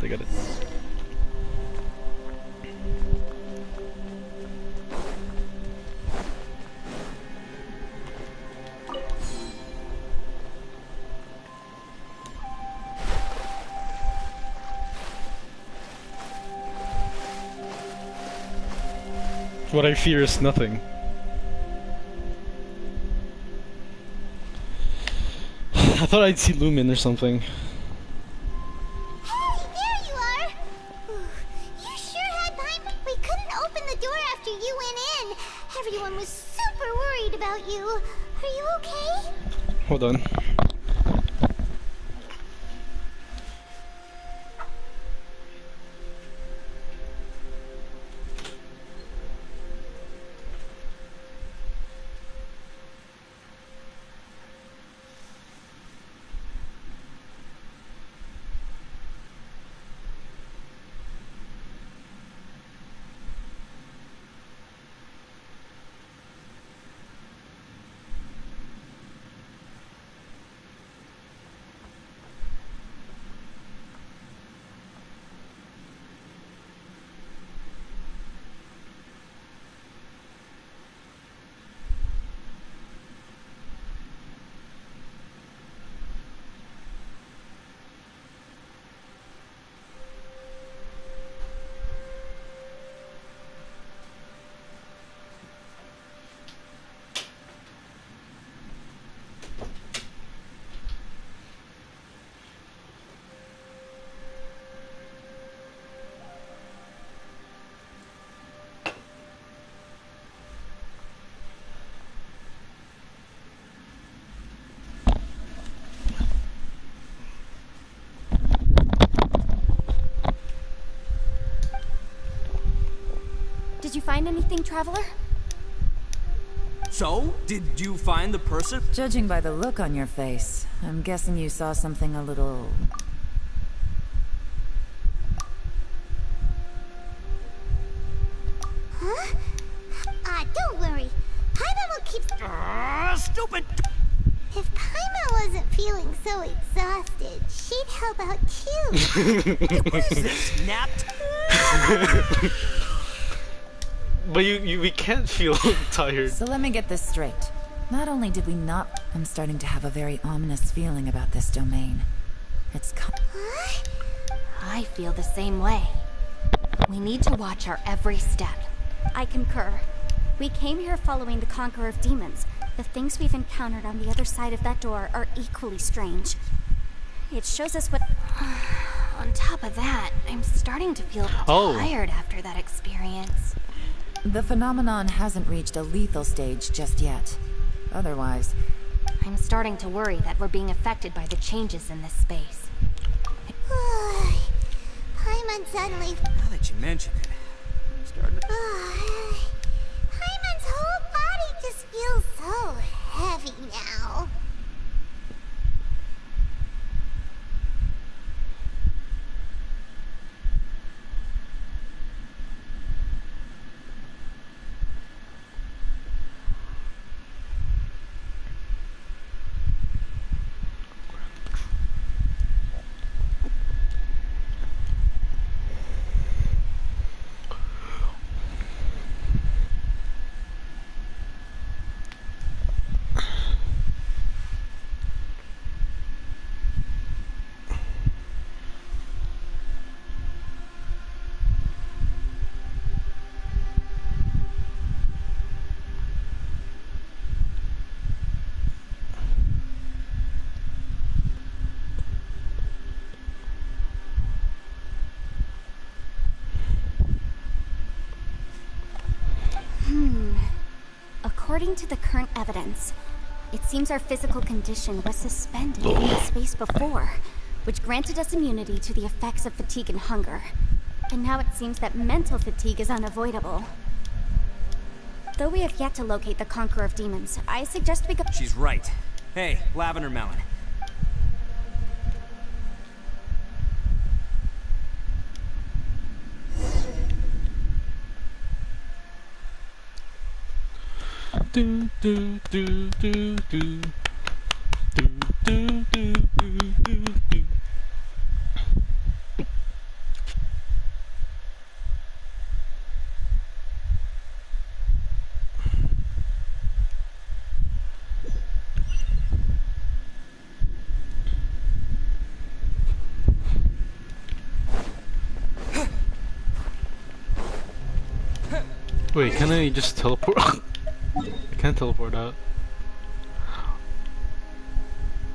What I fear is nothing. I thought I'd see Lumen or something. Hey, there you are! You sure had time. We couldn't open the door after you went in. Everyone was super worried about you. Are you okay? Hold on. Did you find anything, Traveler? So, did you find the person? Judging by the look on your face, I'm guessing you saw something a little... Huh? Don't worry. Paimon will keep... Stupid! If Paimon wasn't feeling so exhausted, she'd help out too. What is this, napped? But we can't feel tired. So let me get this straight. Not only did we not... I'm starting to have a very ominous feeling about this domain. It's I feel the same way. We need to watch our every step. I concur. We came here following the Conqueror of Demons. The things we've encountered on the other side of that door are equally strange. It shows us what... On top of that, I'm starting to feel tired after that experience. The phenomenon hasn't reached a lethal stage just yet. Otherwise... I'm starting to worry that we're being affected by the changes in this space. Paimon suddenly... Now that you mention it, I'm starting to... Paimon's whole body just feels so heavy now. According to the current evidence, it seems our physical condition was suspended in the space before, which granted us immunity to the effects of fatigue and hunger. And now it seems that mental fatigue is unavoidable. Though we have yet to locate the Conqueror of Demons, I suggest we go— She's right. Hey, Lavender Melon. Do do do do do do do. Wait, can I just teleport? I can't teleport out.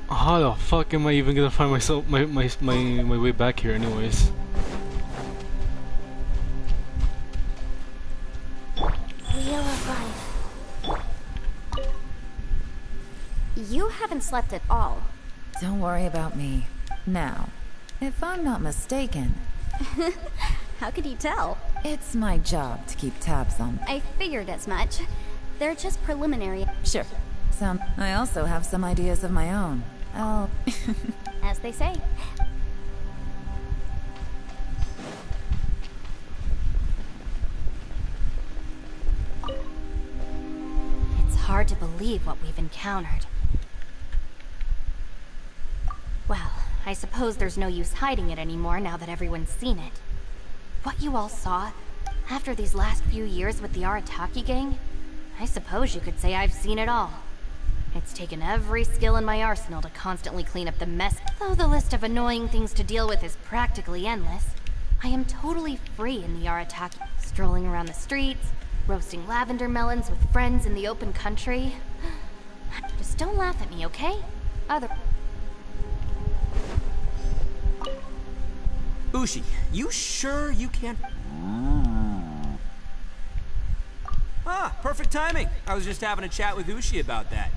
How the fuck am I even gonna find myself my way back here anyways? Leo alive. You haven't slept at all. Don't worry about me. Now, if I'm not mistaken... How could you tell? It's my job to keep tabs on... I figured as much. They're just preliminary. Sure. I also have some ideas of my own. Oh... As they say. It's hard to believe what we've encountered. Well, I suppose there's no use hiding it anymore now that everyone's seen it. What you all saw, after these last few years with the Arataki gang, I suppose you could say I've seen it all. It's taken every skill in my arsenal to constantly clean up the mess. Though the list of annoying things to deal with is practically endless, I am totally free in the Arataki, strolling around the streets, roasting lavender melons with friends in the open country. Just don't laugh at me, okay? Ushi, you sure you can't... Ah, perfect timing. I was just having a chat with Ushi about that.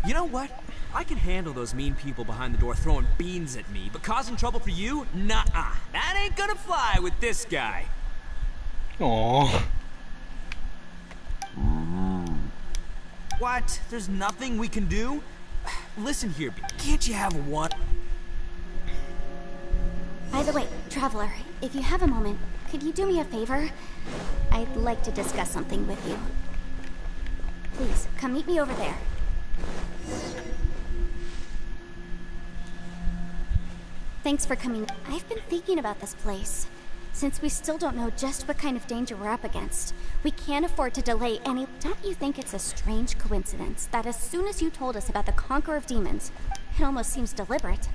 You know what? I can handle those mean people behind the door throwing beans at me, but causing trouble for you? Nuh-uh. That ain't gonna fly with this guy. Aww. What? There's nothing we can do? Listen here, can't you have one? By the way, Traveler, if you have a moment, could you do me a favor? I'd like to discuss something with you. Please, come meet me over there. Thanks for coming. I've been thinking about this place. Since we still don't know just what kind of danger we're up against, we can't afford to delay any... Don't you think it's a strange coincidence that as soon as you told us about the Conqueror of Demons, it almost seems deliberate,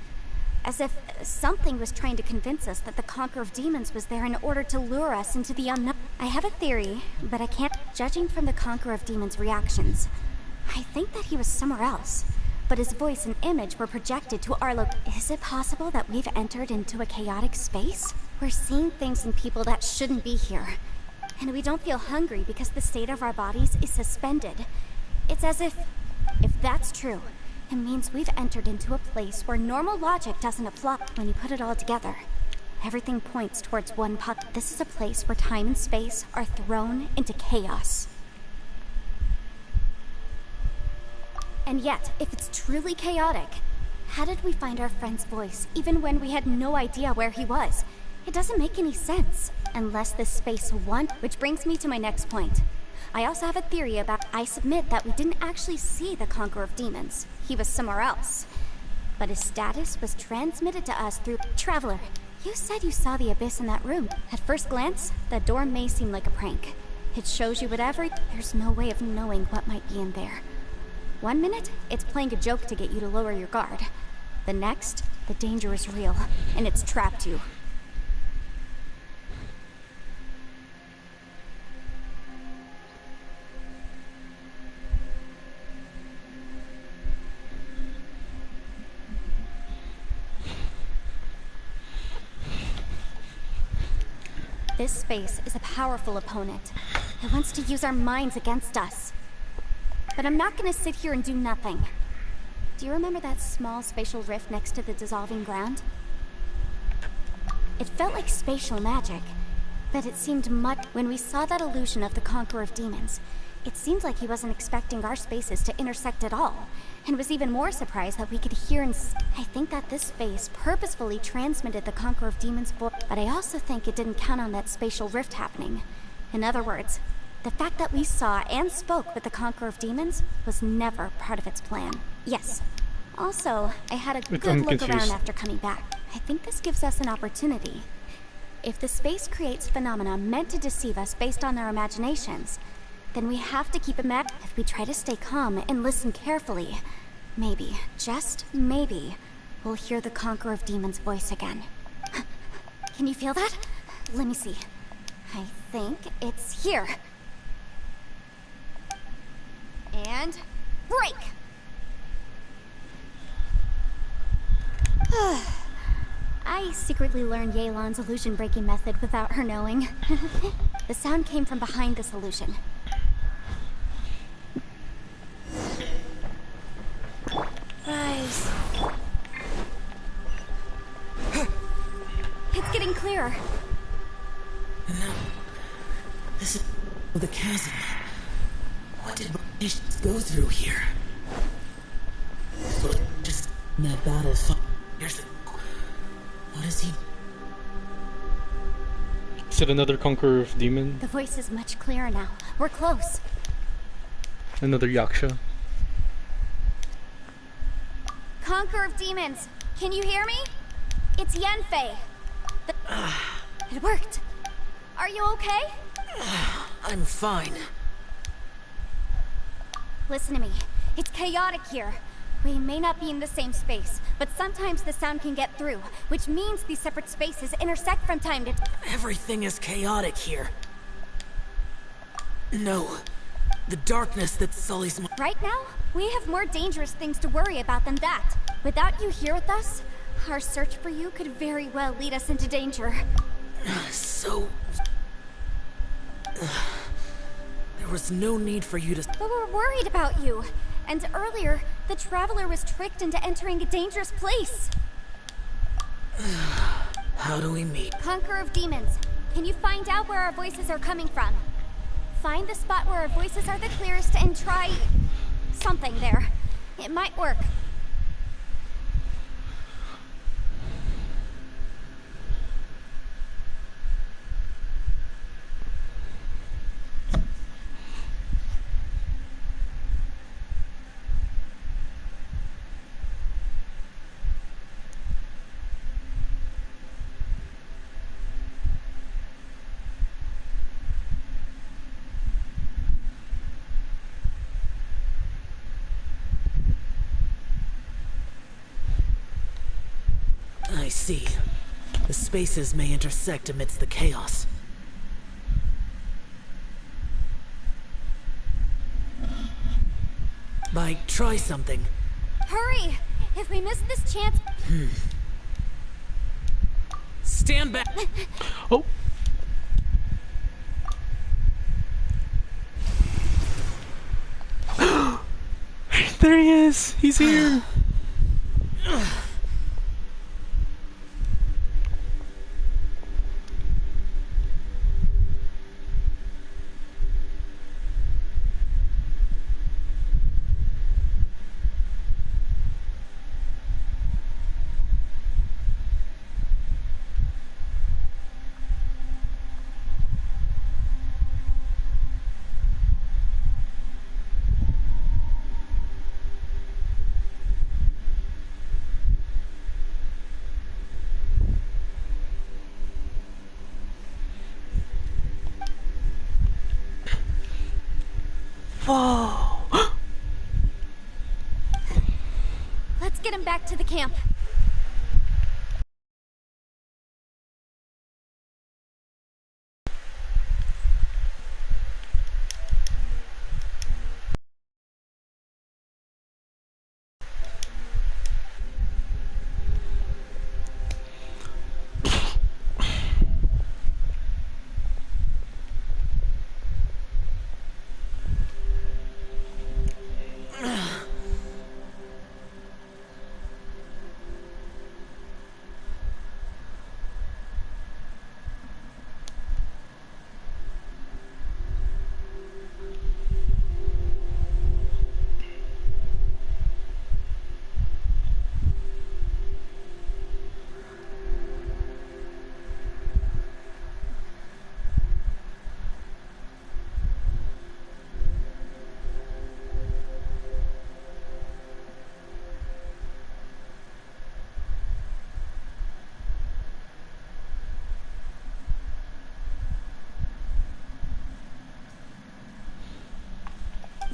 as if something was trying to convince us that the Conqueror of Demons was there in order to lure us into the unknown? I have a theory, but I can't... Judging from the Conqueror of Demons' reactions, I think that he was somewhere else, but his voice and image were projected to our Is it possible that we've entered into a chaotic space? We're seeing things in people that shouldn't be here, and we don't feel hungry because the state of our bodies is suspended. It's as if that's true, it means we've entered into a place where normal logic doesn't apply. When you put it all together, everything points towards one This is a place where time and space are thrown into chaos. And yet, if it's truly chaotic, how did we find our friend's voice even when we had no idea where he was? It doesn't make any sense, unless this space won. Which brings me to my next point. I also have a theory about... I submit that we didn't actually see the Conqueror of Demons. He was somewhere else. But his status was transmitted to us through... Traveler, you said you saw the abyss in that room. At first glance, the door may seem like a prank. It shows you whatever... There's no way of knowing what might be in there. One minute, it's playing a joke to get you to lower your guard. The next, the danger is real, and it's trapped you. This space is a powerful opponent. It wants to use our minds against us. But I'm not gonna sit here and do nothing. Do you remember that small spatial rift next to the dissolving ground? It felt like spatial magic, but it seemed much... When we saw that illusion of the Conqueror of Demons, it seemed like he wasn't expecting our spaces to intersect at all, and was even more surprised that we could hear and... I think that this space purposefully transmitted the Conqueror of Demons voice, but I also think it didn't count on that spatial rift happening. In other words, the fact that we saw and spoke with the Conqueror of Demons was never part of its plan. Yes. Also, I had a good look around after coming back. I think this gives us an opportunity. If the space creates phenomena meant to deceive us based on our imaginations, then we have to keep in mind. If we try to stay calm and listen carefully, maybe, just maybe, we'll hear the Conqueror of Demons' voice again. Can you feel that? Let me see. I think it's here. And break! I secretly learned Yelan's illusion-breaking method without her knowing. The sound came from behind this illusion. Rise. It's getting clearer. No. This is the chasm. What did British go through here? So just in that battle years ago. What is he? Is it another Conqueror of Demon? The voice is much clearer now. We're close. Another Yaksha? Conqueror of Demons, can you hear me? It's Yanfei. It worked. Are you okay? I'm fine. Listen to me. It's chaotic here. We may not be in the same space, but sometimes the sound can get through, which means these separate spaces intersect from time to time. Everything is chaotic here. No. The darkness that sullies my... Right now, we have more dangerous things to worry about than that. Without you here with us, our search for you could very well lead us into danger. So... There was no need for you to... But we're worried about you. And earlier, the Traveler was tricked into entering a dangerous place. How do we meet? Conqueror of Demons, can you find out where our voices are coming from? Find the spot where our voices are the clearest and try... something there. It might work. I see. The spaces may intersect amidst the chaos. Try something. Hurry! If we miss this chance... Stand back! Oh! There he is! He's here! get him back to the camp.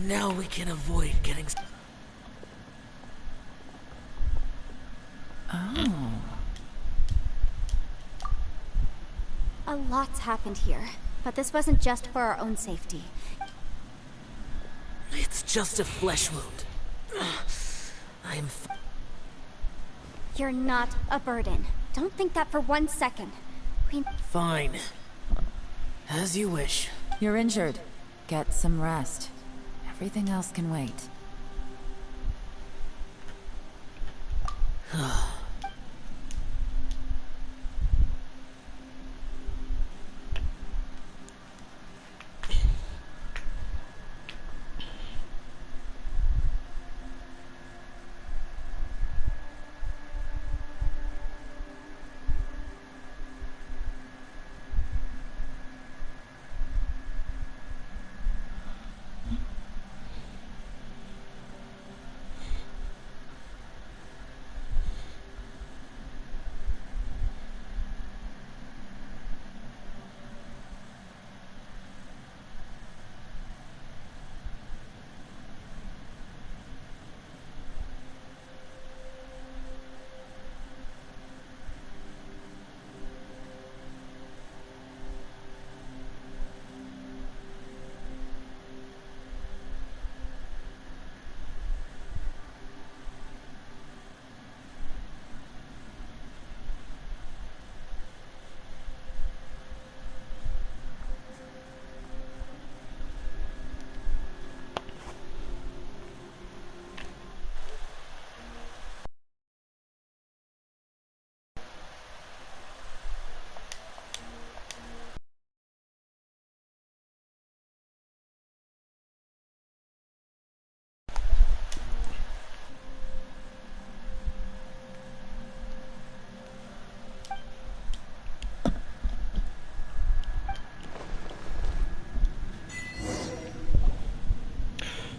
Now we can avoid getting... Oh. A lot's happened here, but this wasn't just for our own safety. It's just a flesh wound. I'm... You're not a burden. Don't think that for 1 second. Fine. As you wish. You're injured. Get some rest. Everything else can wait.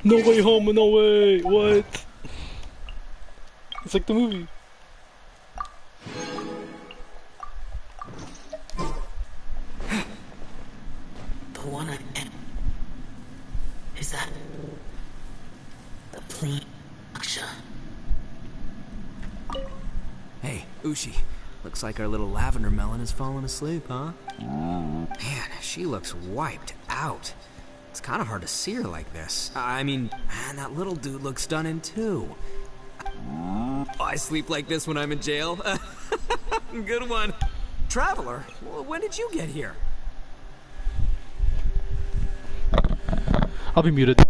No way home, no way! What? It's like the movie. The one I am. Is that... the plane... Aksha? Hey, Ushi. Looks like our little lavender melon has fallen asleep, huh? Man, she looks wiped out. It's kind of hard to see her like this. I mean, man, that little dude looks stunning too. Oh, I sleep like this when I'm in jail. Good one. Traveler, when did you get here? I'll be muted.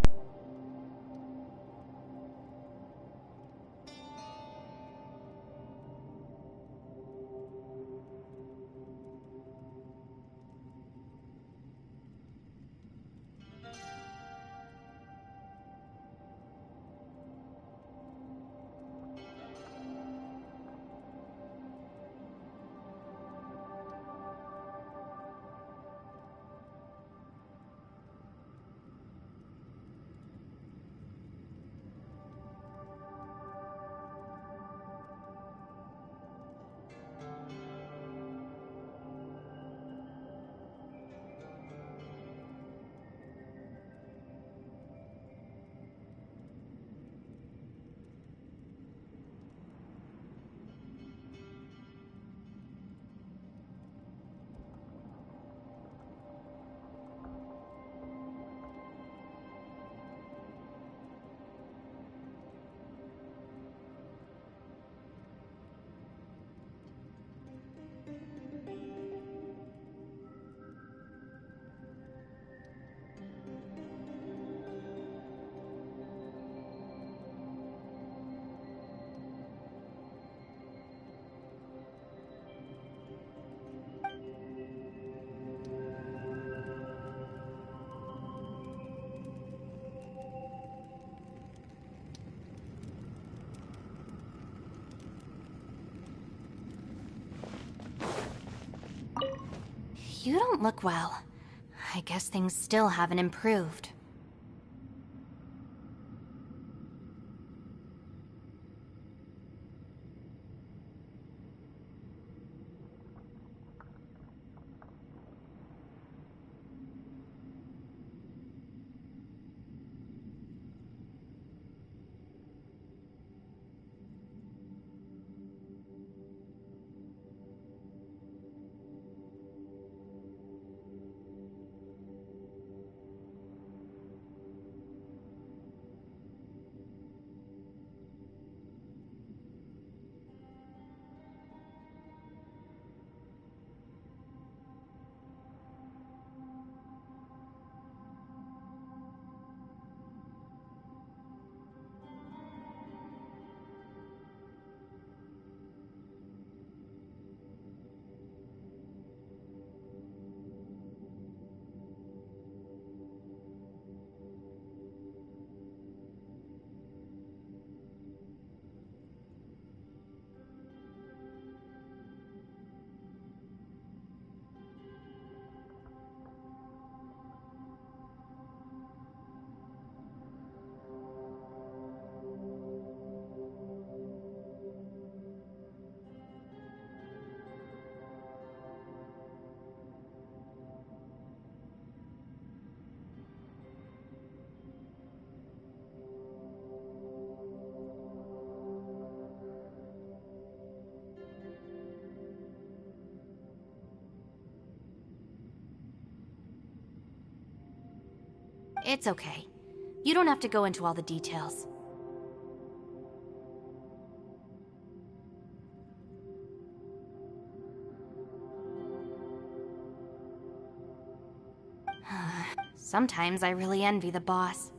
You don't look well. I guess things still haven't improved. It's okay. You don't have to go into all the details. Sometimes I really envy the boss.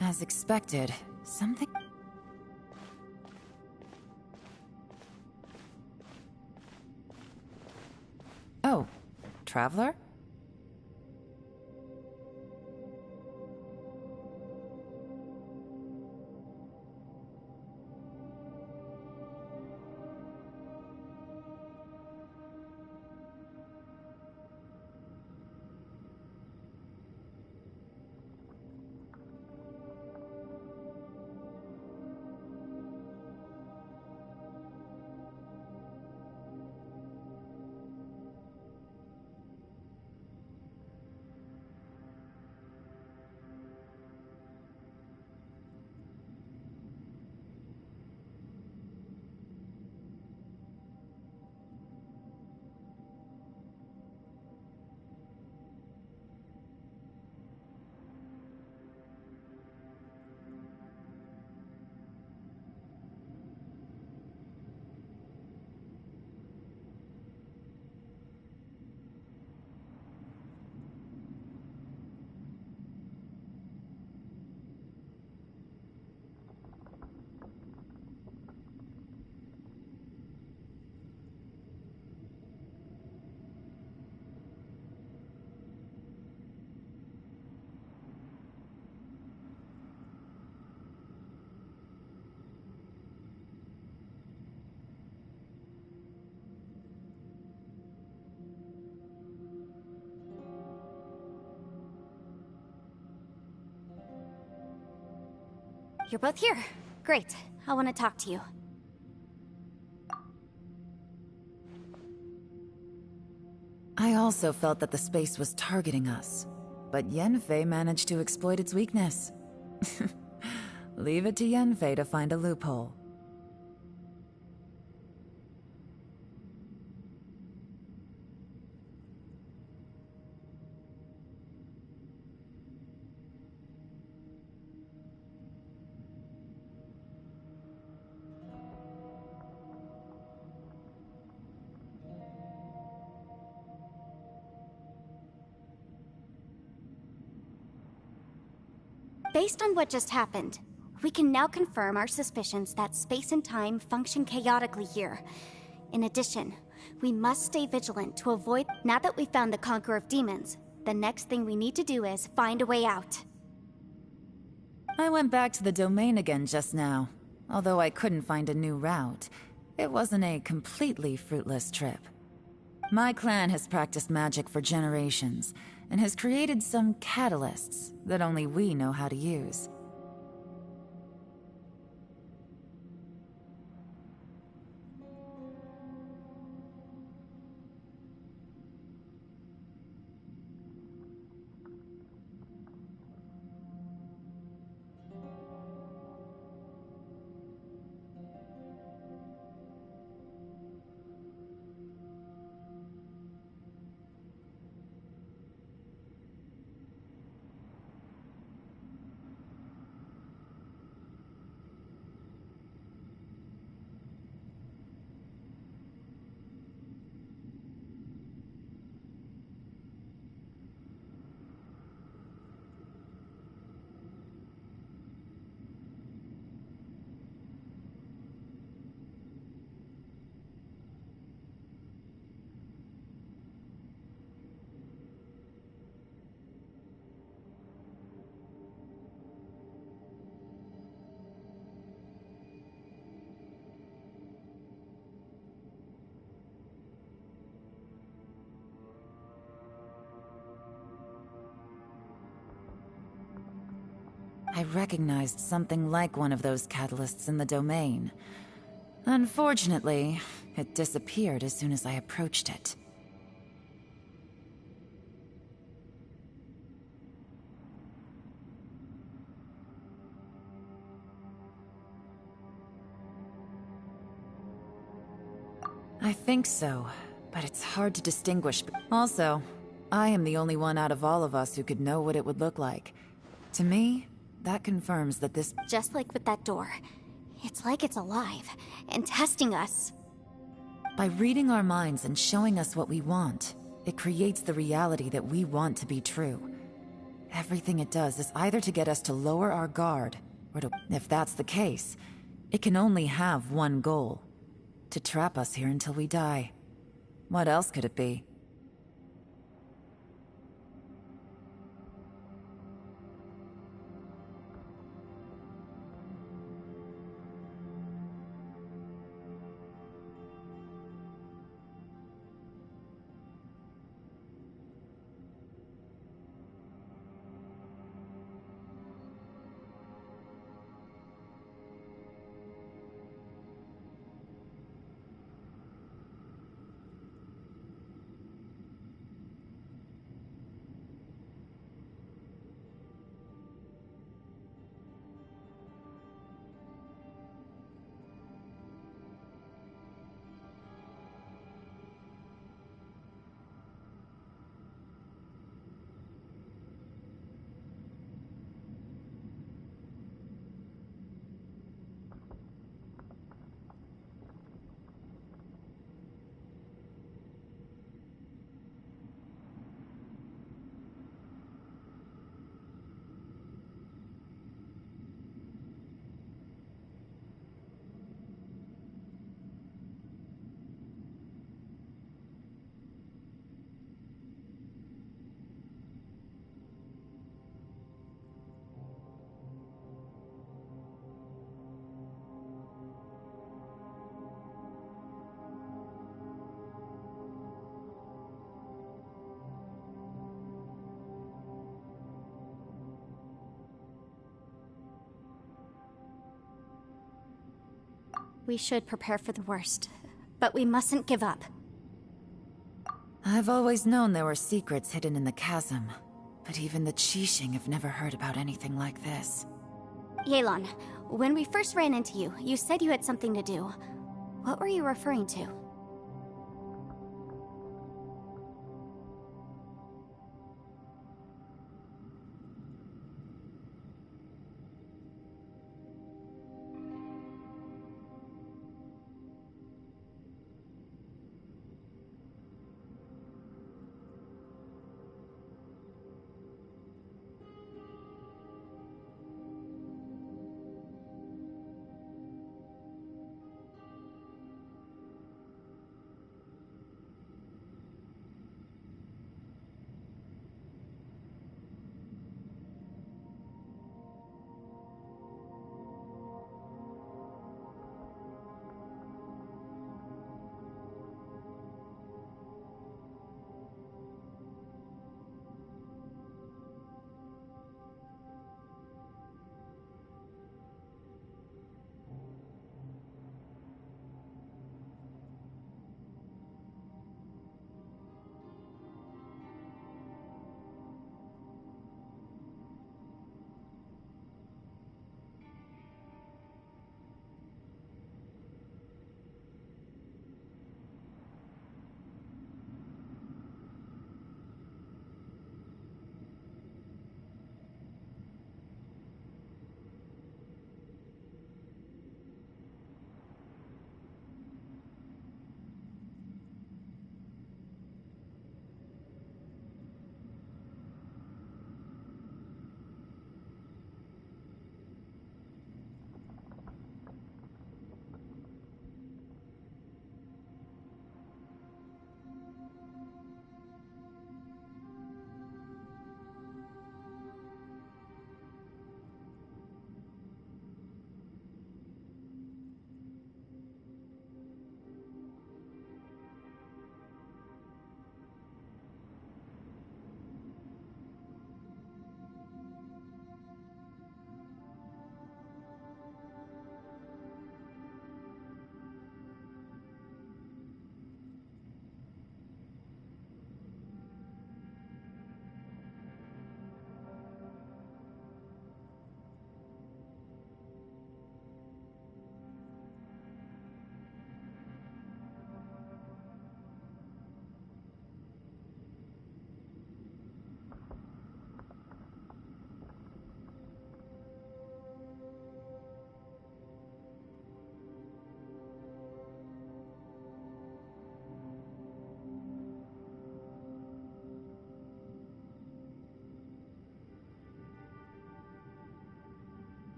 As expected, something... Oh, Traveler? You're both here. Great. I want to talk to you. I also felt that the space was targeting us, but Yenfei managed to exploit its weakness. Leave it to Yenfei to find a loophole. Based on what just happened, we can now confirm our suspicions that space and time function chaotically here. In addition, we must stay vigilant to avoid... Now that we've found the Conqueror of Demons, the next thing we need to do is find a way out. I went back to the domain again just now. Although I couldn't find a new route, it wasn't a completely fruitless trip. My clan has practiced magic for generations, and has created some catalysts that only we know how to use. I recognized something like one of those catalysts in the domain. Unfortunately, it disappeared as soon as I approached it. I think so, but it's hard to distinguish. Also, I am the only one out of all of us who could know what it would look like. To me, that confirms that this... Just like with that door, it's like it's alive and testing us. By reading our minds and showing us what we want, it creates the reality that we want to be true. Everything it does is either to get us to lower our guard, or to... If that's the case, it can only have one goal. To trap us here until we die. What else could it be? We should prepare for the worst, but we mustn't give up. I've always known there were secrets hidden in the chasm, but even the Qixing have never heard about anything like this. Yelan, when we first ran into you, you said you had something to do. What were you referring to?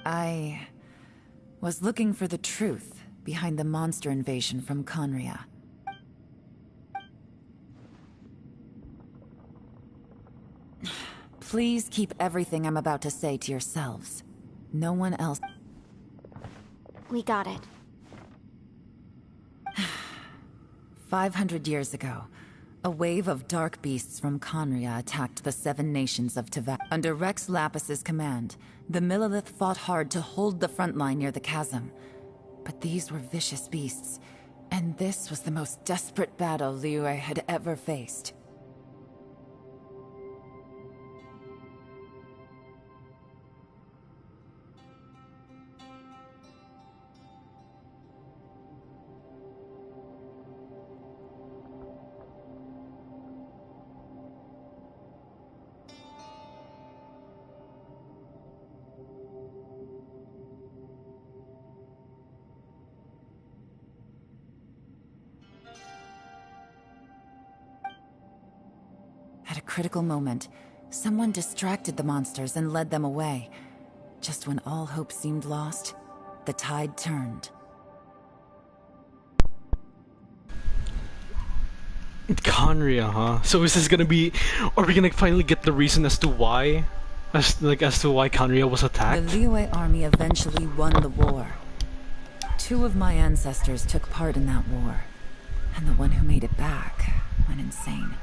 I was looking for the truth behind the monster invasion from Conria. Please keep everything I'm about to say to yourselves. No one else. We got it. 500 years ago, a wave of dark beasts from Conria attacked the 7 nations of Teyvat. Under Rex Lapis's command, the Millelith fought hard to hold the front line near the chasm. But these were vicious beasts, and this was the most desperate battle Liyue had ever faced. At a critical moment, someone distracted the monsters and led them away. Just when all hope seemed lost, the tide turned. Conria, huh? So is this gonna be... Are we gonna finally get the reason as to why? As to why Conria was attacked? The Liyue army eventually won the war. 2 of my ancestors took part in that war. And the one who made it back went insane.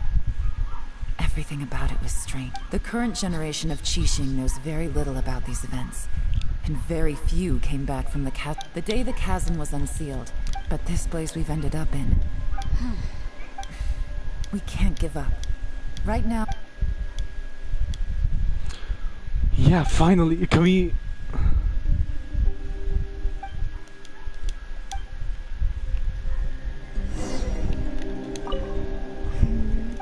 Everything about it was strange. The current generation of Qixing knows very little about these events. And very few came back from the the day the chasm was unsealed. But this place we've ended up in... We can't give up. Right now... Yeah, finally. Can we...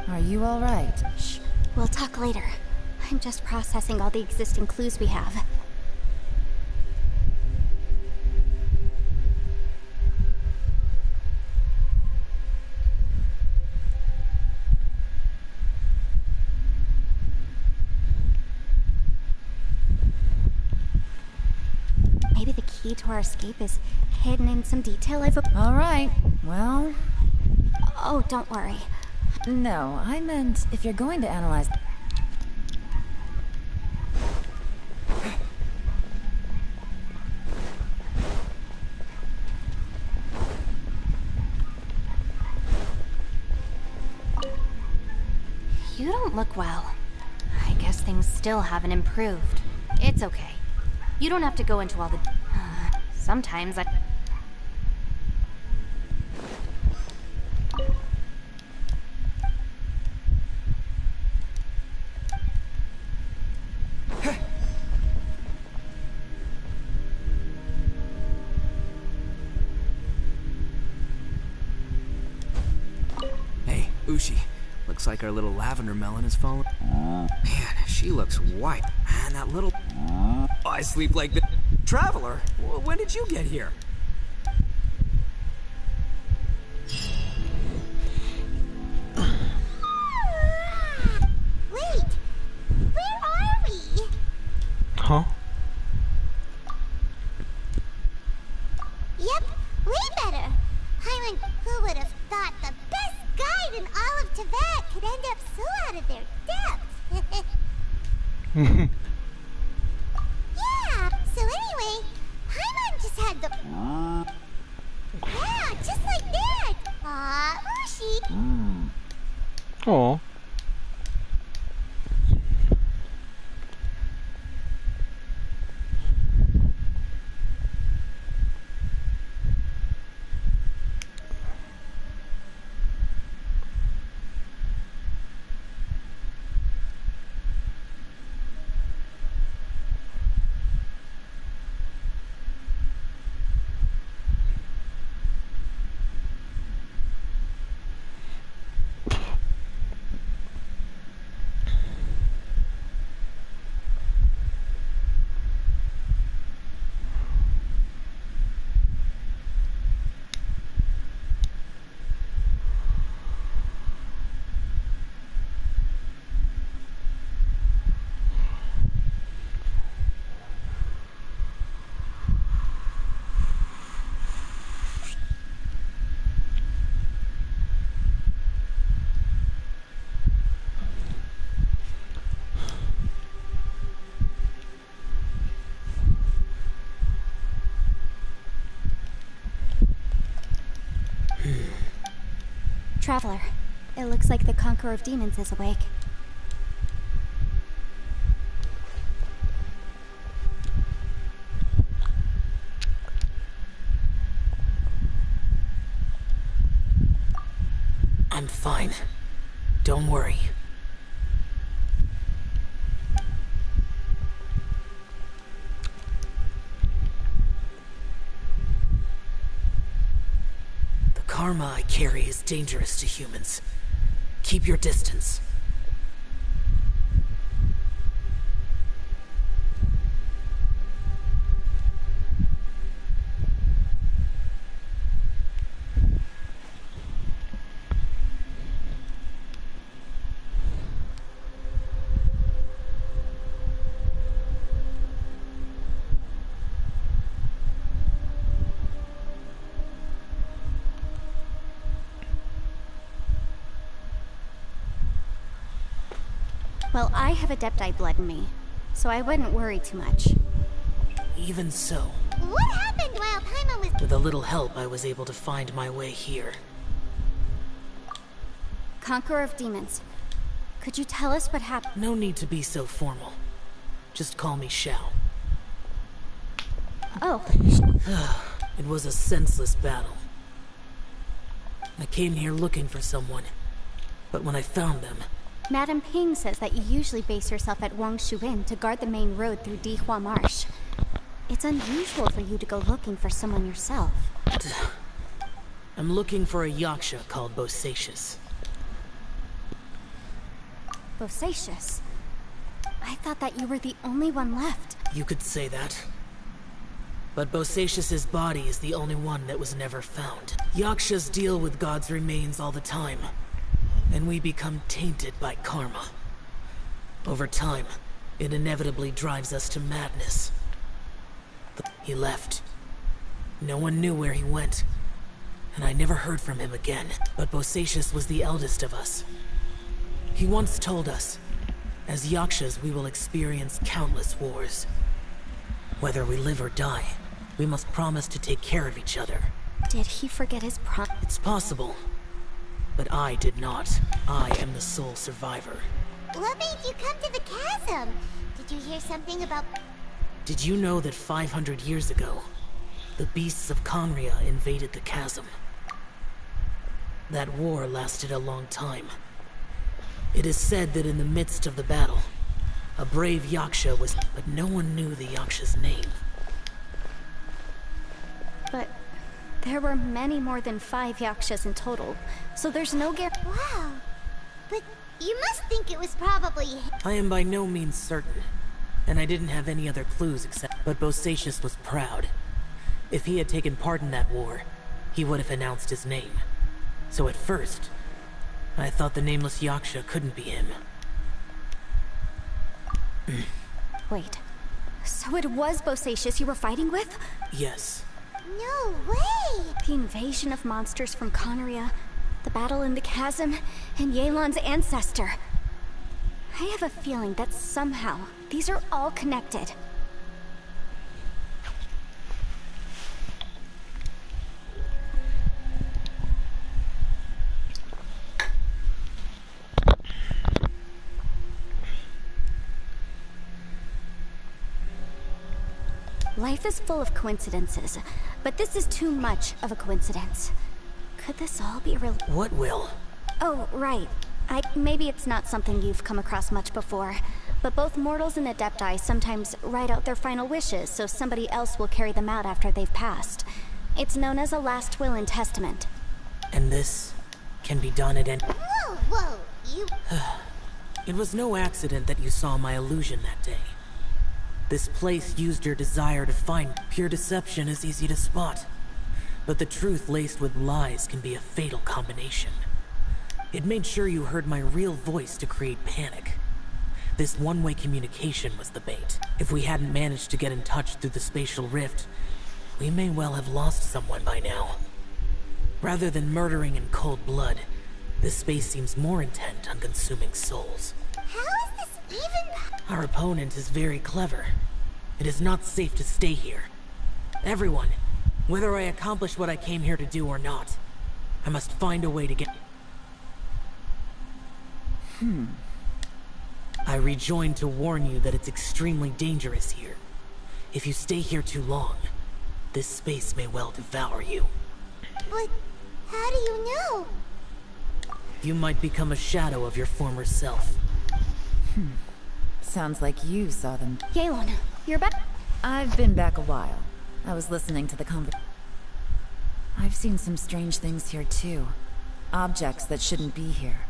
Are you all right? Shh. We'll talk later. I'm just processing all the existing clues we have. Maybe the key to our escape is hidden in some detail I've... All right. Well... Oh, don't worry. No, I meant if you're going to analyze... You don't look well. I guess things still haven't improved. It's okay. You don't have to go into all the... Sometimes I... Hey, Ushi. Looks like our little lavender melon has fallen. Man, she looks white. Man, that little... Oh, I sleep like the... Traveler? When did you get here? Wait! Where are we? Huh? Yep, way better. I mean, who would have thought the best guide in all of Tibet could end up so out of their depth? Yeah, so anyway, Paimon just had the... Yeah, just like that! Aw, Ushi! Oh. Traveler, it looks like the Conqueror of Demons is awake. I'm fine. Don't worry. The karma I carry is dangerous to humans. Keep your distance. Well, I have Adepti blood in me, so I wouldn't worry too much. Even so, What happened while Paimon was... with a little help, I was able to find my way here. Conqueror of Demons, could you tell us what happened? No need to be so formal. Just call me Xiao. Oh. It was a senseless battle. I came here looking for someone, but when I found them... Madame Ping says that you usually base yourself at Wangshu Inn to guard the main road through Dihua Marsh. It's unusual for you to go looking for someone yourself. I'm looking for a yaksha called Bosacius. Bosacius? I thought that you were the only one left. You could say that. But Bosacius's body is the only one that was never found. Yakshas deal with God's remains all the time, and we become tainted by karma. Over time, it inevitably drives us to madness. He left. No one knew where he went, and I never heard from him again. But Bosacius was the eldest of us. He once told us, as Yakshas we will experience countless wars. Whether we live or die, we must promise to take care of each other. Did he forget his promise? It's possible, but I did not. I am the sole survivor. What made you come to the chasm? Did you hear something about... Did you know that 500 years ago, the beasts of Conria invaded the chasm? That war lasted a long time. It is said that in the midst of the battle, a brave yaksha was... But no one knew the yaksha's name. But there were many more than 5 yakshas in total, so there's no guarantee. Wow. But you must think it was probably... I am by no means certain, and I didn't have any other clues except... But Bosacius was proud. If he had taken part in that war, he would have announced his name. So at first, I thought the nameless yaksha couldn't be him. Wait, so it was Bosacius you were fighting with? Yes. No way! The invasion of monsters from Conria, the battle in the chasm, and Yelan's ancestor. I have a feeling that somehow these are all connected. Life is full of coincidences, but this is too much of a coincidence. Could this all be real? What will? Oh, right. Maybe it's not something you've come across much before, but both mortals and Adepti sometimes write out their final wishes so somebody else will carry them out after they've passed. It's known as a last will and testament. And this can be done at any... Whoa, whoa, you... It was no accident that you saw my illusion that day. This place used your desire to find. Pure deception is easy to spot, but the truth laced with lies can be a fatal combination. It made sure you heard my real voice to create panic. This one-way communication was the bait. If we hadn't managed to get in touch through the spatial rift, we may well have lost someone by now. Rather than murdering in cold blood, this space seems more intent on consuming souls. How is this even... Our opponent is very clever. It is not safe to stay here. Everyone, whether I accomplish what I came here to do or not, I must find a way to get... I rejoined to warn you that it's extremely dangerous here. If you stay here too long, this space may well devour you. But how do you know? You might become a shadow of your former self. Sounds like you saw them. Yelan, you're back? I've been back a while. I was listening to the conversation. I've seen some strange things here too. Objects that shouldn't be here.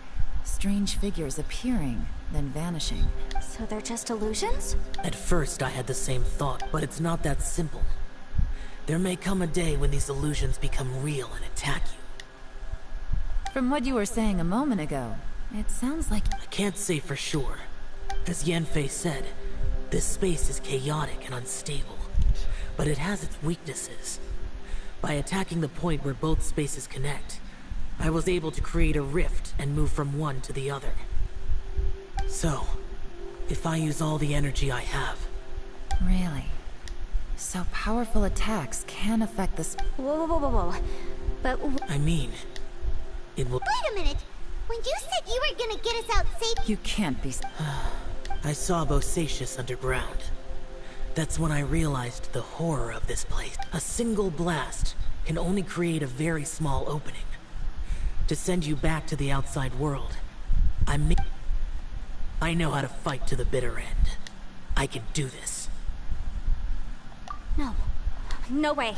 Strange figures appearing, then vanishing. So they're just illusions? At first I had the same thought, but it's not that simple. There may come a day when these illusions become real and attack you. From what you were saying a moment ago, it sounds like... I can't say for sure. As Yanfei said, this space is chaotic and unstable, but it has its weaknesses. By attacking the point where both spaces connect, I was able to create a rift and move from one to the other. So, if I use all the energy I have. Really? So powerful attacks can affect this. Whoa, whoa, whoa, whoa. But I mean, it will. Wait a minute. When you said you were gonna get us out safe, You can't be. I saw Bosacius underground. That's when I realized the horror of this place. A single blast can only create a very small opening. To send you back to the outside world, I know how to fight to the bitter end. I can do this. no. No way.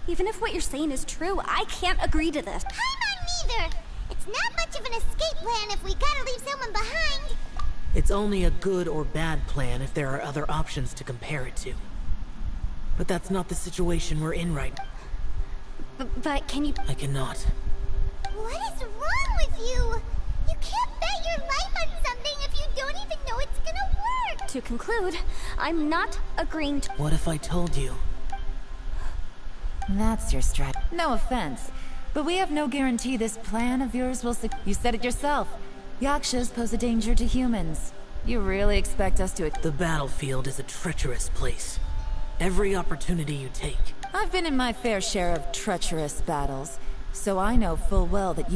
Even if what you're saying is true, I can't agree to this. I'm on neither. It's not much of an escape plan if we gotta leave someone behind. It's only a good or bad plan if there are other options to compare it to. But that's not the situation we're in right now. But can you... I cannot. What is wrong with you? You can't bet your life on something if you don't even know it's gonna work. To conclude, I'm not agreeing to... What if I told you? That's your strat. No offense, but we have no guarantee this plan of yours will succeed. You said it yourself. Yakshas pose a danger to humans. You really expect us to... The battlefield is a treacherous place. Every opportunity you take. I've been in my fair share of treacherous battles, so I know full well that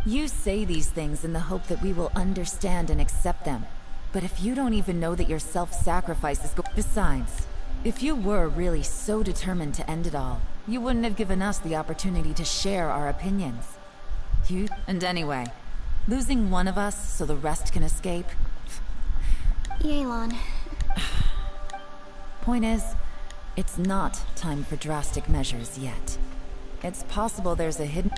You say these things in the hope that we will understand and accept them. But if you don't even know that your self-sacrifice is Besides, if you were really so determined to end it all, you wouldn't have given us the opportunity to share our opinions. And anyway, losing one of us so the rest can escape? Yelan. Point is, it's not time for drastic measures yet. It's possible there's a hidden...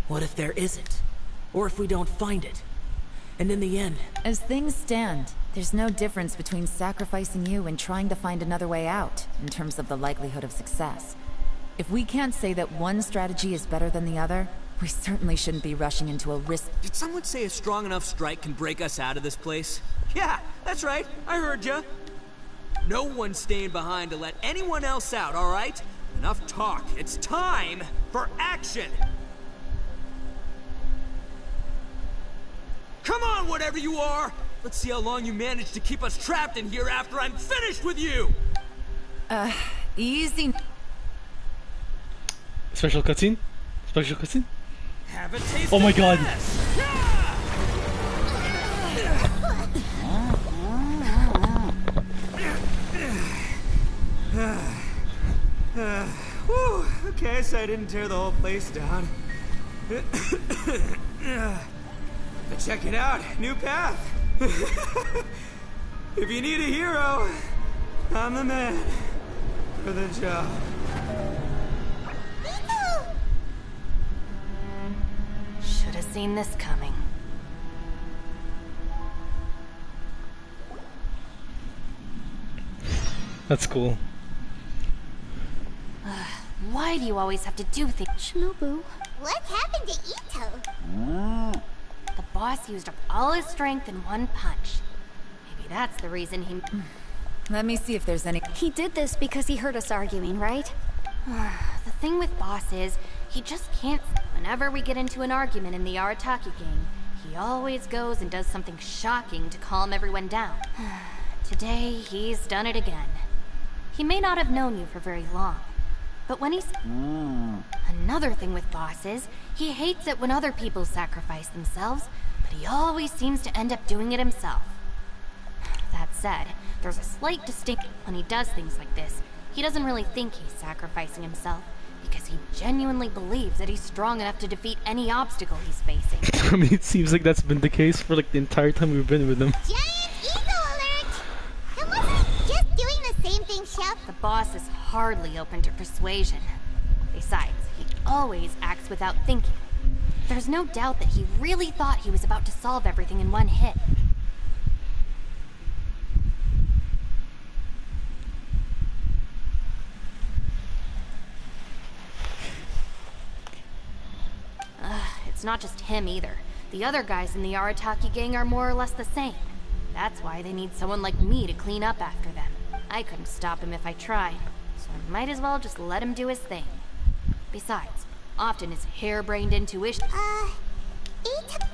What if there isn't? Or if we don't find it? And in the end... As things stand, there's no difference between sacrificing you and trying to find another way out, in terms of the likelihood of success. If we can't say that one strategy is better than the other, we certainly shouldn't be rushing into a risk. Did someone say a strong enough strike can break us out of this place? Yeah, that's right. I heard ya. No one's staying behind to let anyone else out, all right? Enough talk. It's time for action! Come on, whatever you are! Let's see how long you manage to keep us trapped in here after I'm finished with you! Easy. Special cutscene? Special cutscene? Have a taste Oh my god! Whew, okay, so I didn't tear the whole place down. But check it out, new path. If you need a hero, I'm the man for the job. Should have seen this coming. That's cool. Why do you always have to do things? Shinobu. What happened to Ito? The boss used up all his strength in one punch. Maybe that's the reason he... Let me see if there's any... He did this because he heard us arguing, right? The thing with Boss is, he just can't... Whenever we get into an argument in the Arataki gang, he always goes and does something shocking to calm everyone down. Today, he's done it again. He may not have known you for very long, but when he's... Another thing with Boss is, he hates it when other people sacrifice themselves, but he always seems to end up doing it himself. That said, there's a slight distinction when he does things like this. He doesn't really think he's sacrificing himself, because he genuinely believes that he's strong enough to defeat any obstacle he's facing. I mean, it seems like that's been the case for like the entire time we've been with him. Giant ego alert! And wasn't he just doing the same thing, Chef? The boss is hardly open to persuasion. Besides, he always acts without thinking. There's no doubt that he really thought he was about to solve everything in one hit. It's not just him either. The other guys in the Arataki gang are more or less the same. That's why they need someone like me to clean up after them. I couldn't stop him if I tried, so I might as well just let him do his thing. Besides, often is harebrained intuition.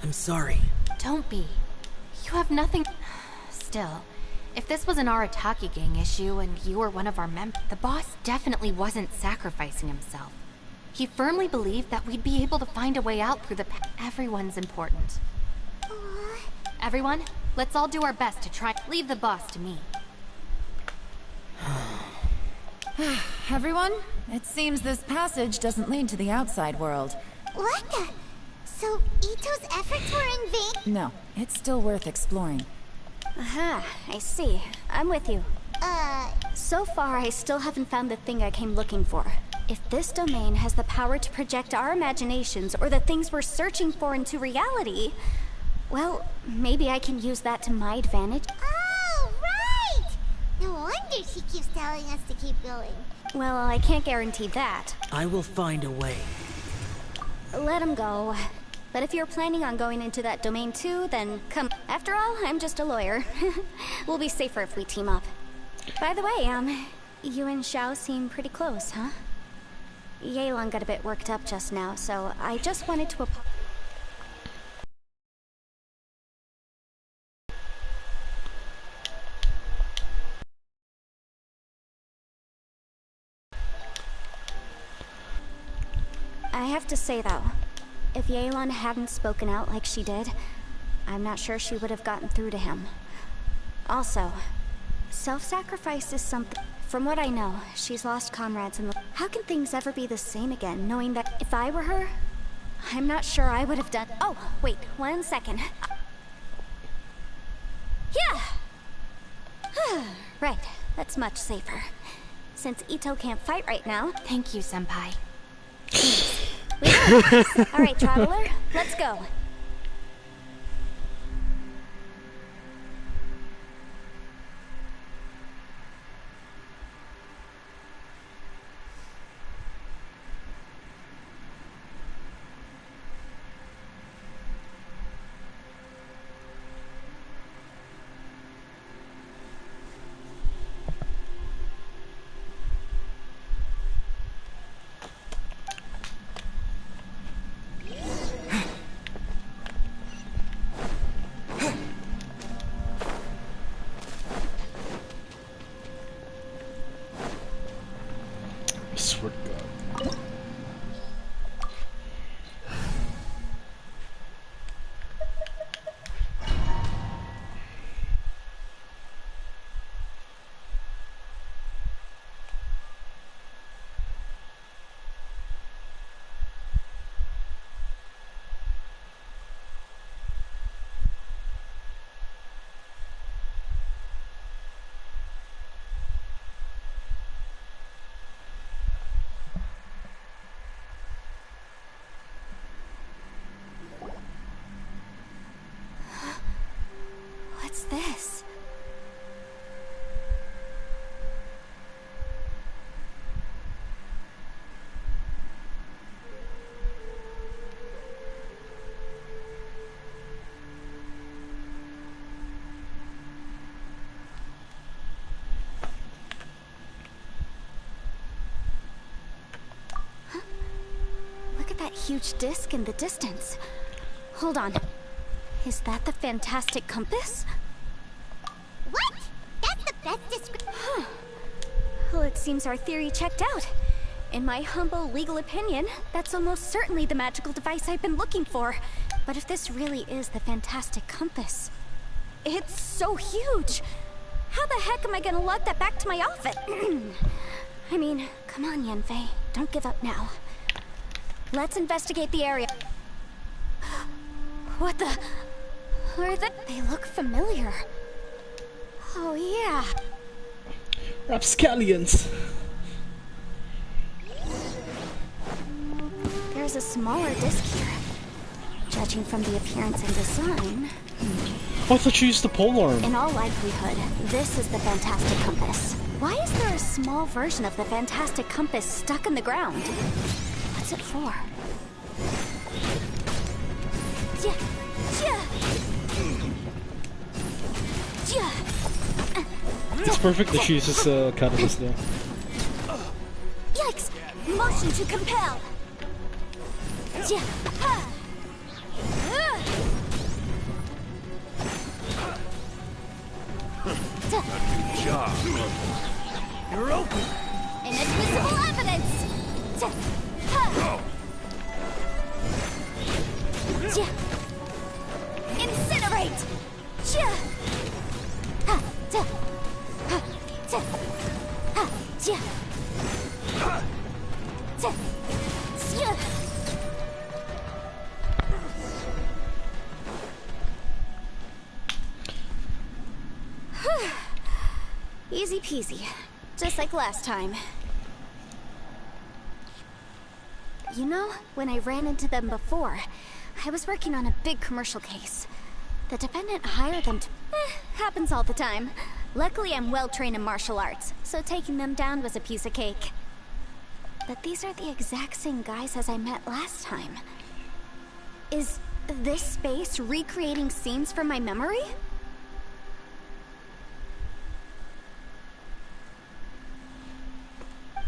I'm sorry. Don't be. You have nothing. Still, if this was an Arataki gang issue and you were one of our members, the boss definitely wasn't sacrificing himself. He firmly believed that we'd be able to find a way out through the Everyone's important. Everyone, let's all do our best to try. Leave the boss to me. Everyone, it seems this passage doesn't lead to the outside world. What the? So Ito's efforts were in vain? No, it's still worth exploring. Aha, I see. I'm with you. So far I still haven't found the thing I came looking for. If this domain has the power to project our imaginations or the things we're searching for into reality, well, maybe I can use that to my advantage. Oh, right! No wonder she keeps telling us to keep going. Well, I can't guarantee that. I will find a way. Let him go. But if you're planning on going into that domain too, then come. After all, I'm just a lawyer. We'll be safer if we team up. By the way, you and Xiao seem pretty close, huh? Yelan got a bit worked up just now, so I just wanted to I have to say though, if Yelan hadn't spoken out like she did, I'm not sure she would have gotten through to him. Also, self-sacrifice is something. From what I know, she's lost comrades in the... How can things ever be the same again, knowing that if I were her, I'm not sure I would have done... Oh, wait, 1 second. Yeah! Right, that's much safer. Since Ito can't fight right now... Thank you, Senpai. Alright, traveler, let's go. What's this? Huh? Look at that huge disc in the distance. Hold on. Is that the fantastic compass? What? That's the best description. Huh. Well, it seems our theory checked out. In my humble legal opinion, that's almost certainly the magical device I've been looking for. But if this really is the fantastic compass, it's so huge. How the heck am I gonna lug that back to my office? I mean, come on, Yanfei. Don't give up now. Let's investigate the area. What the... They look familiar. Oh, yeah. Rapscallions. There's a smaller disc here. Judging from the appearance and design... I thought you used the polearm. In all likelihood, this is the fantastic compass. Why is there a small version of the fantastic compass stuck in the ground? What's it for? It's perfect that she uses catalyst there. Yikes! Motion to compel! Good job. You're open. Inadmissible evidence! Incinerate! Easy peasy. Just like last time. You know, when I ran into them before, I was working on a big commercial case. The defendant hired them to... happens all the time. Luckily, I'm well-trained in martial arts, so taking them down was a piece of cake. But these are the exact same guys as I met last time. Is this space recreating scenes from my memory?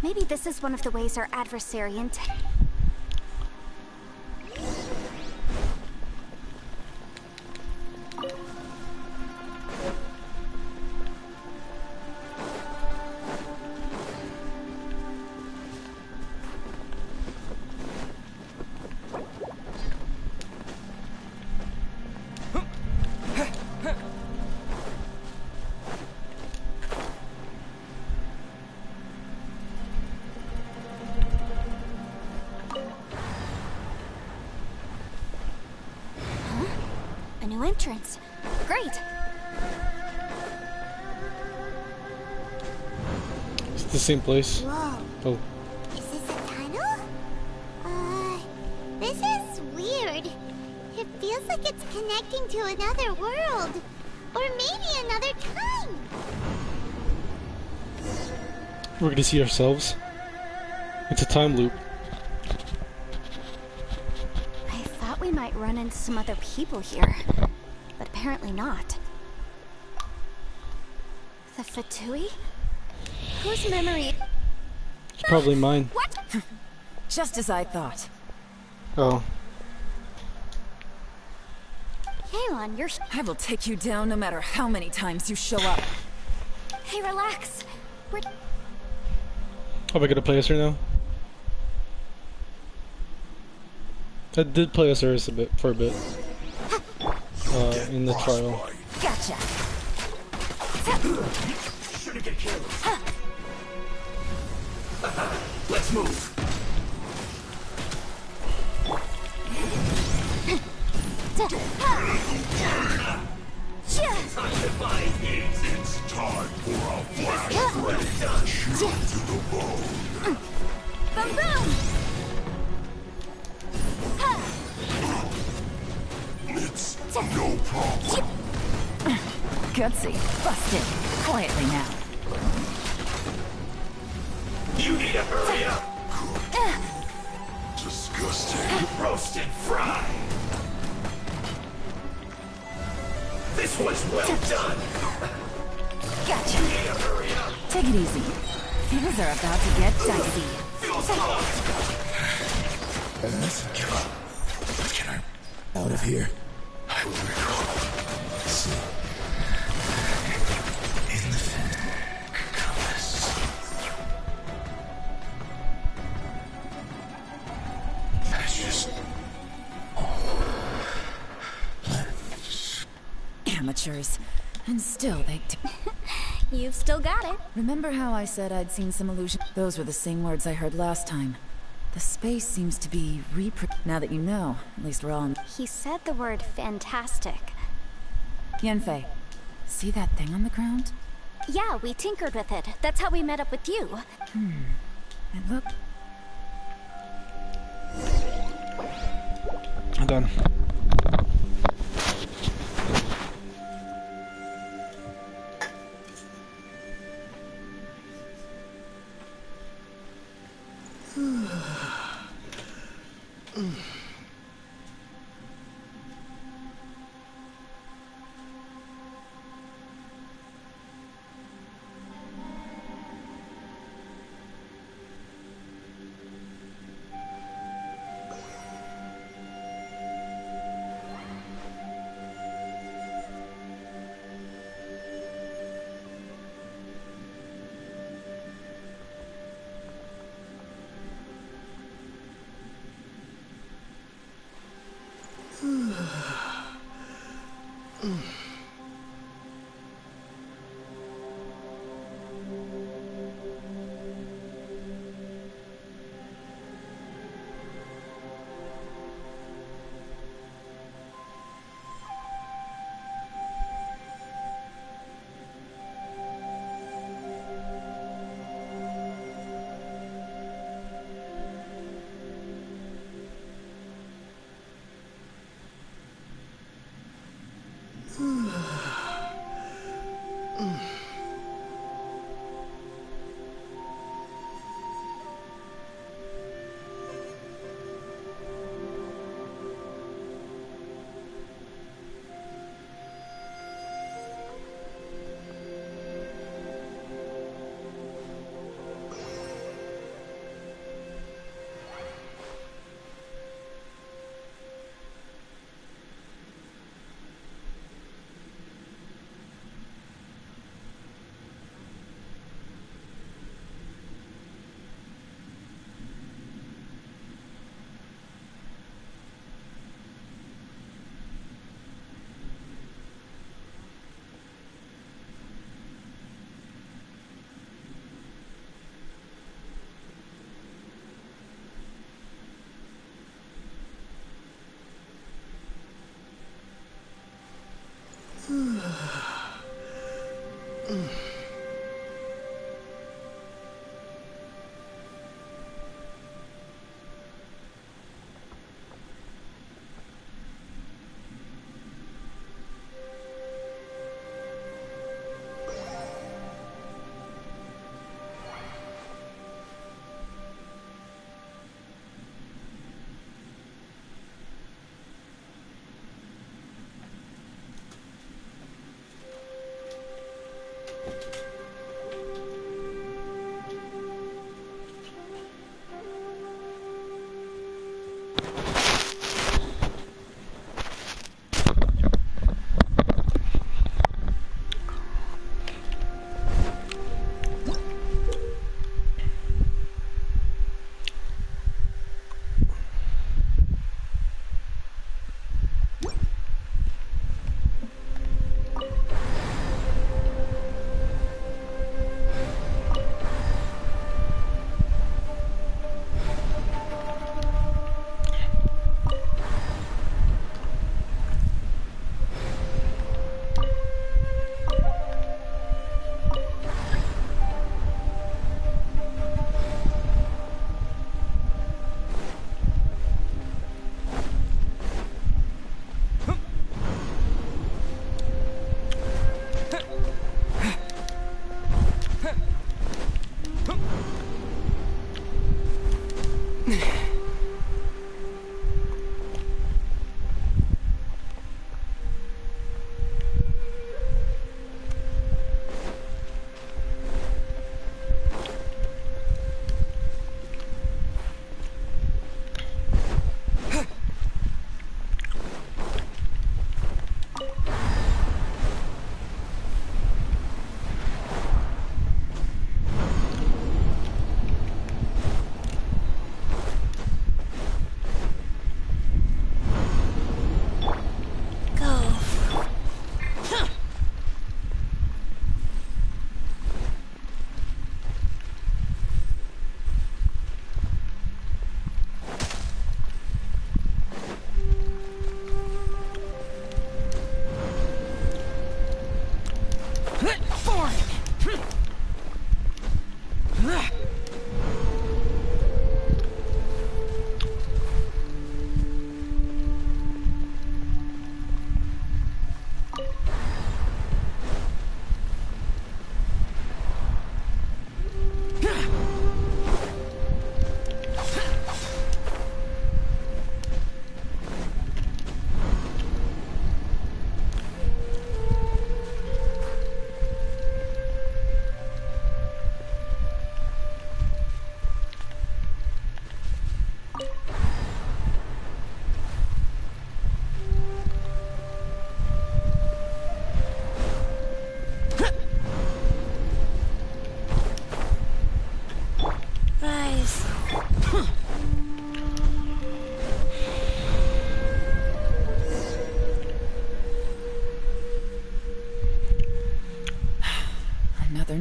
Maybe this is one of the ways our adversary new entrance. Great! It's the same place. Whoa. Oh. Is this a tunnel? This is weird. It feels like it's connecting to another world. Or maybe another time. We're gonna see ourselves. It's a time loop. I thought we might run into some other people here, but apparently not. The Fatui? Whose memory? It's probably mine. What? Just as I thought. Oh. Yelan, you're... I will take you down no matter how many times you show up. Hey, relax. We're... Am I gonna play as her now? I did play as her a bit, for a bit. In the trial. Gotcha. Shouldn't get careless. Let's move. Time to find it. It's time for a flash. Shoot to the bone. Boom boom! It's no problem. Gutsy. Busted. Quietly now. You need to hurry up. Disgusting. Roast and fry. This was well done. Gotcha. You need to hurry up. Take it easy. Things are about to get dicey. Feels locked. Can I out of here? I will recall. See. In the compass. That's just Amateurs. And still they... You've still got it. Remember how I said I'd seen some illusion? Those were the same words I heard last time. The space seems to be now that you know, at least we're all in... He said the word fantastic. Yanfei, see that thing on the ground? Yeah, we tinkered with it. That's how we met up with you. It looked... I'm done.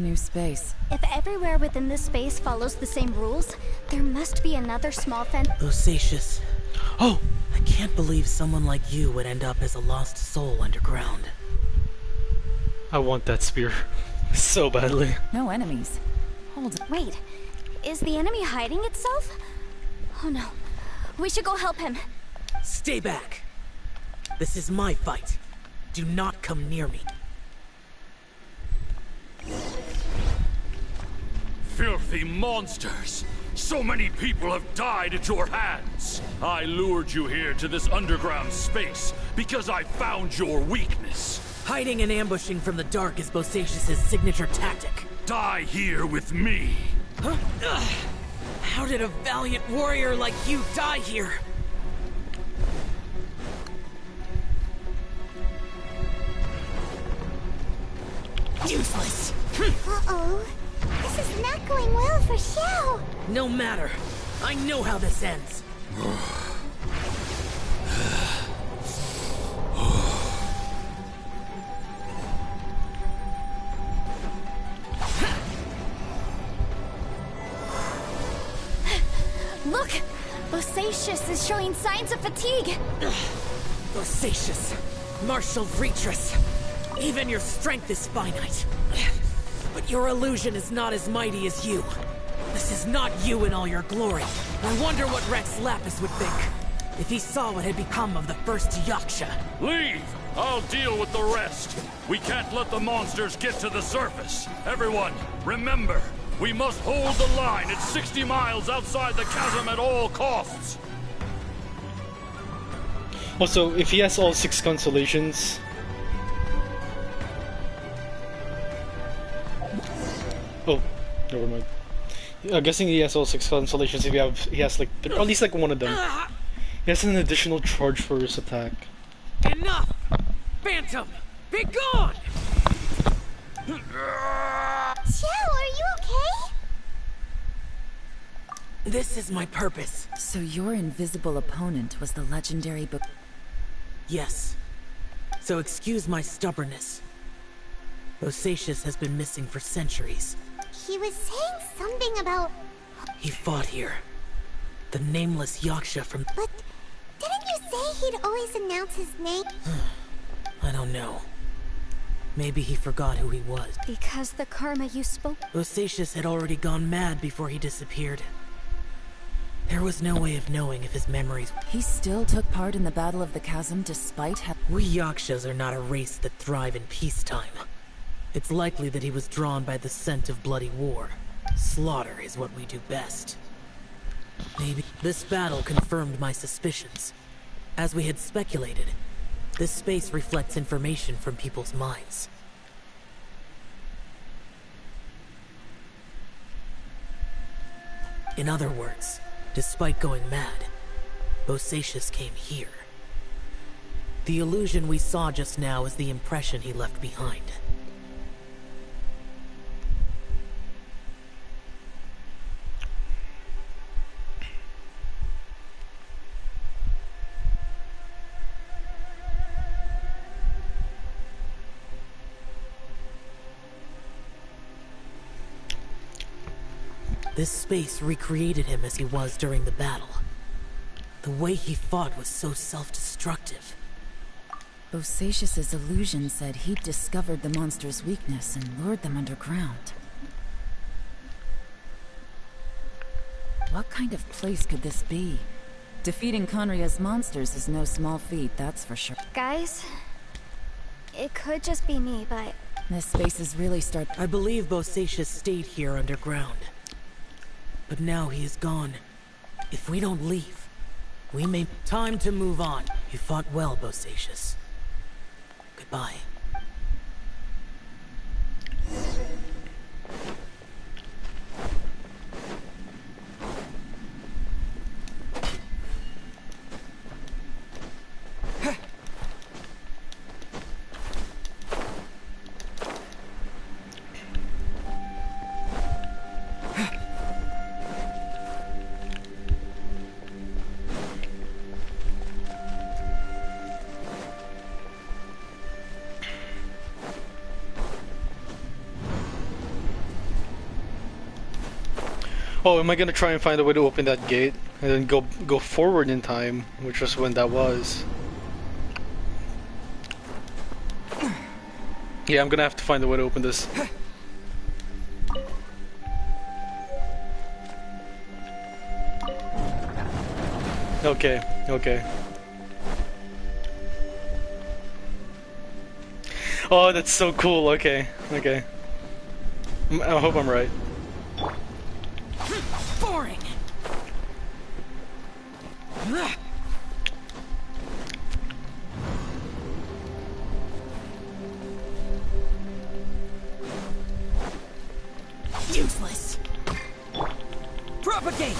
new space. If everywhere within this space follows the same rules, there must be another small fence. Bosacius. Oh! I can't believe someone like you would end up as a lost soul underground. I want that spear so badly. No enemies. Hold on. Wait, is the enemy hiding itself? Oh no. We should go help him. Stay back. This is my fight. Do not come near me. Filthy monsters! So many people have died at your hands! I lured you here to this underground space because I found your weakness. Hiding and ambushing from the dark is Bosacius' signature tactic. Die here with me! Huh? Ugh. How did a valiant warrior like you die here? Useless! Uh-oh. This is not going well for Xiao. No matter. I know how this ends. Look! Bosacius is showing signs of fatigue. Bosacius, martial Retris. Even your strength is finite. But your illusion is not as mighty as you. This is not you in all your glory. I wonder what Rex Lapis would think if he saw what had become of the first Yaksha. Leave! I'll deal with the rest. We can't let the monsters get to the surface. Everyone, remember, we must hold the line at 60 miles outside the chasm at all costs. Also, if he has all 6 constellations... Oh, never mind. I'm guessing he has all 6 constellations if he has like, at least like one of them. He has an additional charge for his attack. Enough! Phantom! Be gone! Xiao, are you okay? This is my purpose. So your invisible opponent was the legendary book. Yes. So excuse my stubbornness. Bosacius has been missing for centuries. He was saying something about... He fought here. The nameless Yaksha from... But didn't you say he'd always announce his name? I don't know. Maybe he forgot who he was. Because the karma you spoke... Bosacius had already gone mad before he disappeared. There was no way of knowing if his memories... He still took part in the Battle of the Chasm despite We Yakshas are not a race that thrive in peacetime. It's likely that he was drawn by the scent of bloody war. Slaughter is what we do best. Maybe this battle confirmed my suspicions. As we had speculated, this space reflects information from people's minds. In other words, despite going mad, Bosacius came here. The illusion we saw just now is the impression he left behind. This space recreated him as he was during the battle. The way he fought was so self-destructive. Bosacius' illusion said he'd discovered the monster's weakness and lured them underground. What kind of place could this be? Defeating Conria's monsters is no small feat, that's for sure. Guys, it could just be me, but... This space is really I believe Bosacius stayed here underground. But now he is gone. If we don't leave, we may... Time to move on. You fought well, Bosacius. Goodbye. Oh, am I gonna try and find a way to open that gate and then go forward in time, which was when that was? Yeah, I'm gonna have to find a way to open this. Okay, okay. Oh, that's so cool. Okay, okay. I hope I'm right. Boring. Useless. Propagate.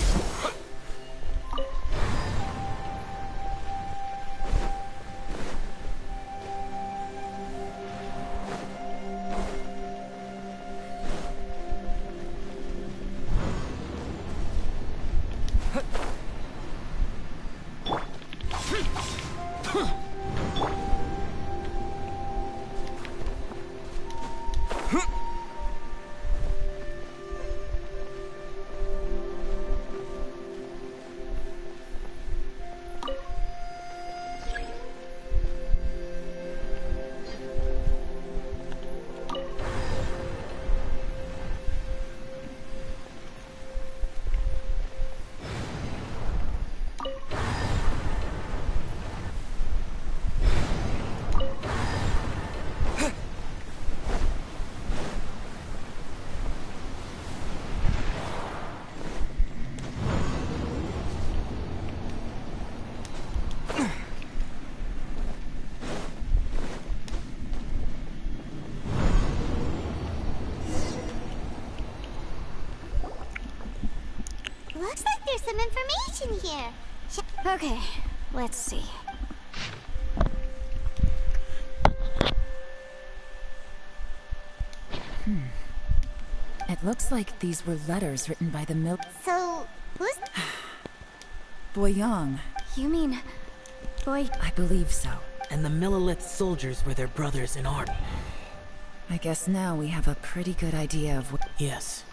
Looks like there's some information here. Okay, let's see. It looks like these were letters written by the milk. So, who's... Boyang. You mean... Boy... I believe so. And the Millilith soldiers were their brothers in arms. I guess now we have a pretty good idea of what... Yes.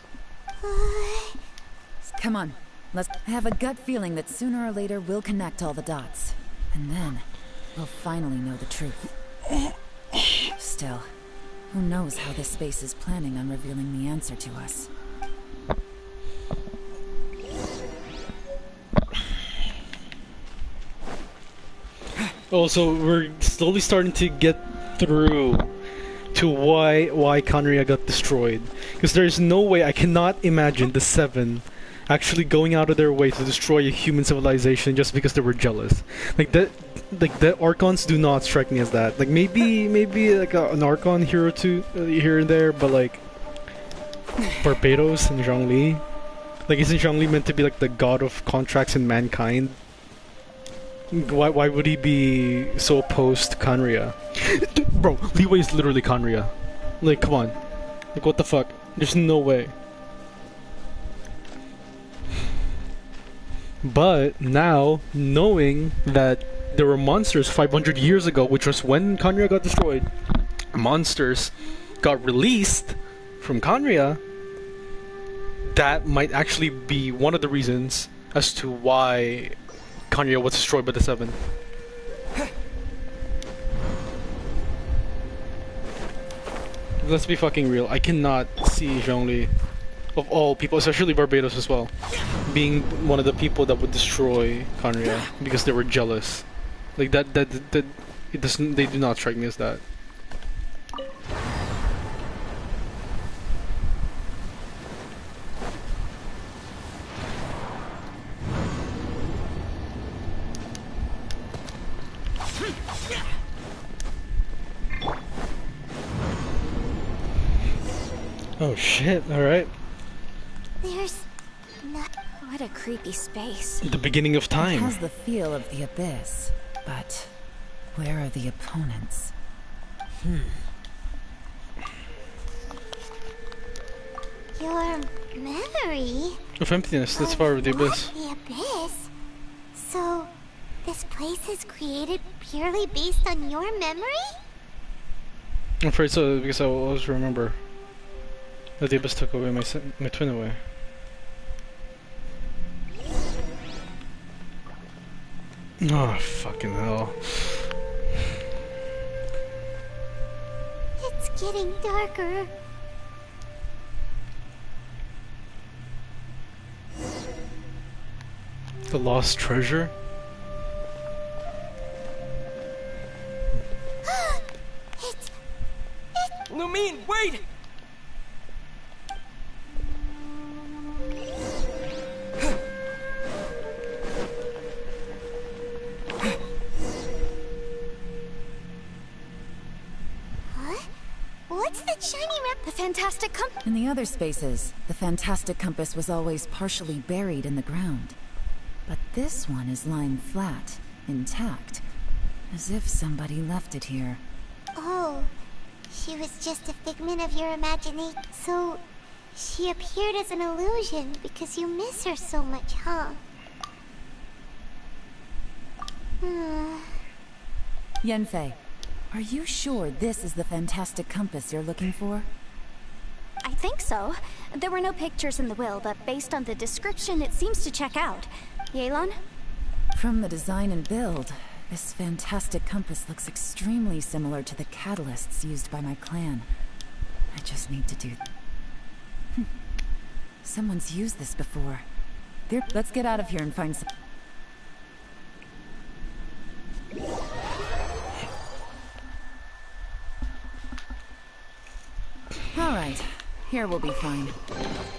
Come on, let's... I have a gut feeling that sooner or later we'll connect all the dots. And then, we'll finally know the truth. Still, who knows how this space is planning on revealing the answer to us. Oh, so we're slowly starting to get through to why Conria got destroyed. Because there's no way, I cannot imagine the Seven actually going out of their way to destroy a human civilization just because they were jealous. Like the Archons do not strike me as that. Like maybe like an Archon hero here and there, but like Barbados and Zhongli. Like isn't Zhongli meant to be like the god of contracts and mankind? Why would he be so opposed to Conria? Bro, Liyue is literally Conria. Like, come on. Like, what the fuck? There's no way. But now, knowing that there were monsters 500 years ago, which was when Conria got destroyed, monsters got released from Conria, that might actually be one of the reasons as to why Conria was destroyed by the Seven. Let's be fucking real. I cannot see Zhongli, of all people, especially Barbados as well, being one of the people that would destroy Conria because they were jealous. Like that it doesn't. They do not strike me as that. Oh shit, alright. There's not... What a creepy space. The beginning of time. It has the feel of the abyss, but where are the opponents? Your memory... Of emptiness, that's part of the abyss. The abyss? So, this place is created purely based on your memory? I'm afraid so, because I always remember that the abyss took away my twin away. Oh, fucking hell. It's getting darker. The lost treasure? Lumine, wait! What's the shiny The fantastic compass. In the other spaces, the fantastic compass was always partially buried in the ground. But this one is lying flat, intact, as if somebody left it here. Oh, she was just a figment of your imagination. So, she appeared as an illusion because you miss her so much, huh? Yanfei, are you sure this is the fantastic compass you're looking for? I think so. There were no pictures in the will, but based on the description, it seems to check out. Yelan? From the design and build, this fantastic compass looks extremely similar to the catalysts used by my clan. I just need to do... Someone's used this before. There, let's get out of here and find some... Alright, here we'll be fine.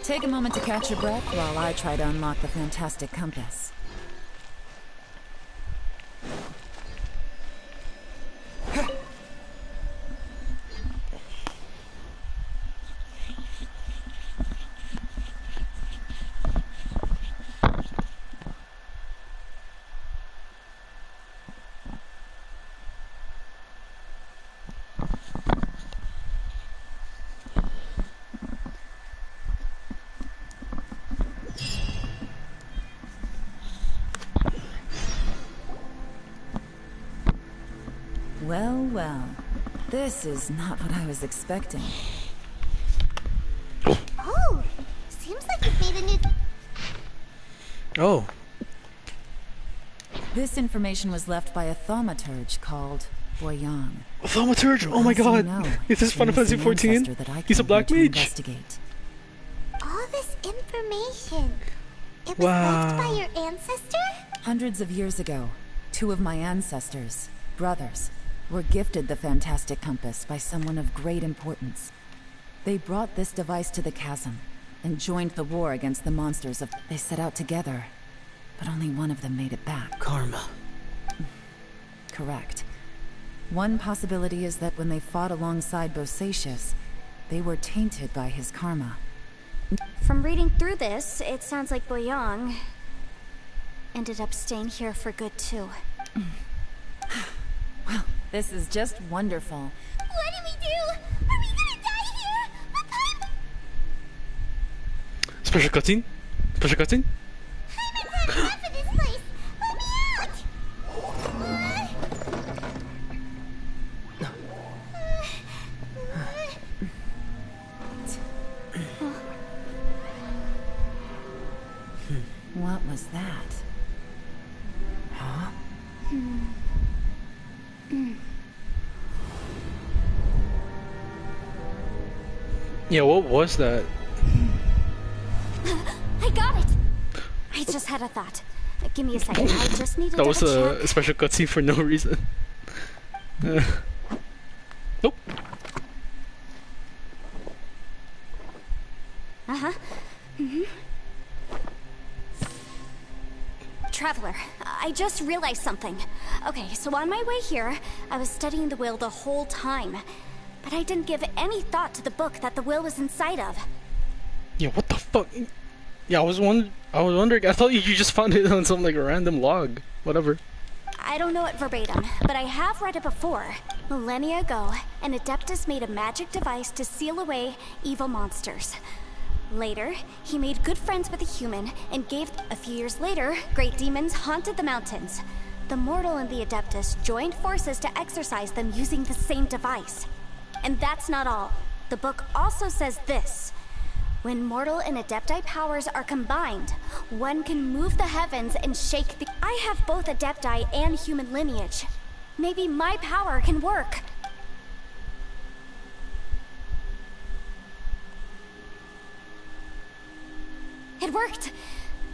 Take a moment to catch your breath while I try to unlock the fantastic compass. Well, well. This is not what I was expecting. Oh, seems like you've made a new... Oh. This information was left by a thaumaturge called Boyang. A thaumaturge? Oh my god! Is this Final Fantasy 14? He's a black mage! All this information. It was left by your ancestor? Hundreds of years ago, two of my ancestors, brothers, were gifted the fantastic compass by someone of great importance. They brought this device to the chasm and joined the war against the monsters of... They set out together, but only one of them made it back. Karma. Correct. One possibility is that when they fought alongside Bosacius, they were tainted by his karma. From reading through this, it sounds like Boyang ended up staying here for good too. Well, this is just wonderful. What do we do? Are we gonna die here? Special cutscene? Special cutscene? I'm enough of this place. Let me out! What was that? Huh? Yeah, what was that? I got it! I just had a thought. Give me a second, I just need to That was double check. a special cutscene for no reason. Nope. Uh-huh. Traveler, I just realized something. Okay, so on my way here, I was studying the will the whole time. But I didn't give any thought to the book that the will was inside of. Yeah, what the fuck? Yeah, I was wondering. I thought you just found it on some like random log. Whatever. I don't know it verbatim, but I have read it before. Millennia ago, an Adeptus made a magic device to seal away evil monsters. Later, he made good friends with a human and gave... A few years later, great demons haunted the mountains. The mortal and the Adeptus joined forces to exorcise them using the same device. And that's not all. The book also says this. When mortal and Adepti powers are combined, one can move the heavens and shake the... I have both Adepti and human lineage. Maybe my power can work. It worked!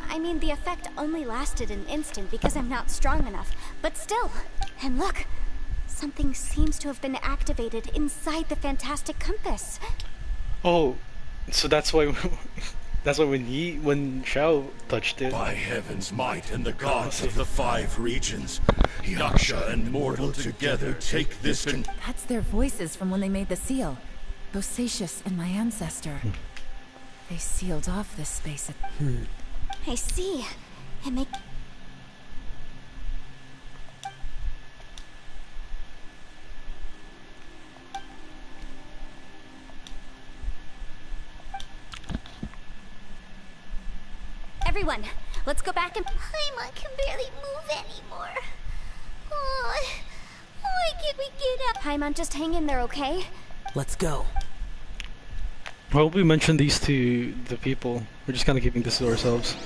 I mean, the effect only lasted an instant because I'm not strong enough, but still. And look, something seems to have been activated inside the Fantastic Compass. Oh, so that's why when Xiao touched it. By heaven's might and the gods of the 5 regions, Yaksha and mortal together take this and... That's their voices from when they made the seal. Bosacius and my ancestor. They sealed off this space. I see. It makes... Everyone, let's go back and... Paimon can barely move anymore. Oh, why can't we get up? Paimon, just hang in there, okay? Let's go. I hope we mentioned these to the people. We're just kind of keeping this to ourselves.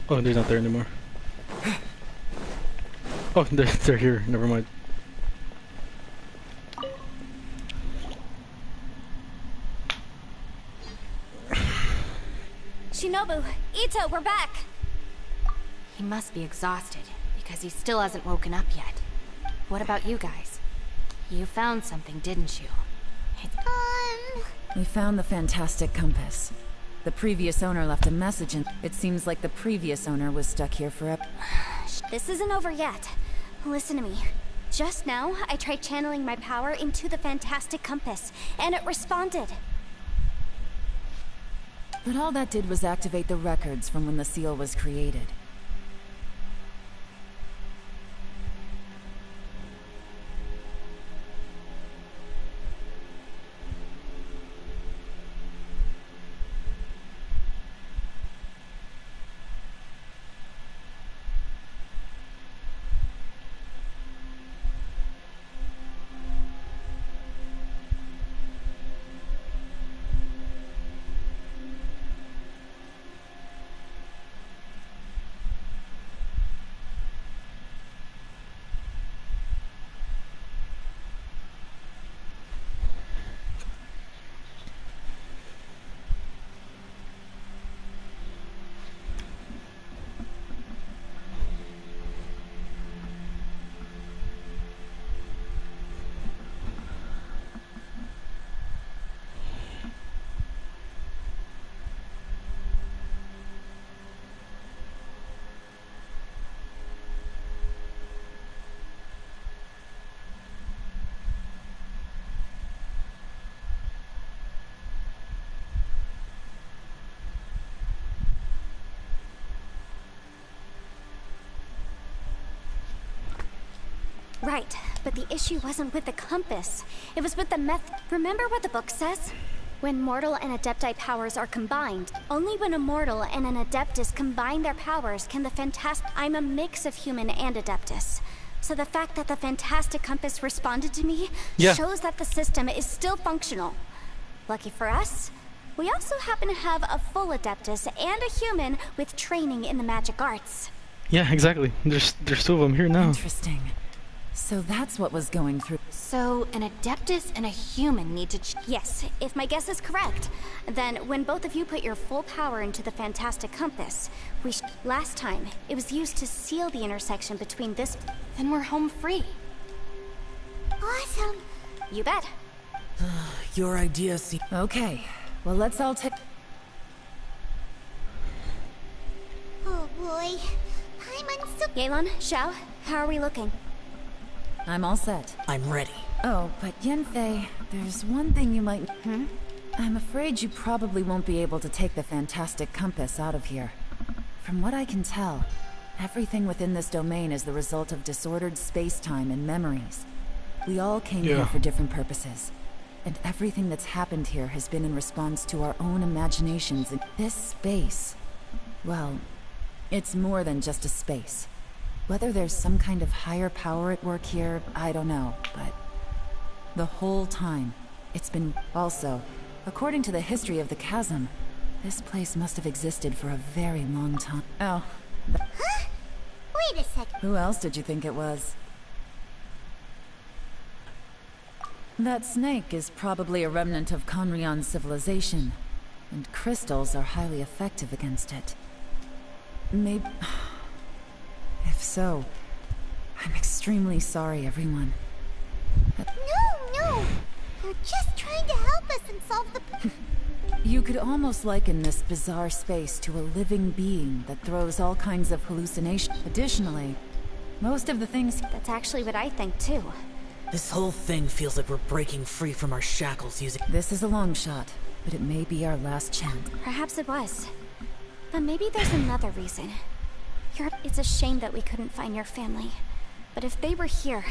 Oh, they're not there anymore. Oh, they're here. Never mind. Shinobu, Ito, we're back! He must be exhausted, because he still hasn't woken up yet. What about you guys? You found something, didn't you? We found the Fantastic Compass. The previous owner left a message and it seems like the previous owner was stuck here forever. This isn't over yet. Listen to me. Just now, I tried channeling my power into the Fantastic Compass, and it responded. But all that did was activate the records from when the seal was created. Right, but the issue wasn't with the compass. It was with the method. Remember what the book says? When mortal and Adepti powers are combined, only when a mortal and an Adeptus combine their powers can the I'm a mix of human and Adeptus. So the fact that the Fantastic Compass responded to me shows that the system is still functional. Lucky for us, we also happen to have a full Adeptus and a human with training in the magic arts. Yeah, exactly. There's 2 of them here now. Interesting. So that's what was going through. So, an Adeptus and a human need to Yes, if my guess is correct. Then, when both of you put your full power into the Fantastic Compass, last time, it was used to seal the intersection between this... Then we're home free. Awesome! You bet. Your idea Okay, well let's all take... Oh boy. Paimon's so... Yelan, Xiao, how are we looking? I'm all set. I'm ready. Oh, but Yanfei, there's one thing you might... I'm afraid you probably won't be able to take the Fantastic Compass out of here. From what I can tell, everything within this domain is the result of disordered space-time and memories. We all came here for different purposes, and everything that's happened here has been in response to our own imaginations. And this space, well, it's more than just a space. Whether there's some kind of higher power at work here, I don't know, but The whole time. It's been... Also, according to the history of the chasm, this place must have existed for a very long time. Oh. Huh? Wait a sec. Who else did you think it was? That snake is probably a remnant of Conrion's civilization, and crystals are highly effective against it. Maybe... If so, I'm extremely sorry, everyone. No! You're just trying to help us and solve the... You could almost liken this bizarre space to a living being that throws all kinds of hallucinations. Additionally, most of the things... That's actually what I think, too. This whole thing feels like we're breaking free from our shackles using... This is a long shot, but it may be our last chance. Perhaps it was. But maybe there's another reason. It's a shame that we couldn't find your family. But if they were here,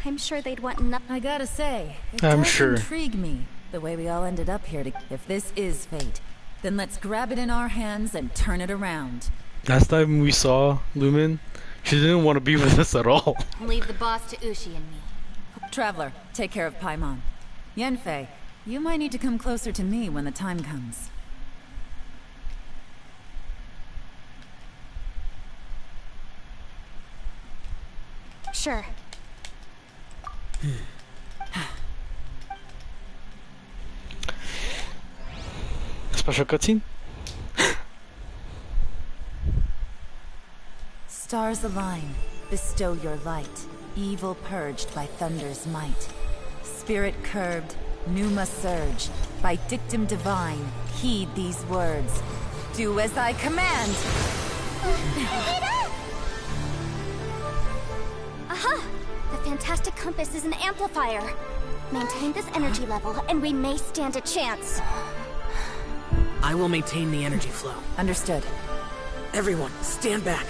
I'm sure they'd want nothing. I gotta say, it I'm does sure. intrigue me, the way we all ended up here. If this is fate, then let's grab it in our hands and turn it around. Last time we saw Lumen, she didn't want to be with us at all. Leave the boss to Ushi and me. Traveler, take care of Paimon. Yanfei, you might need to come closer to me when the time comes. Sure. Special cutscene? Stars align, bestow your light. Evil purged by thunder's might. Spirit curbed, pneuma surge. By dictum divine, heed these words. Do as I command! Aha! The fantastic compass is an amplifier. Maintain this energy level, and we may stand a chance. I will maintain the energy flow. Understood. Everyone, stand back.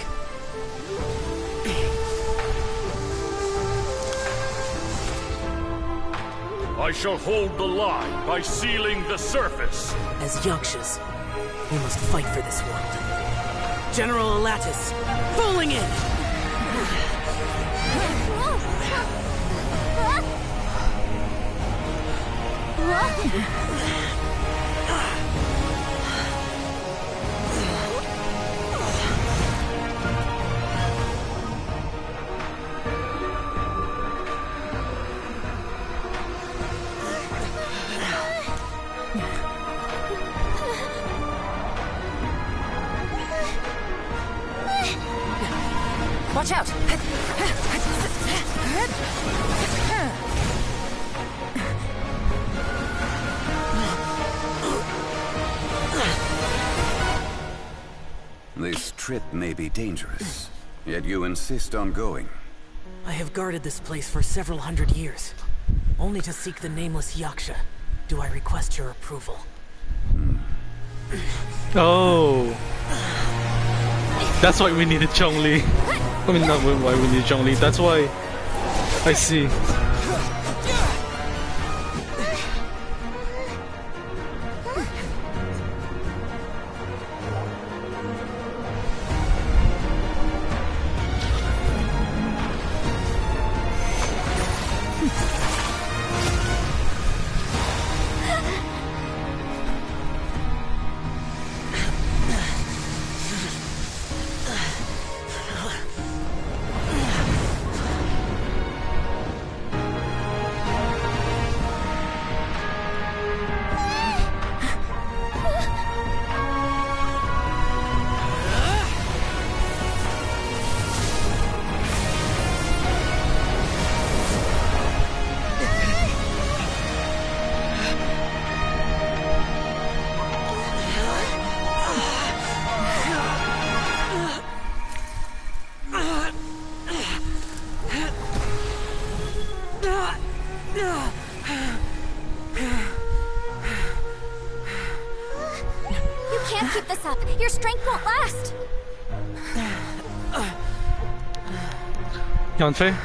I shall hold the line by sealing the surface. As Yakshas, we must fight for this world. General Alatus, falling in! Watch out! This trip may be dangerous, yet you insist on going. I have guarded this place for several hundred years, only to seek the nameless Yaksha. Do I request your approval? Oh. That's why we needed Chongli. I mean, not why we needed Chongli. That's why. I see. Your strength won't last! Yanfei?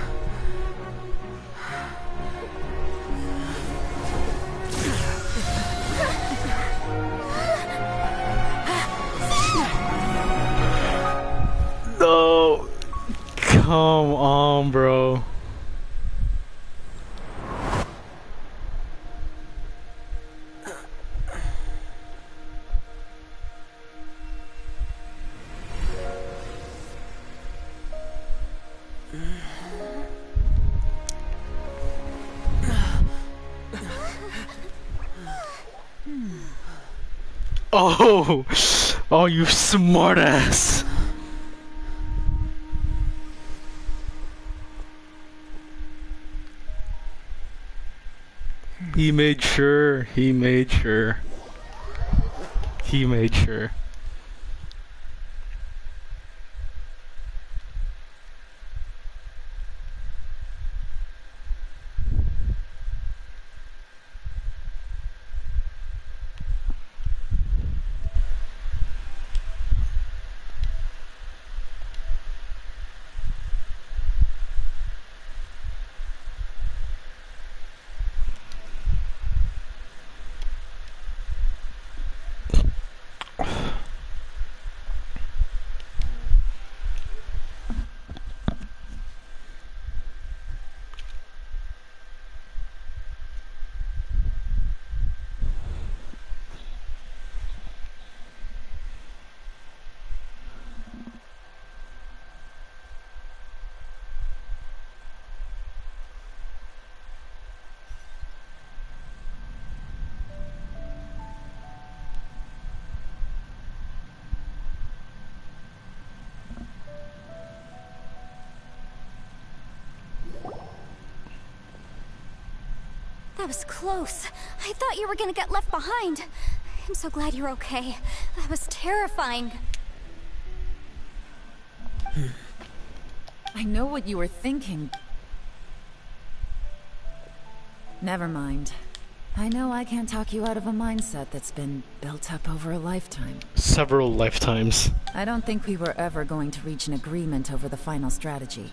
No! Come on, bro. Oh! Oh, you smartass! He made sure. He made sure. He made sure. That was close. I thought you were gonna get left behind. I'm so glad you're okay. That was terrifying. I know what you were thinking. Never mind. I know I can't talk you out of a mindset that's been built up over a lifetime. Several lifetimes. I don't think we were ever going to reach an agreement over the final strategy.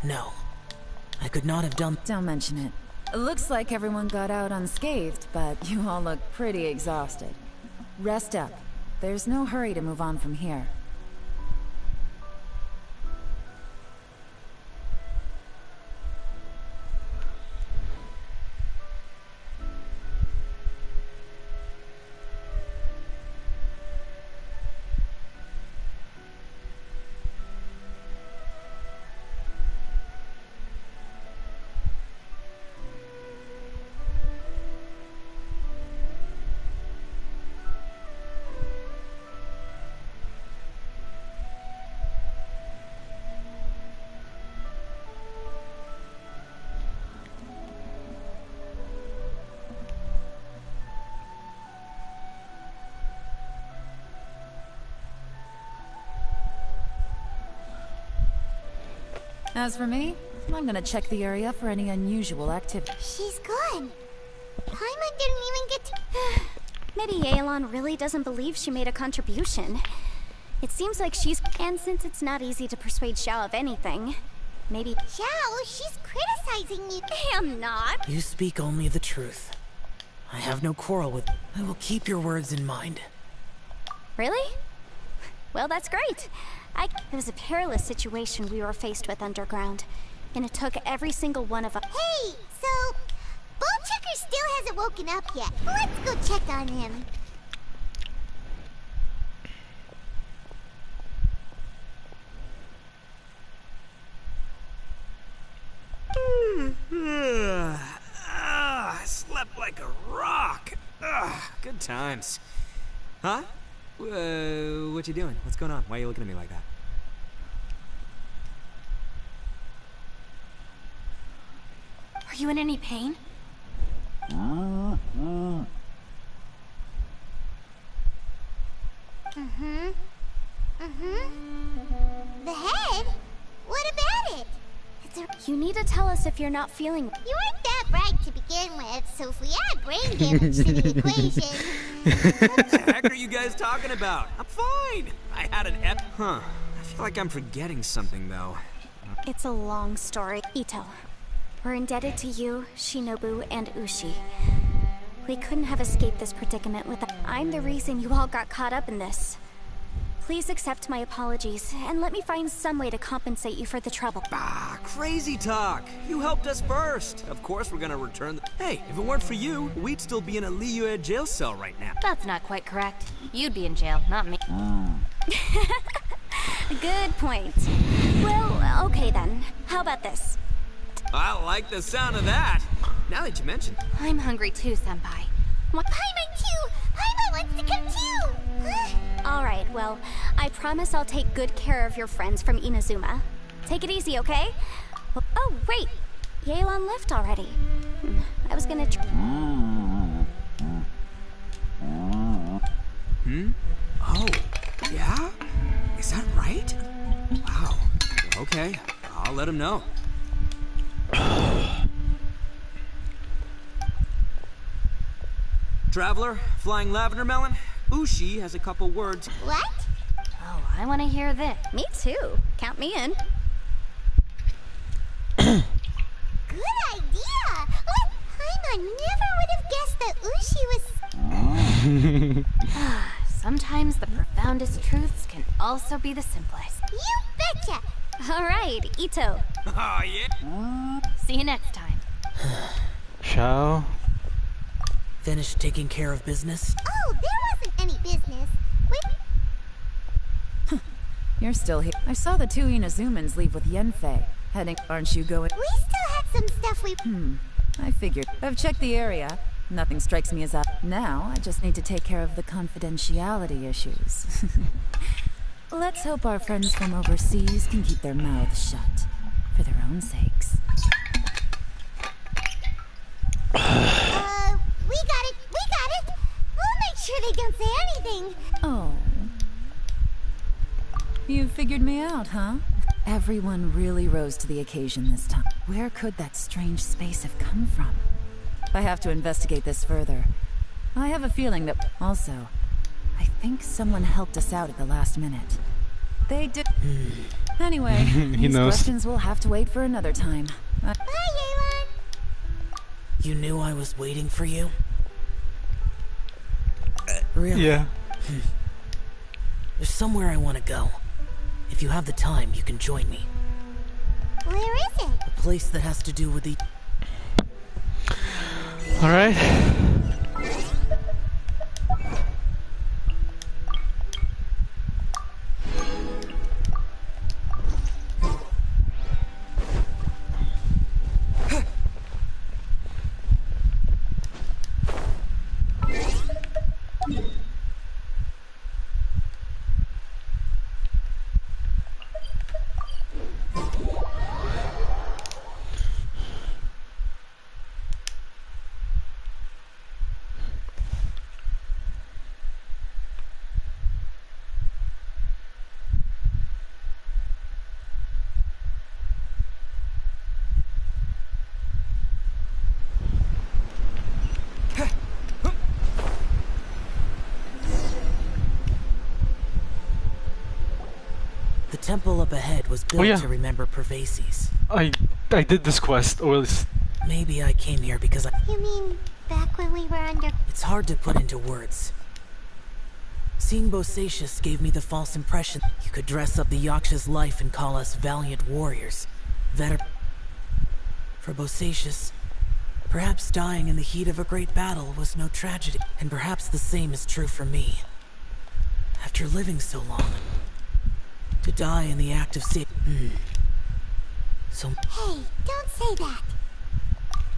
No. I could not have done... Don't mention it. It looks like everyone got out unscathed, but you all look pretty exhausted. Rest up. There's no hurry to move on from here. As for me, I'm gonna check the area for any unusual activity. She's gone. Paimon didn't even get to... Maybe Yelan really doesn't believe she made a contribution. It seems like she's... And since it's not easy to persuade Xiao of anything, maybe... Xiao, she's criticizing you. I am not. You speak only the truth. I have no quarrel with... I will keep your words in mind. Really? Well, that's great. It was a perilous situation we were faced with underground, and it took every single one of us. Hey, so... Bullchecker still hasn't woken up yet. Let's go check on him. I slept like a rock. Good times. Huh? What you doing? What's going on? Why are you looking at me like that? Are you in any pain? The head? What about it? You need to tell us if you're not feeling... You weren't that bright to begin with, so if we add brain damage to the equation... What the heck are you guys talking about? I'm fine. I had an I feel like I'm forgetting something, though. It's a long story. Ito, we're indebted to you, Shinobu, and Ushi. We couldn't have escaped this predicament without... I'm the reason you all got caught up in this. Please accept my apologies, and let me find some way to compensate you for the trouble. Crazy talk. You helped us first. Of course we're gonna return the... Hey, if it weren't for you, we'd still be in a Liyue jail cell right now. That's not quite correct. You'd be in jail, not me. Good point. Well, How about this? I like the sound of that. Now that you mention it. I'm hungry too, Senpai. Paimon too! Paimon wants to come too! Alright, well, I promise I'll take good care of your friends from Inazuma. Take it easy, okay? Oh, wait! Yelan left already. I was gonna Oh, yeah? Is that right? Wow. Okay, I'll let him know. Traveler, flying lavender melon, Ushi has a couple words. What? Oh, I want to hear this. Me too. Count me in. Good idea! What? Paimon never would have guessed that Ushi was... Sometimes the profoundest truths can also be the simplest. You betcha! Alright, Ito. Oh, yeah? See you next time. Ciao. Finished taking care of business? Oh, there wasn't any business. You're still here. I saw the two Inazumans leave with Yenfei. Heading, aren't you going? We still had some stuff we... I figured. I've checked the area. Nothing strikes me as up. Now, I just need to take care of the confidentiality issues. Let's hope our friends from overseas can keep their mouths shut. For their own sakes. We got it! We got it! We'll make sure they don't say anything! Oh. You figured me out, huh? Everyone really rose to the occasion this time. Where could that strange space have come from? I have to investigate this further. I have a feeling that... Also, I think someone helped us out at the last minute. They did... Anyway, these questions will have to wait for another time. Bye, Yelan! You knew I was waiting for you? Really? Yeah. There's somewhere I want to go. If you have the time, you can join me. Where is it? A place that has to do with the... Alright. The temple up ahead was built to remember Pervases. I did this quest, or at least... Maybe I came here because I... You mean back when we were under... It's hard to put into words. Seeing Bosacius gave me the false impression you could dress up the Yaksha's life and call us valiant warriors. For Bosacius, perhaps dying in the heat of a great battle was no tragedy, and perhaps the same is true for me. After living so long, to die in the act of Hey, don't say that.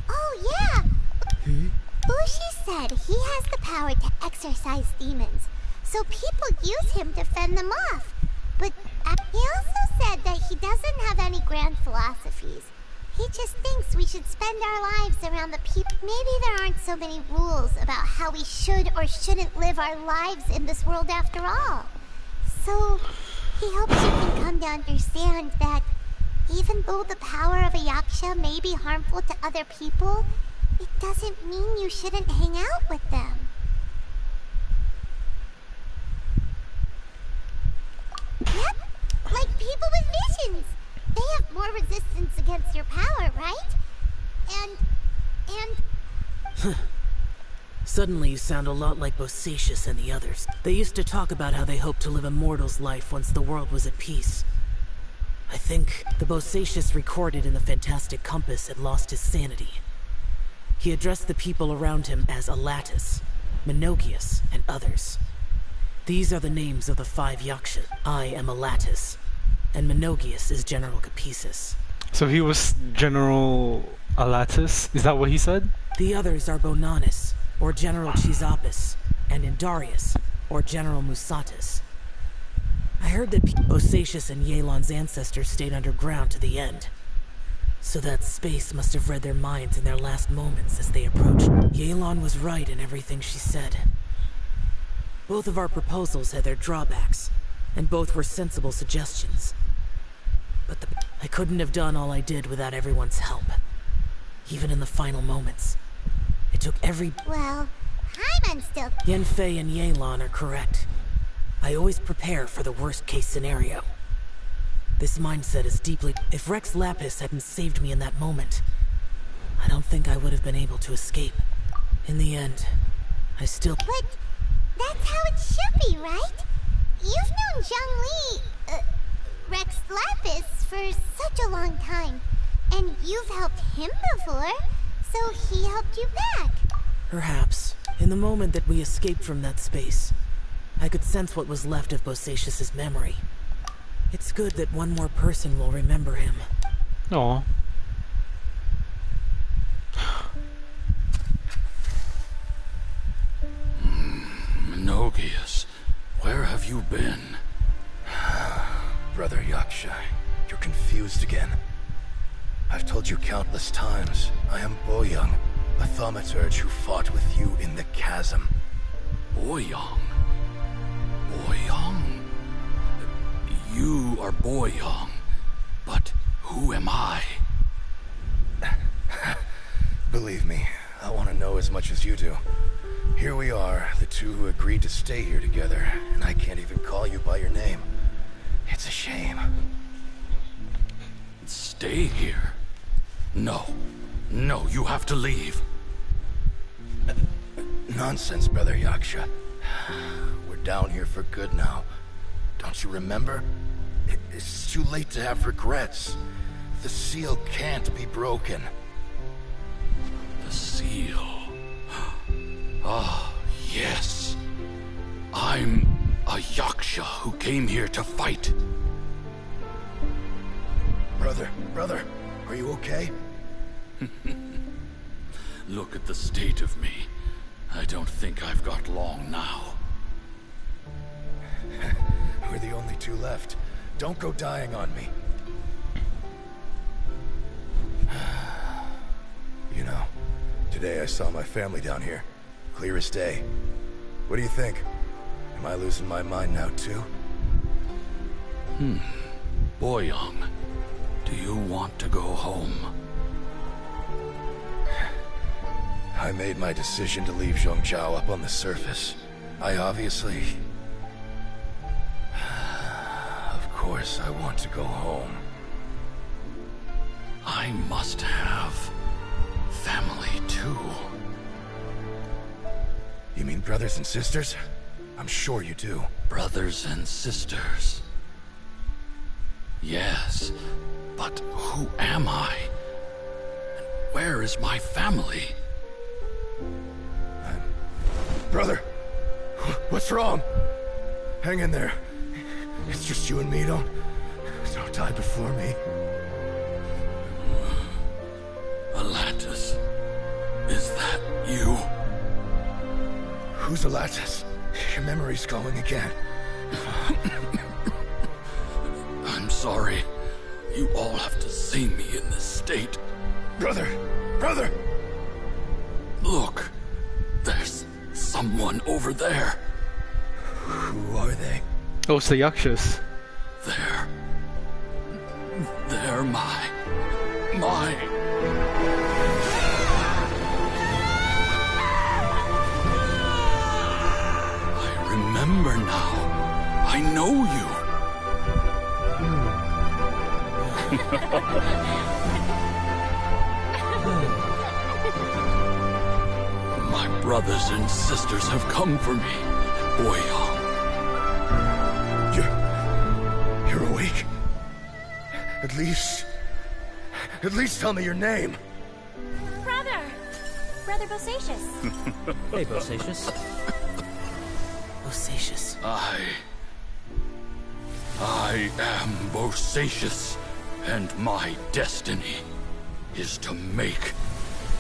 Oh, yeah! Ushi said he has the power to exorcise demons, so people use him to fend them off. But he also said that he doesn't have any grand philosophies. He just thinks we should spend our lives around the people. Maybe there aren't so many rules about how we should or shouldn't live our lives in this world after all. So, he hopes you can come to understand that even though the power of a Yaksha may be harmful to other people, it doesn't mean you shouldn't hang out with them. Yep, like people with visions. They have more resistance against your power, right? And... Suddenly you sound a lot like Bosacius and the others. They used to talk about how they hoped to live a mortal's life once the world was at peace. I think the Bosacius recorded in the Fantastic Compass had lost his sanity. He addressed the people around him as Alatus, Minogius, and others. These are the names of the 5 Yakshas. I am Alatus, and Minogius is General Capisis. So he was General Alatus? Is that what he said? The others are Bonanis, or General Chisapis, and Indarius, or General Musatis. I heard that Bosacius and Yelan's ancestors stayed underground to the end. So that space must have read their minds in their last moments as they approached. Yelan was right in everything she said. Both of our proposals had their drawbacks, and both were sensible suggestions. But I couldn't have done all I did without everyone's help. Even in the final moments. It took every... Well, Hyman still... Yenfei and Yelan are correct. I always prepare for the worst-case scenario. This mindset is deeply... If Rex Lapis hadn't saved me in that moment, I don't think I would have been able to escape. In the end, I still... But that's how it should be, right? You've known Zhongli, Rex Lapis, for such a long time. And you've helped him before, so he helped you back. Perhaps. In the moment that we escaped from that space, I could sense what was left of Bosacius' memory. It's good that one more person will remember him. Aw. Minogius, where have you been? Brother Yaksha, you're confused again. I've told you countless times, I am Boyoung, a thaumaturge who fought with you in the chasm. Boyoung? Boyoung? You are Boyoung, but who am I? Believe me, I want to know as much as you do. Here we are, the two who agreed to stay here together, and I can't even call you by your name. It's a shame. Stay here? No. No, you have to leave. Nonsense, Brother Yaksha. We're down here for good now. Don't you remember? It's too late to have regrets. The seal can't be broken. The seal. Ah, yes. I'm a Yaksha who came here to fight. Brother, are you okay? Look at the state of me. I don't think I've got long now. We're the only two left. Don't go dying on me. You know, today I saw my family down here. Clear as day. What do you think? Am I losing my mind now too? Boyoung, do you want to go home? I made my decision to leave Zhongzhou up on the surface. I obviously... Of course I want to go home. I must have family too. You mean brothers and sisters? I'm sure you do. Brothers and sisters. Yes, but who am I? And where is my family? Brother, what's wrong? Hang in there. It's just you and me. Don't die before me. Alatus, is that you? Who's Alatus? Your memory's going again. I'm sorry. You all have to see me in this state. Brother! Look, there's someone over there. Who are they? Oh, it's the Yakshas. They're my... I remember now. I know you. My brothers and sisters have come for me, Boyoung. You're awake? At least tell me your name. Brother Bosacius. Hey, Bosacius. Bosacius. I am Bosacius, And my destiny is to make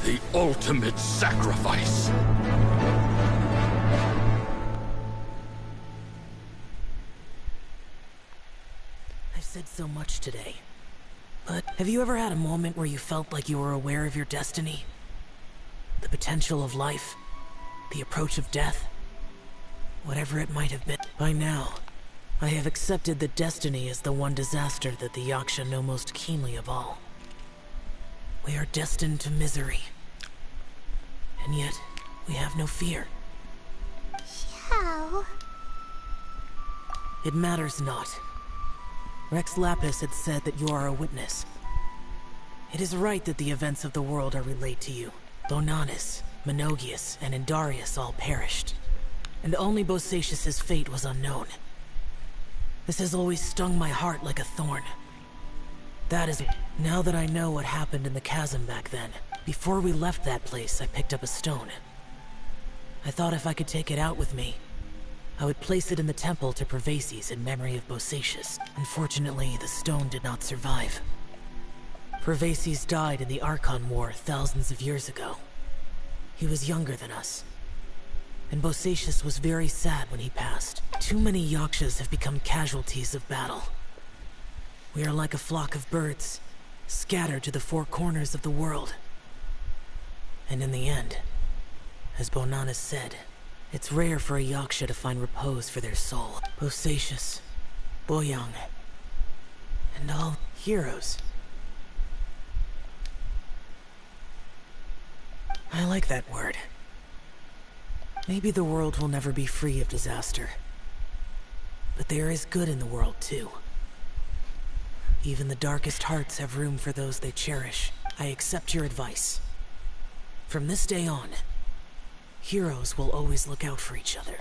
the ultimate sacrifice. I've said so much today, but have you ever had a moment where you felt like you were aware of your destiny? The potential of life, the approach of death, whatever it might have been. By now, I have accepted that destiny is the one disaster that the Yaksha know most keenly of all. We are destined to misery, and yet we have no fear. How? It matters not. Rex Lapis had said that you are a witness. It is right that the events of the world are relayed to you. Bonanis, Menogias, and Indarius all perished, and only Bosacius's fate was unknown. This has always stung my heart like a thorn. That is, now that I know what happened in the chasm back then, before we left that place, I picked up a stone. I thought if I could take it out with me, I would place it in the temple to Pervases in memory of Bosacius. Unfortunately, the stone did not survive. Pervases died in the Archon War thousands of years ago. He was younger than us, and Bosacius was very sad when he passed. Too many Yakshas have become casualties of battle. We are like a flock of birds, scattered to the four corners of the world. And in the end, as Bonanis said, it's rare for a Yaksha to find repose for their soul. Bosacius, Boyang, and all heroes. I like that word. Maybe the world will never be free of disaster. But there is good in the world, too. Even the darkest hearts have room for those they cherish. I accept your advice. From this day on, heroes will always look out for each other.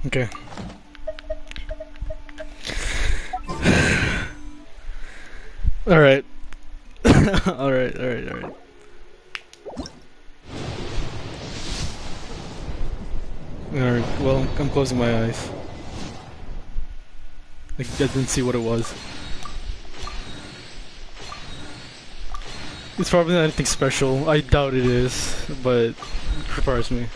Okay. Alright. Alright. Alright, well, I'm closing my eyes. I didn't see what it was. It's probably not anything special. I doubt it is, but it surprised me.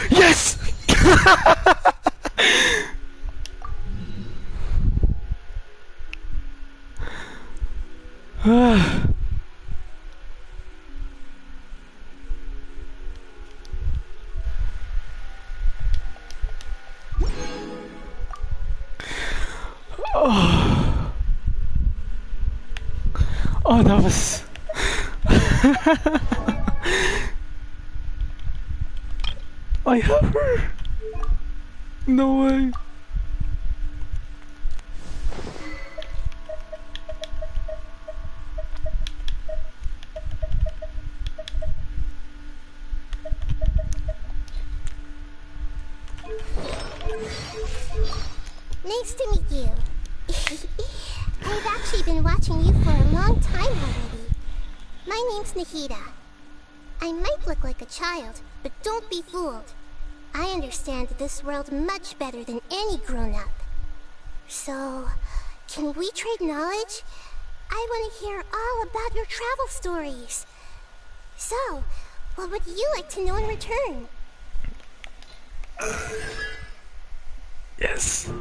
Yes! Oh, that was... I have her? No way. Nice to meet you. I've actually been watching you for a long time already. My name's Nahida. I might look like a child, but don't be fooled. I understand this world much better than any grown-up. So, can we trade knowledge? I want to hear all about your travel stories. So, what would you like to know in return? Yes.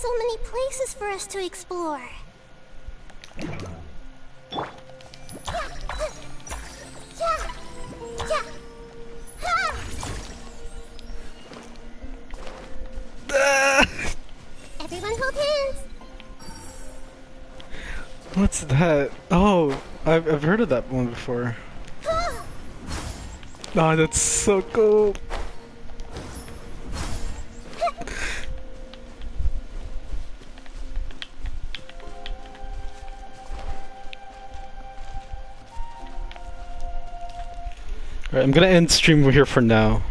so many places for us to explore. Everyone hold hands. What's that? Oh, I've heard of that one before. Oh, that's so cool. Alright, I'm gonna end stream here for now.